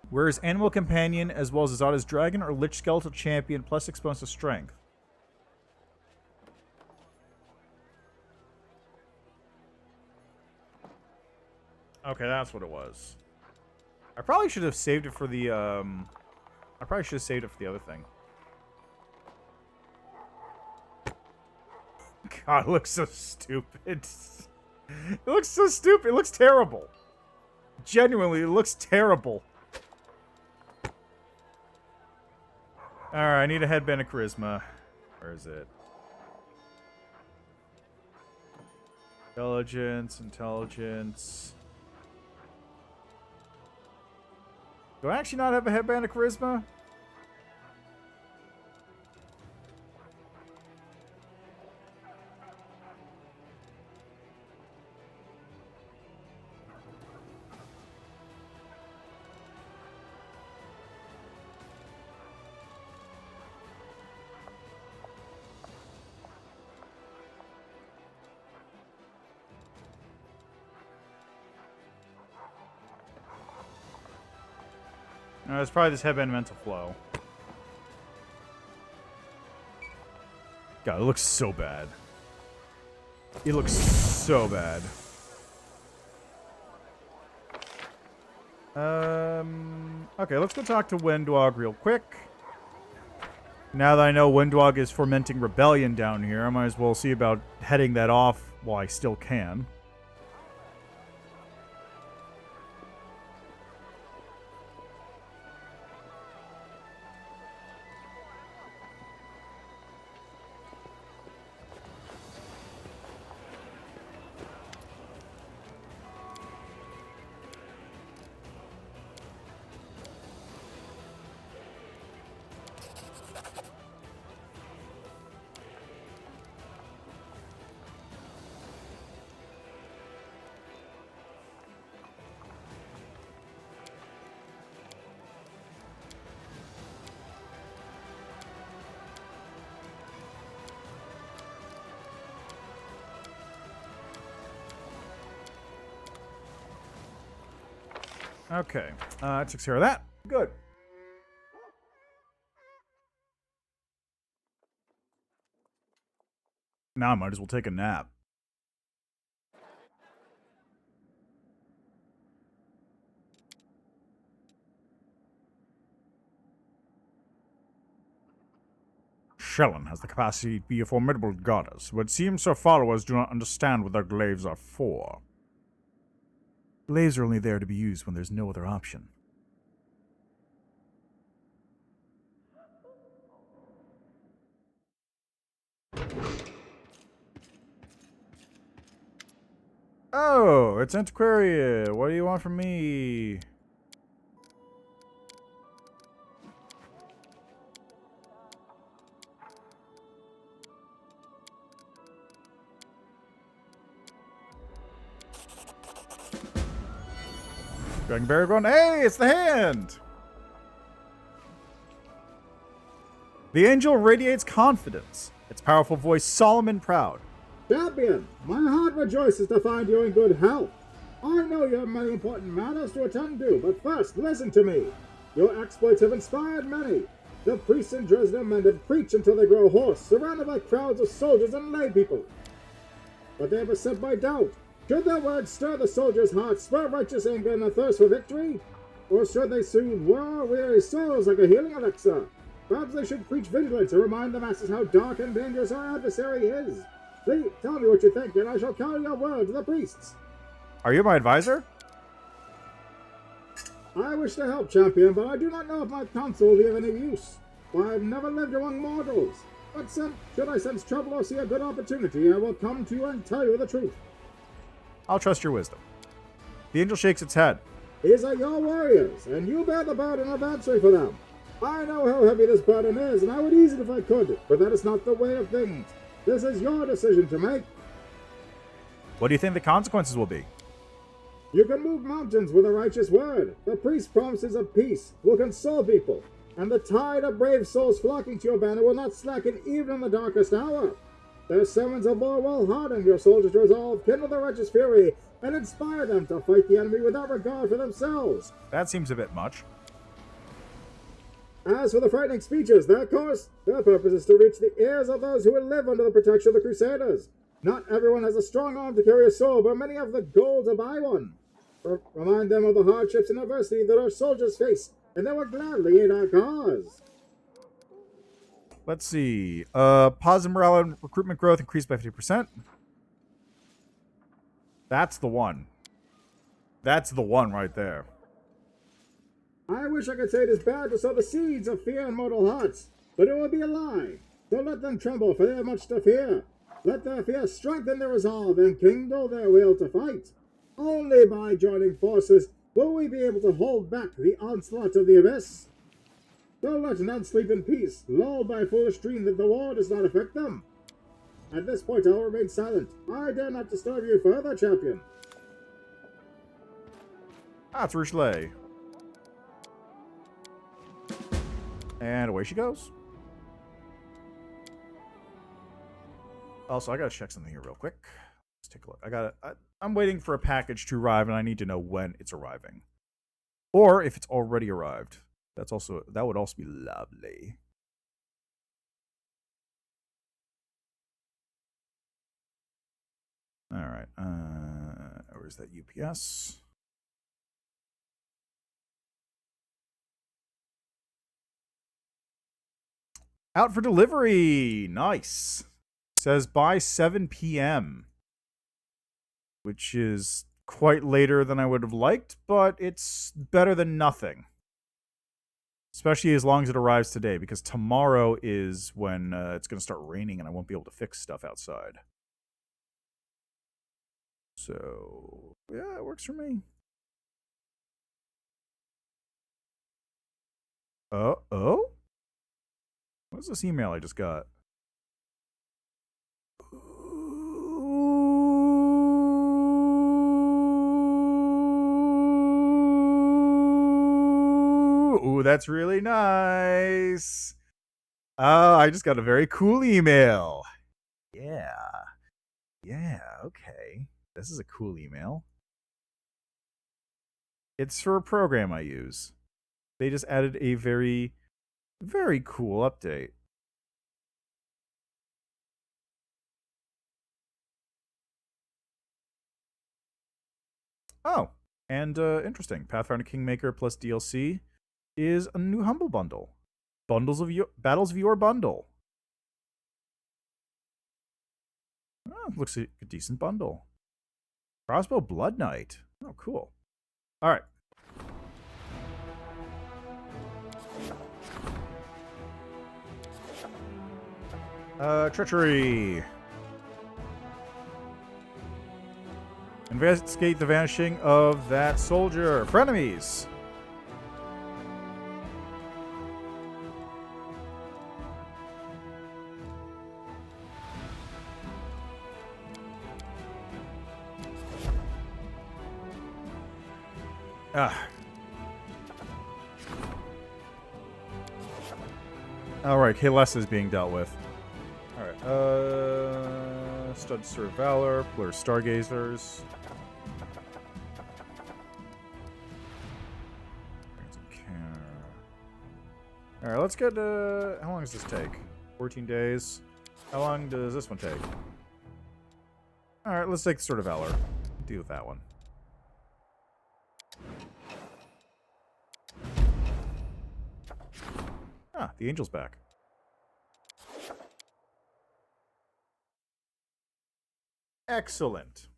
Whereas Animal Companion, as well as Azada's Dragon, or Lich Skeletal Champion, plus explosive strength. Okay, that's what it was. I probably should have saved it for the, I probably should have saved it for the other thing. God, it looks so stupid. It looks so stupid. It looks terrible. Genuinely, it looks terrible. Alright, I need a headband of charisma. Where is it? Intelligence, intelligence. Do I actually not have a headband of charisma? No, it's probably this headband mental flow. God, it looks so bad. It looks so bad. Okay, let's go talk to Windwog real quick. Now that I know Windwog is fomenting rebellion down here, I might as well see about heading that off while I still can. Okay, I took care of that. Good. Now I might as well take a nap. Shellen has the capacity to be a formidable goddess, but it seems her followers do not understand what their glaives are for. Glaives are only there to be used when there's no other option. Oh, it's Antiquaria. What do you want from me? Dragonberry going, hey, it's the hand! The angel radiates confidence. Its powerful voice solemn and proud. Champion, my heart rejoices to find you in good health. I know you have many important matters to attend to, but first, listen to me. Your exploits have inspired many. The priests in Dresden men have preached until they grow hoarse, surrounded by crowds of soldiers and lay people. But they are beset by doubt. Should their words stir the soldiers' hearts, spur righteous anger and a thirst for victory? Or should they soothe war-weary souls like a healing elixir? Perhaps they should preach vigilance and remind the masses how dark and dangerous our adversary is. Please, tell me what you think, and I shall carry your word to the priests. Are you my advisor? I wish to help, champion, but I do not know if my counsel will be of any use. For I have never lived among mortals. But should I sense trouble or see a good opportunity, I will come to you and tell you the truth. I'll trust your wisdom. The angel shakes its head. These are your warriors, and you bear the burden of answering for them. I know how heavy this burden is, and I would ease it if I could, but that is not the way of things. This is your decision to make. What do you think the consequences will be? You can move mountains with a righteous word. The priest promises of peace will console people, and the tide of brave souls flocking to your banner will not slacken even in the darkest hour. Their sermons of war will harden your soldiers' resolve, kindle their righteous fury, and inspire them to fight the enemy without regard for themselves. That seems a bit much. As for the frightening speeches, their purpose is to reach the ears of those who will live under the protection of the Crusaders. Not everyone has a strong arm to carry a sword, but many have the gold to buy one. Remind them of the hardships and adversity that our soldiers face, and they will gladly aid our cause. Let's see. Positive morale and recruitment growth increased by 50%. That's the one. That's the one right there. I wish I could say it is bad to sow the seeds of fear in mortal hearts, but it will be a lie. So let them tremble, for they have much to fear. Let their fear strengthen their resolve and kindle their will to fight. Only by joining forces will we be able to hold back the onslaught of the abyss. So let none sleep in peace, lulled by a foolish dream that the war does not affect them. At this point, I'll remain silent. I dare not disturb you further, champion. That's Rochelet. And away she goes. Also, I gotta check something here real quick. Let's take a look. I'm waiting for a package to arrive, and I need to know when it's arriving. Or if it's already arrived. That would also be lovely. All right. Where's that UPS? Out for delivery. Nice. Says by 7 p.m. Which is quite later than I would have liked, but it's better than nothing. Especially as long as it arrives today, because tomorrow is when it's going to start raining and I won't be able to fix stuff outside. So, yeah, it works for me. Oh? What's this email I just got? Ooh, that's really nice. Oh, I just got a very cool email. Yeah. Yeah, okay. This is a cool email. It's for a program I use. They just added a very, very cool update. Oh, and interesting. Pathfinder Kingmaker plus DLC is a new Humble Bundle. Battles of your bundle. Oh, looks like a decent bundle. Crossbow Blood Knight. Oh, cool. All right. Treachery. Investigate the vanishing of that soldier. Frenemies. Alright, Kales is being dealt with. Alright, Stud Sir Valor, Blur Stargazers. Alright, let's get, how long does this take? 14 days. How long does this one take? Alright, let's take Sword of Valor. Deal with that one. Ah, the angel's back. Excellent.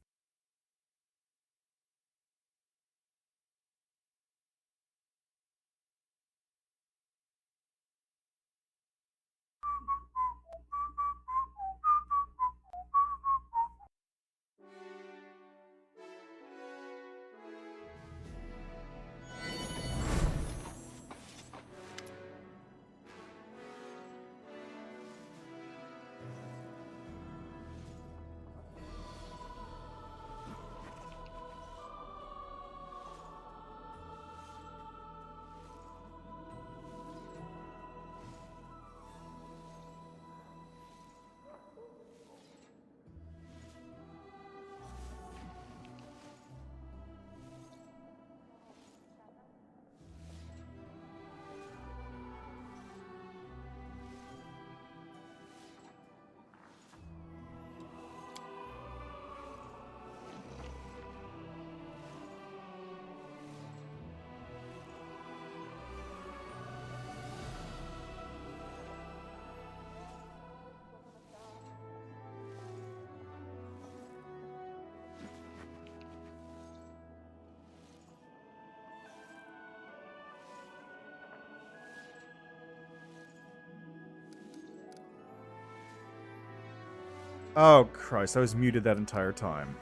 Oh, Christ, I was muted that entire time.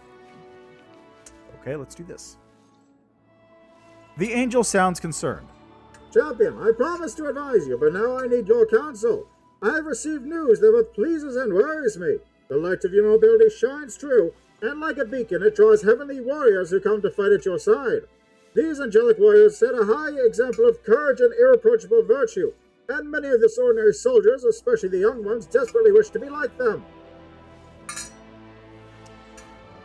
Okay, let's do this. The angel sounds concerned. Champion, I promised to advise you, but now I need your counsel. I have received news that both pleases and worries me. The light of your nobility shines true, and like a beacon it draws heavenly warriors who come to fight at your side. These angelic warriors set a high example of courage and irreproachable virtue, and many of this ordinary soldiers, especially the young ones, desperately wish to be like them.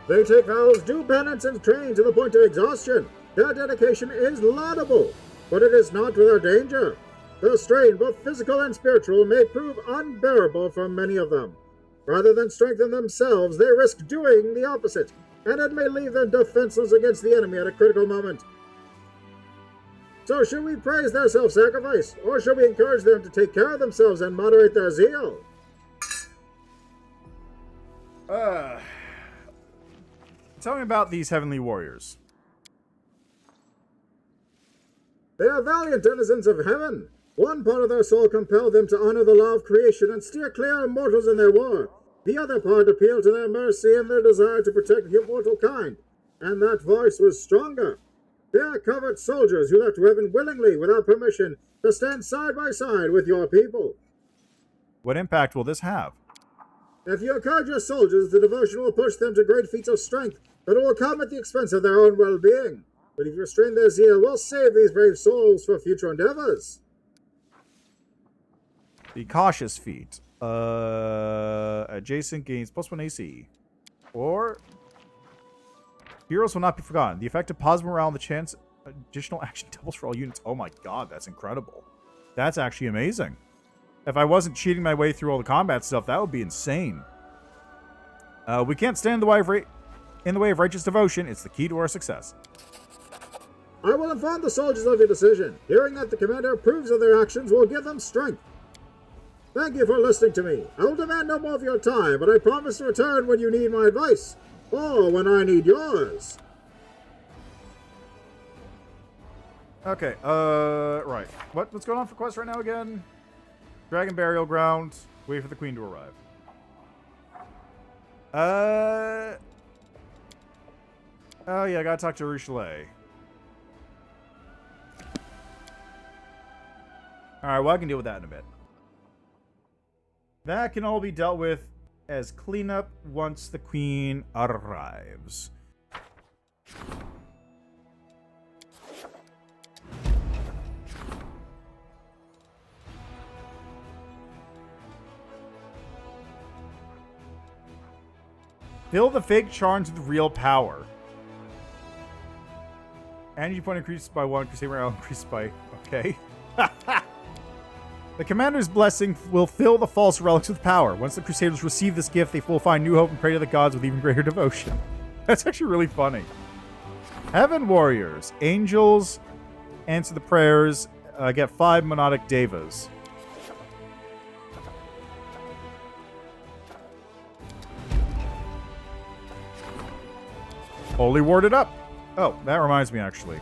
They take vows, do penance, and train to the point of exhaustion. Their dedication is laudable. but it is not without danger. The strain, both physical and spiritual, may prove unbearable for many of them. Rather than strengthen themselves, they risk doing the opposite, and it may leave them defenseless against the enemy at a critical moment. So should we praise their self-sacrifice, or should we encourage them to take care of themselves and moderate their zeal? Tell me about these heavenly warriors. They are valiant denizens of heaven. One part of their soul compelled them to honor the law of creation and steer clear of mortals in their war. The other part appealed to their mercy and their desire to protect the immortal kind, and that voice was stronger. They are covert soldiers who left heaven willingly, without permission, to stand side by side with your people. What impact will this have? If you encourage your soldiers, the devotion will push them to great feats of strength, but it will come at the expense of their own well-being. But if you restrain their zeal, we'll save these brave souls for future endeavors. The cautious feat. Adjacent gains +1 AC. Or heroes will not be forgotten. The effect of positive morale and the chance additional action doubles for all units. Oh my god, that's incredible. That's actually amazing. If I wasn't cheating my way through all the combat stuff, that would be insane. We can't stand in the way of righteous devotion. It's the key to our success. I will inform the soldiers of your decision. Hearing that the commander approves of their actions will give them strength. Thank you for listening to me. I will demand no more of your time, but I promise to return when you need my advice, or when I need yours. Okay, right. What's going on for quests right now again? Dragon Burial Ground. Wait for the Queen to arrive. Oh yeah, I gotta talk to Richelieu. Alright, well I can deal with that in a bit. That can all be dealt with as cleanup once the Queen arrives. Fill the fake charms with real power. Energy point increases by 1, Crusade morale increases by... Okay. The Commander's Blessing will fill the false relics with power. Once the Crusaders receive this gift, they will find new hope and pray to the gods with even greater devotion. That's actually really funny. Heaven Warriors. Angels answer the prayers. Get 5 Monodic Devas. Holy warded up. Oh, that reminds me, actually.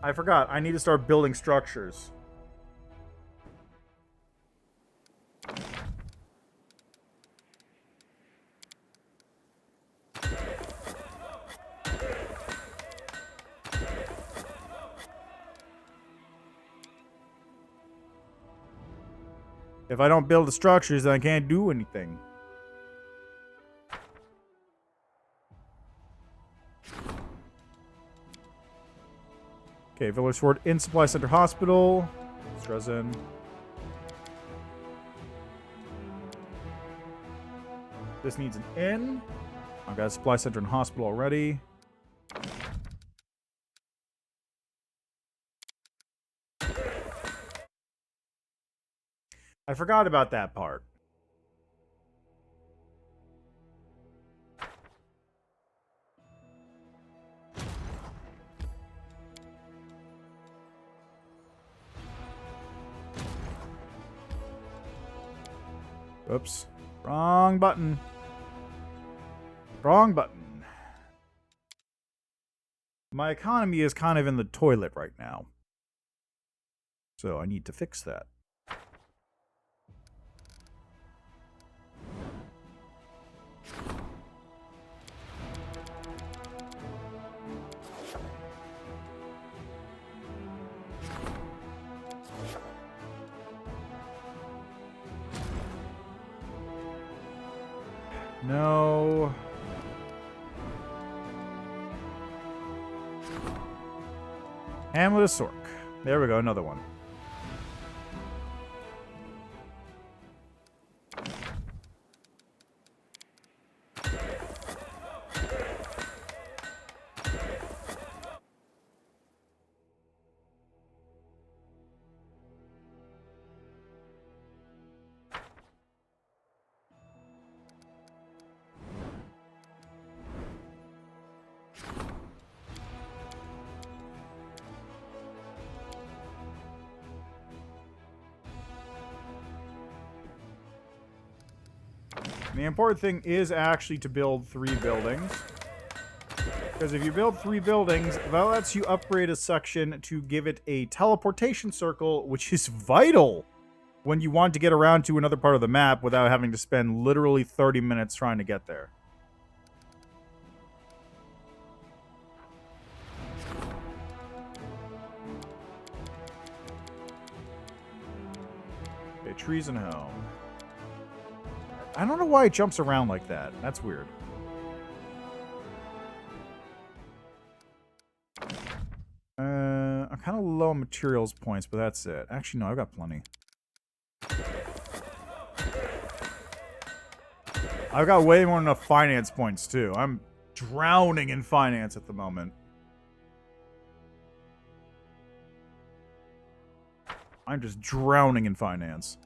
I forgot. I need to start building structures. If I don't build the structures, then I can't do anything. Okay, Village Sword in Supply Center Hospital. Strezen. This needs an inn. I've got a Supply Center and Hospital already. I forgot about that part. Oops. Wrong button. Wrong button. My economy is kind of in the toilet right now. So I need to fix that. No. Hamlet of Sork. There we go, another one. The important thing is actually to build 3 buildings. Because if you build 3 buildings, that lets you upgrade a section to give it a teleportation circle, which is vital when you want to get around to another part of the map without having to spend literally 30 minutes trying to get there. Okay, trees and home. I don't know why it jumps around like that. That's weird. I'm kind of low on materials points, but that's it. Actually, no, I've got plenty. I've got way more than enough finance points, too. I'm drowning in finance at the moment. I'm just drowning in finance.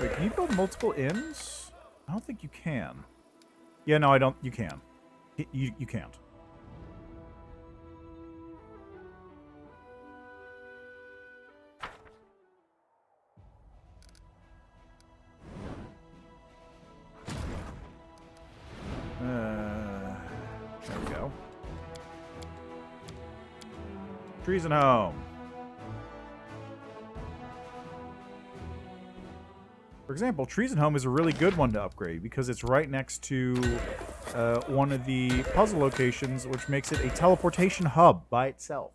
Wait, can you build multiple inns? I don't think you can. Yeah, no, I don't. You can. You can't. There we go. Trees and home. For example, Trees and Home is a really good one to upgrade because it's right next to one of the puzzle locations, which makes it a teleportation hub by itself.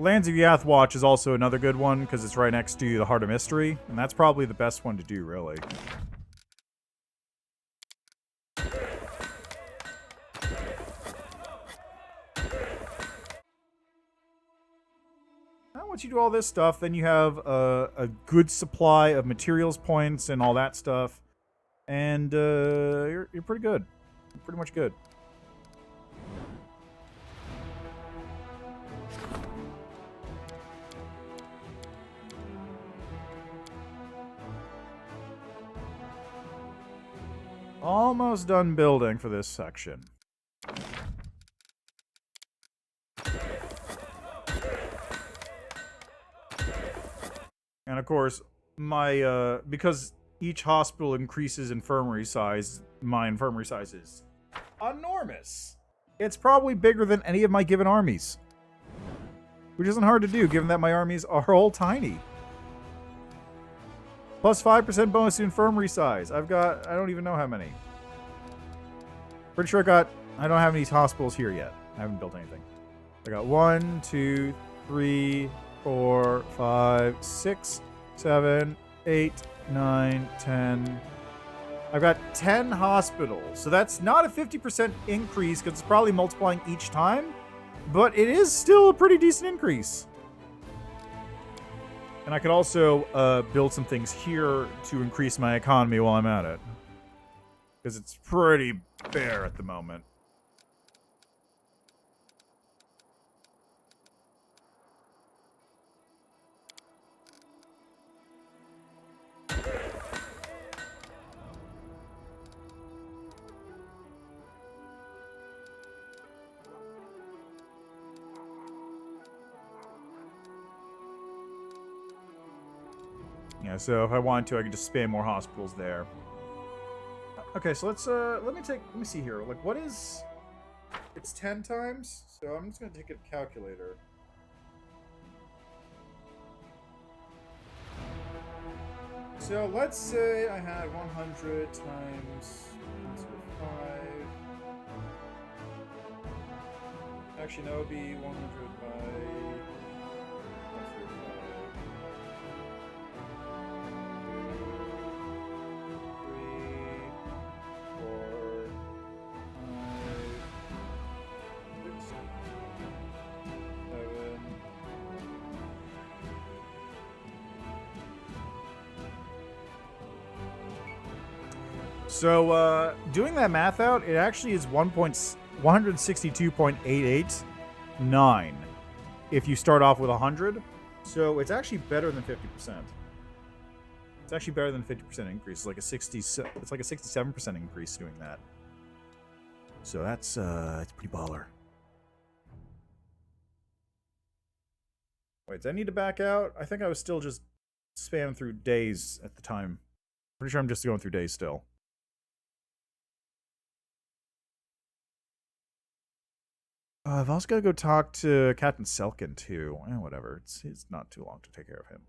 Lands of Yathwatch is also another good one because it's right next to the Heart of Mystery, and that's probably the best one to do, really. Now, once you do all this stuff, then you have a good supply of materials points and all that stuff, and you're pretty good. You're pretty much good. Almost done building for this section. And of course, my because each hospital increases infirmary size, my infirmary size is enormous. It's probably bigger than any of my given armies. Which isn't hard to do, given that my armies are all tiny. Plus 5% bonus to infirmary size. I've got, I don't even know how many. Pretty sure I don't have any hospitals here yet. I haven't built anything. I got 1, 2, 3, 4, 5, 6, 7, 8, 9, 10. I've got 10 hospitals. So that's not a 50% increase because it's probably multiplying each time. But it is still a pretty decent increase. And I could also build some things here to increase my economy while I'm at it. Because it's pretty bare at the moment. Yeah, so if I wanted to, I could just spam more hospitals there. Okay, so let me see here. Like, what is... It's 10 times, so I'm just gonna take a calculator. So let's say I had 100 times 5. Actually, no, it would be 100 by... So, doing that math out, it actually is 162.889 if you start off with 100. So it's actually better than 50%. It's actually better than 50% increase. It's like a 67% increase doing that. So that's it's pretty baller. Wait, did I need to back out? I think I was still just spamming through days at the time. Pretty sure I'm just going through days still. I've also got to go talk to Captain Selkin, too. Whatever. It's not too long to take care of him.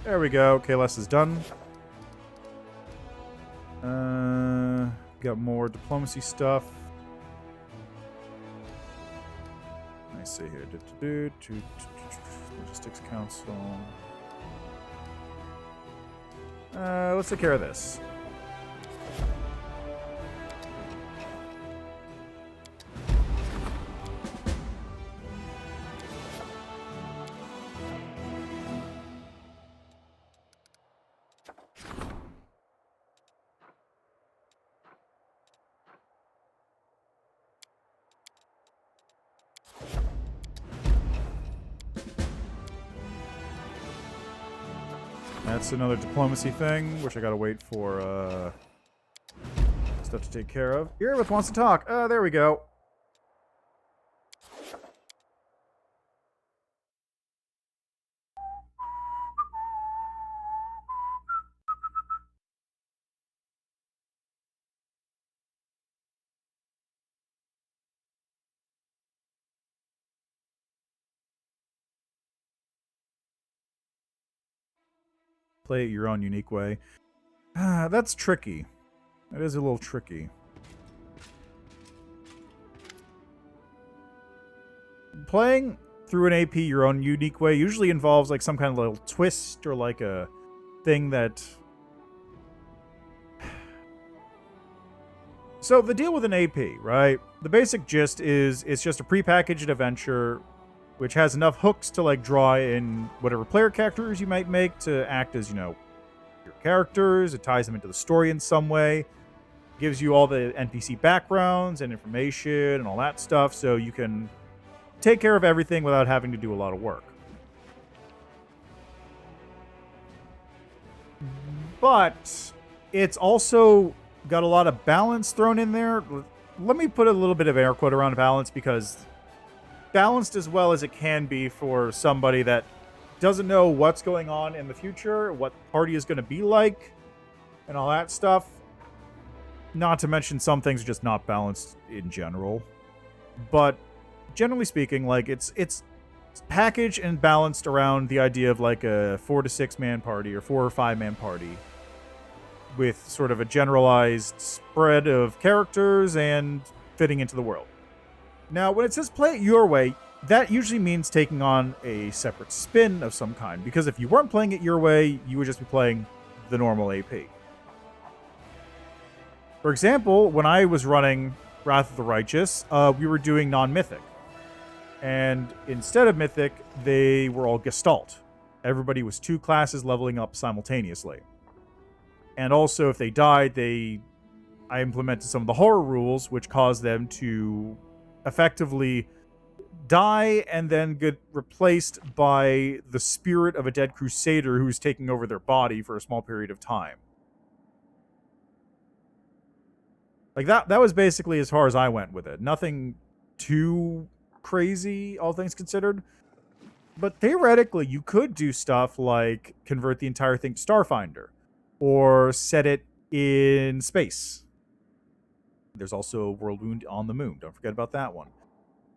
There we go. KLS is done. Got more diplomacy stuff. I see here. Logistics Council. Let's take care of this. That's another diplomacy thing, which I gotta wait for stuff to take care of. Irith wants to talk. There we go. Play it your own unique way. That's tricky. That is a little tricky. Playing through an AP your own unique way usually involves like some kind of little twist or like a thing that... So the deal with an AP, right? The basic gist is it's just a prepackaged adventure which has enough hooks to like draw in whatever player characters you might make to act as, you know, your characters. It ties them into the story in some way. Gives you all the NPC backgrounds and information and all that stuff, so you can take care of everything without having to do a lot of work. But it's also got a lot of balance thrown in there. Let me put a little bit of air quote around balance, because balanced as well as it can be for somebody that doesn't know what's going on in the future, what the party is going to be like, and all that stuff. Not to mention some things are just not balanced in general. But generally speaking, like it's packaged and balanced around the idea of like a 4 to 6 man party or 4 or 5 man party with sort of a generalized spread of characters and fitting into the world. Now, when it says play it your way, that usually means taking on a separate spin of some kind, because if you weren't playing it your way, you would just be playing the normal AP. For example, when I was running Wrath of the Righteous, we were doing non-mythic. And instead of mythic, they were all Gestalt. Everybody was 2 classes leveling up simultaneously. And also, if they died, I implemented some of the horror rules, which caused them to effectively die and then get replaced by the spirit of a dead crusader who's taking over their body for a small period of time. Like that was basically as far as I went with it. Nothing too crazy, all things considered. But theoretically, you could do stuff like convert the entire thing to Starfinder, or set it in space. There's also a world wound on the moon. Don't forget about that one.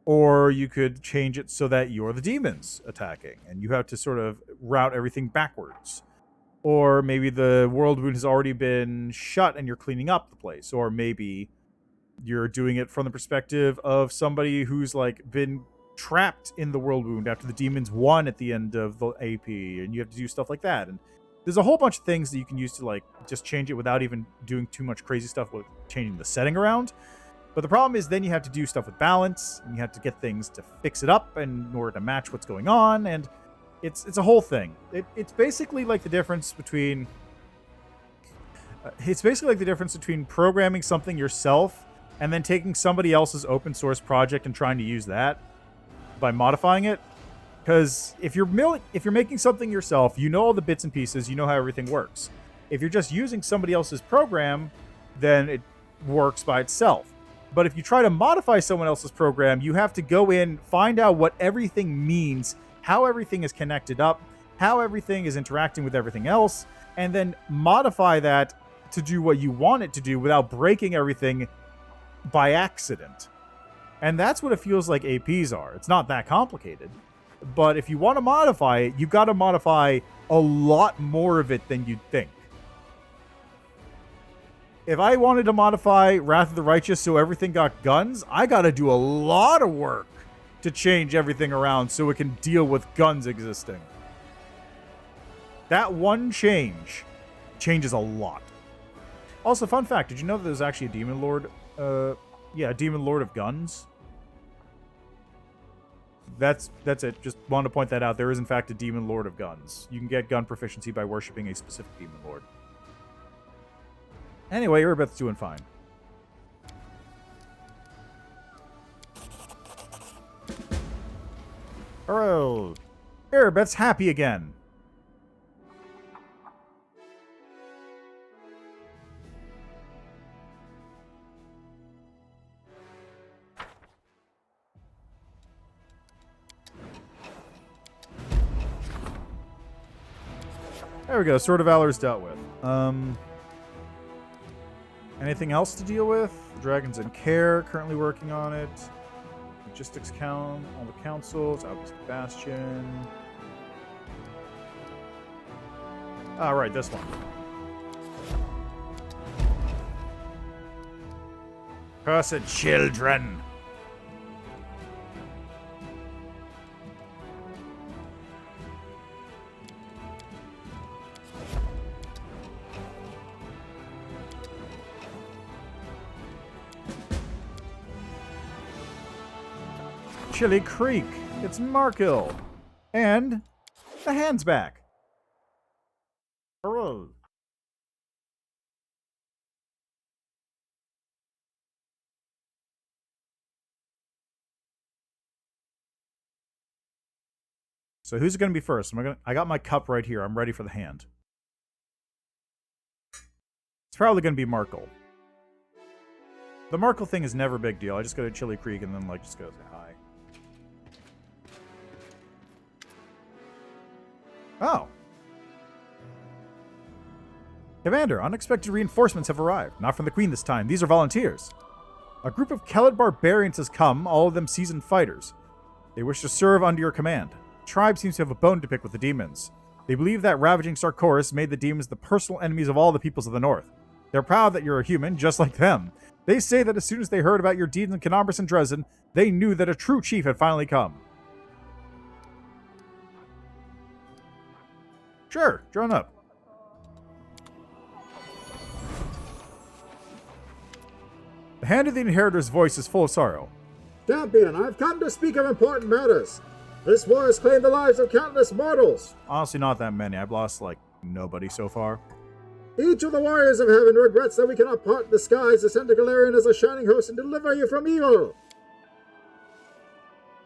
Or you could change it so that you're the demons attacking, and you have to sort of route everything backwards. Or maybe the world wound has already been shut and you're cleaning up the place. Or maybe you're doing it from the perspective of somebody who's like been trapped in the world wound after the demons won at the end of the AP, and you have to do stuff like that. And there's a whole bunch of things that you can use to like just change it without even doing too much crazy stuff with changing the setting around. But the problem is then you have to do stuff with balance, and you have to get things to fix it up in order to match what's going on, and it's a whole thing. It's basically like the difference between programming something yourself and then taking somebody else's open source project and trying to use that by modifying it. Because if you're making something yourself, you know all the bits and pieces, you know how everything works. If you're just using somebody else's program, then it works by itself. But if you try to modify someone else's program, you have to go in, find out what everything means, how everything is connected up, how everything is interacting with everything else, and then modify that to do what you want it to do without breaking everything by accident. And that's what it feels like APs are. It's not that complicated. But if you want to modify it, you've got to modify a lot more of it than you'd think. If I wanted to modify Wrath of the Righteous so everything got guns, I got to do a lot of work to change everything around so it can deal with guns existing. That one change changes a lot. Also, fun fact, did you know that there's actually a Demon Lord? A Demon Lord of Guns? That's it. Just wanted to point that out. There is, in fact, a Demon Lord of Guns. You can get gun proficiency by worshipping a specific Demon Lord. Anyway, Erebeth's doing fine. Oh, Erebeth's happy again. There we go. Sword of Valor is dealt with. Anything else to deal with? Dragons in Care, currently working on it. Logistics count, all the councils, Outpost Bastion. Ah, right, this one. Cursed children. Chili Creek. It's Markill. And the hand's back. Hurrah. So who's it going to be first? I got my cup right here. I'm ready for the hand. It's probably going to be Markill. The Markill thing is never a big deal. I just go to Chili Creek and then just go say hi. Oh. Commander, unexpected reinforcements have arrived. Not from the Queen this time. These are volunteers. A group of Kelid barbarians has come, all of them seasoned fighters. They wish to serve under your command. The tribe seems to have a bone to pick with the demons. They believe that ravaging Sarkoris made the demons the personal enemies of all the peoples of the north. They're proud that you're a human, just like them. They say that as soon as they heard about your deeds in Canabris and Dresden, they knew that a true chief had finally come. Sure, join up. The hand of the Inheritor's voice is full of sorrow. Champion, I've come to speak of important matters. This war has claimed the lives of countless mortals. Honestly, not that many. I've lost, nobody so far. Each of the warriors of heaven regrets that we cannot part the skies to send to Galarian as a shining host and deliver you from evil.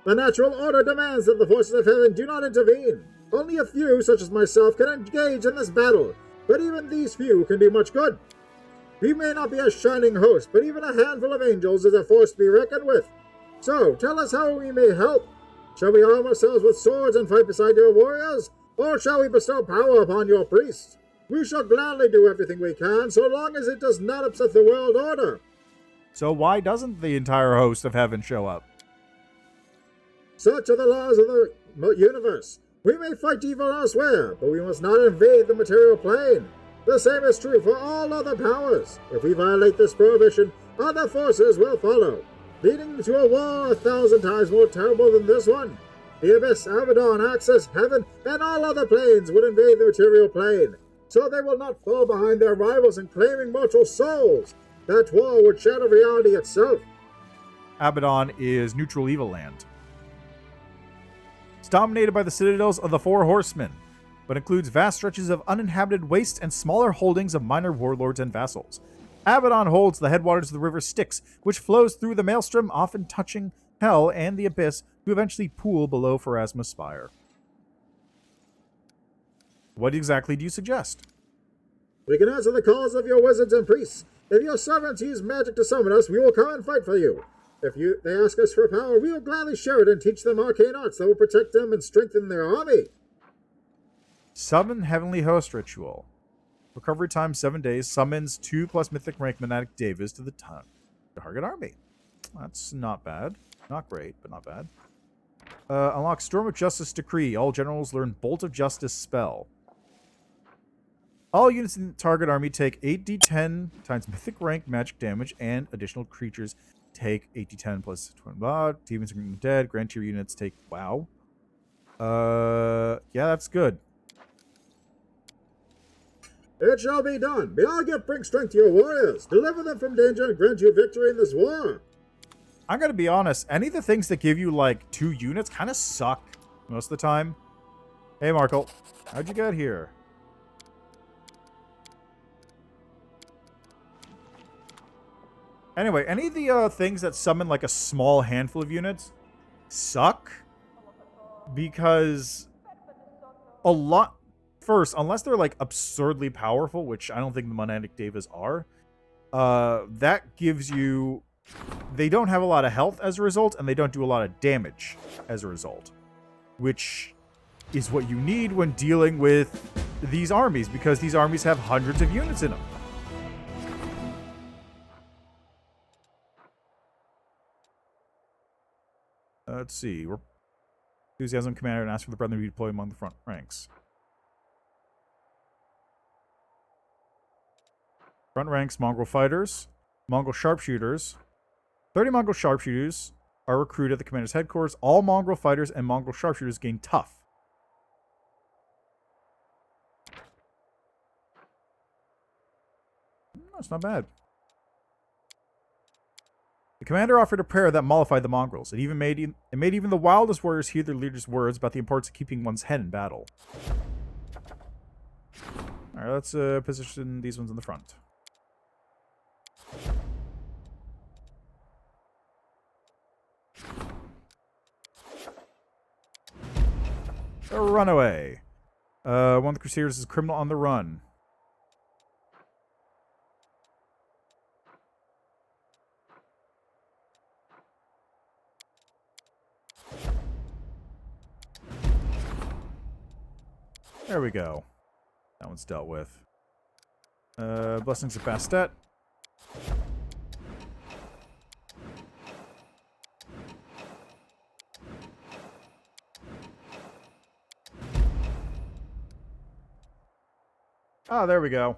The natural order demands that the forces of heaven do not intervene. Only a few, such as myself, can engage in this battle, but even these few can do much good. We may not be a shining host, but even a handful of angels is a force to be reckoned with. So, tell us how we may help. Shall we arm ourselves with swords and fight beside your warriors? Or shall we bestow power upon your priests? We shall gladly do everything we can, so long as it does not upset the world order. So why doesn't the entire host of heaven show up? Such are the laws of the universe. We may fight evil elsewhere, but we must not invade the material plane. The same is true for all other powers. If we violate this prohibition, other forces will follow. leading to a war 1,000 times more terrible than this one. The Abyss, Abaddon, Axis, Heaven, and all other planes would invade the material plane, so they will not fall behind their rivals in claiming mortal souls. That war would shatter reality itself. Abaddon is neutral evil land. It's dominated by the citadels of the Four Horsemen, but includes vast stretches of uninhabited waste and smaller holdings of minor warlords and vassals. Abaddon holds the headwaters of the river Styx, which flows through the maelstrom, often touching Hell and the Abyss, to eventually pool below Pharasma's Spire. What exactly do you suggest? We can answer the calls of your wizards and priests. If your servants use magic to summon us, we will come and fight for you. If they ask us for power, we will gladly share it and teach them arcane arts that will protect them and strengthen their army. Summon Heavenly Host Ritual. Recovery time 7 days. Summons 2+ mythic rank Monadic Devas to the target army. That's not bad. Not great, but not bad. Unlock Storm of Justice Decree. All generals learn Bolt of Justice spell. All units in the target army take 8d10 times mythic rank magic damage, and additional creatures take 8d10 plus 20 blah. Demons and dead. Grand tier units take... Wow. Yeah, that's good. It shall be done. May our gift bring strength to your warriors. Deliver them from danger and grant you victory in this war. I'm going to be honest. Any of the things that give you, like, 2 units kind of suck most of the time. Hey, Markle. How'd you get here? Anyway, any of the things that summon, like, a small handful of units suck. Because a lot... First, unless they're, like, absurdly powerful, which I don't think the Monadic Devas are, that gives you... They don't have a lot of health as a result, and they don't do a lot of damage as a result. Which is what you need when dealing with these armies, because these armies have hundreds of units in them. Let's see. Enthusiasm Commander and ask for the brethren to be deployed among the front ranks. Front ranks, Mongol fighters, Mongol sharpshooters. 30 Mongol sharpshooters are recruited at the commander's headquarters. All Mongol fighters and Mongol sharpshooters gain tough. That's not bad. The commander offered a prayer that mollified the mongrels. It made even the wildest warriors hear their leader's words about the importance of keeping one's head in battle. Alright, let's position these ones in the front. A runaway. One of the Crusaders is a criminal on the run. There we go. That one's dealt with. Blessings of Bastet. Ah, there we go.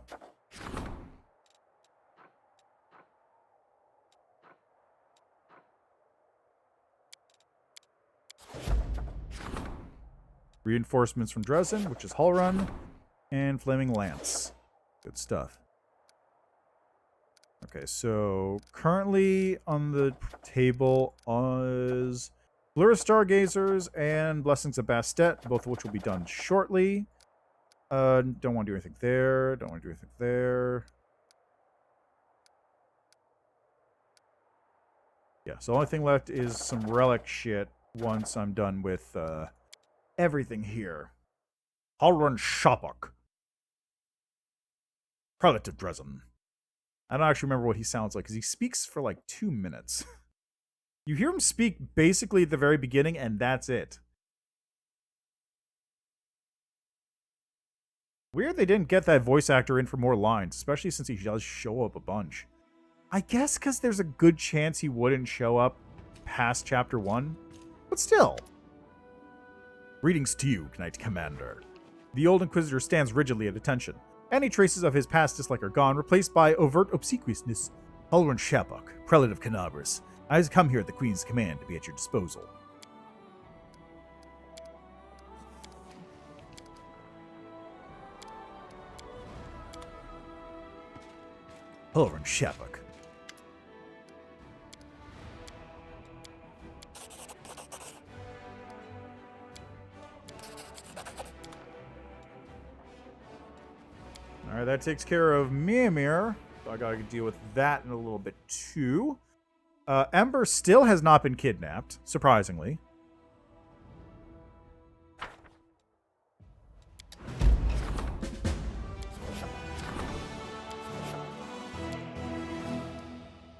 Reinforcements from Dresden, which is Hull Run, and Flaming Lance. Good stuff. Okay, so currently on the table is Blur Stargazers and Blessings of Bastet, both of which will be done shortly. Don't want to do anything there. Don't want to do anything there. Yeah, so the only thing left is some relic shit once I'm done with everything here. Halrun Shapok. Prelate of Dresden. I don't actually remember what he sounds like, because he speaks for like 2 minutes. You hear him speak basically at the very beginning, and that's it. Weird they didn't get that voice actor in for more lines, especially since he does show up a bunch. I guess because there's a good chance he wouldn't show up past Chapter 1, but still. Greetings to you, Knight Commander. The old Inquisitor stands rigidly at attention. Any traces of his past dislike are gone, replaced by overt obsequiousness. Halrun Shapok, Prelate of Canabras, I has come here at the Queen's command to be at your disposal. Over in Shepuk. Alright, that takes care of Mimir. So I gotta deal with that in a little bit too. Ember still has not been kidnapped, surprisingly.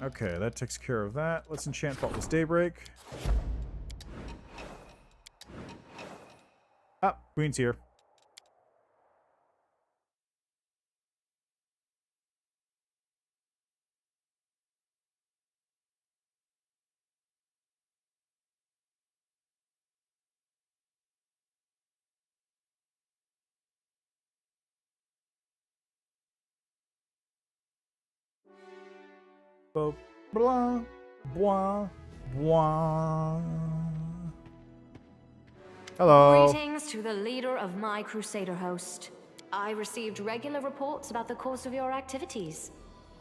Okay, that takes care of that. Let's enchant Faultless Daybreak. Ah, Queen's here. Blah, blah, blah. Hello. Greetings to the leader of my Crusader host. I received regular reports about the course of your activities,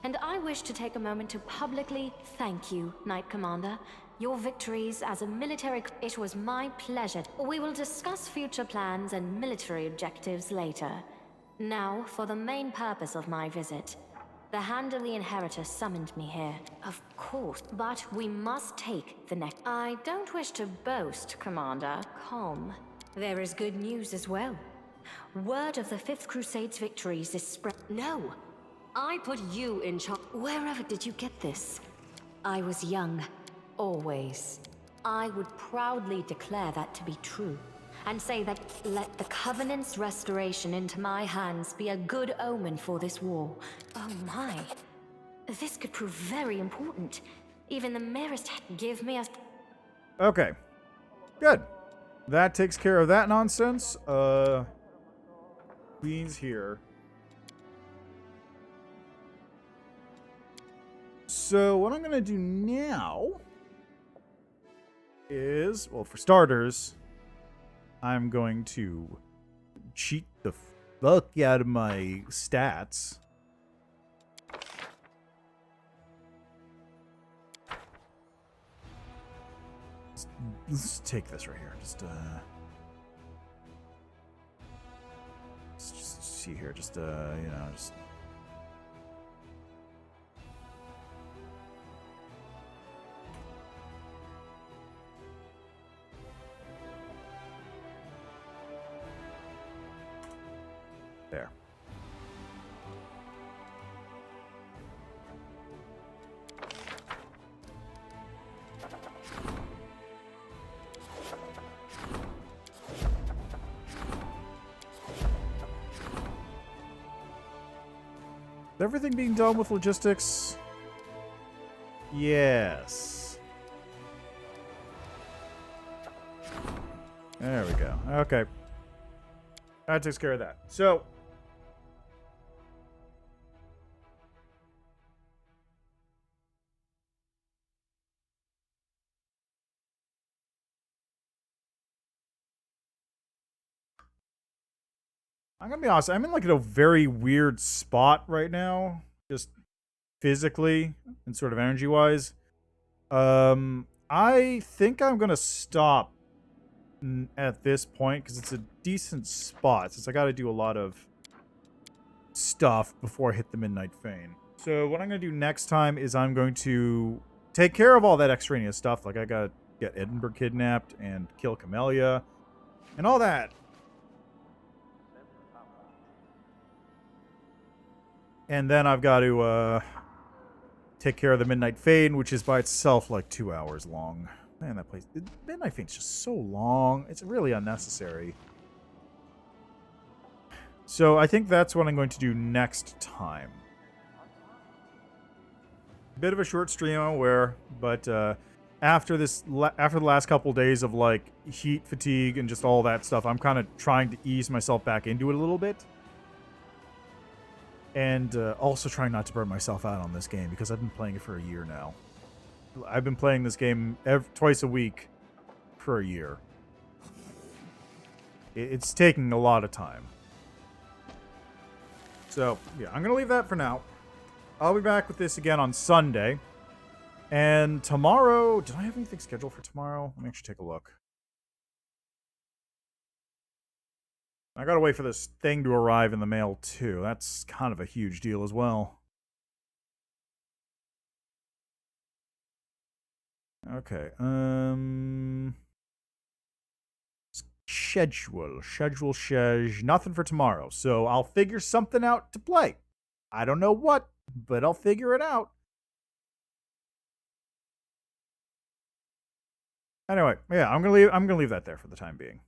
and I wish to take a moment to publicly thank you, Knight Commander. Your victories as a military... It was my pleasure. We will discuss future plans and military objectives later. Now, for the main purpose of my visit. The Hand of the Inheritor summoned me here. Of course, but we must take the next... I don't wish to boast, Commander. Calm. There is good news as well. Word of the Fifth Crusade's victories is spread... No! I put you in charge. Wherever did you get this? I was young. Always. I would proudly declare that to be true. And say that let the Covenant's restoration into my hands be a good omen for this war. Oh my. This could prove very important. Even the merest give me a... Okay. Good. That takes care of that nonsense. Queen's here. So what I'm going to do now is, well, for starters... I'm going to cheat the fuck out of my stats. Let's take this right here. Just see here. Just you know, just. There. Is everything being done with logistics? Yes. There we go. Okay. That takes care of that. So... I'm gonna be honest, I'm in like a very weird spot right now, just physically and sort of energy-wise. I think I'm gonna stop at this point because it's a decent spot, since I gotta do a lot of stuff before I hit the Midnight Fane. So what I'm gonna do next time is I'm going to take care of all that extraneous stuff, like I gotta get Edinburgh kidnapped and kill Camellia and all that. And then I've got to take care of the Midnight Fane, which is by itself like 2 hours long. Man, that place... Midnight Fane's just so long. It's really unnecessary. So I think that's what I'm going to do next time. Bit of a short stream, I'm aware, but after the last couple days of like heat fatigue and just all that stuff, I'm kind of trying to ease myself back into it a little bit. And also trying not to burn myself out on this game, because I've been playing it for a year now. I've been playing this game twice a week for a year. It's taking a lot of time. So, yeah, I'm going to leave that for now. I'll be back with this again on Sunday. And tomorrow... Did I have anything scheduled for tomorrow? Let me actually take a look. I gotta wait for this thing to arrive in the mail, too. That's kind of a huge deal as well. Okay, Schedule. Nothing for tomorrow, so I'll figure something out to play. I don't know what, but I'll figure it out. Anyway, yeah, I'm gonna leave that there for the time being.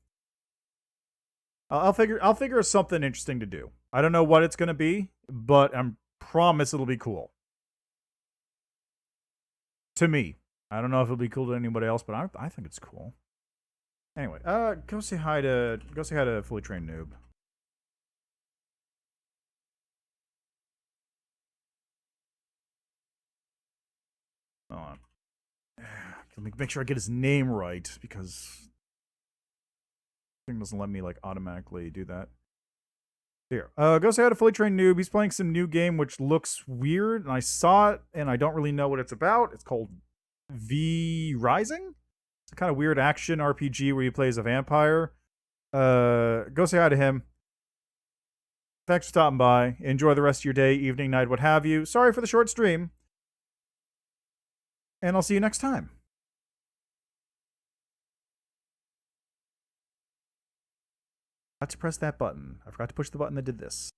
I'll figure something interesting to do. I don't know what it's gonna be, but I promise it'll be cool. To me. I don't know if it'll be cool to anybody else, but I think it's cool. Anyway, go say hi to Fully Trained Noob. Hold on. Let me make sure I get his name right, because the thing doesn't let me like automatically do that. Here, go say hi to Fully Trained Noob. He's playing some new game which looks weird, and I saw it, and I don't really know what it's about. It's called V Rising. It's a kind of weird action RPG where you play as a vampire. Go say hi to him. Thanks for stopping by. Enjoy the rest of your day, evening, night, what have you. Sorry for the short stream. And I'll see you next time. I forgot to press that button. I forgot to push the button that did this.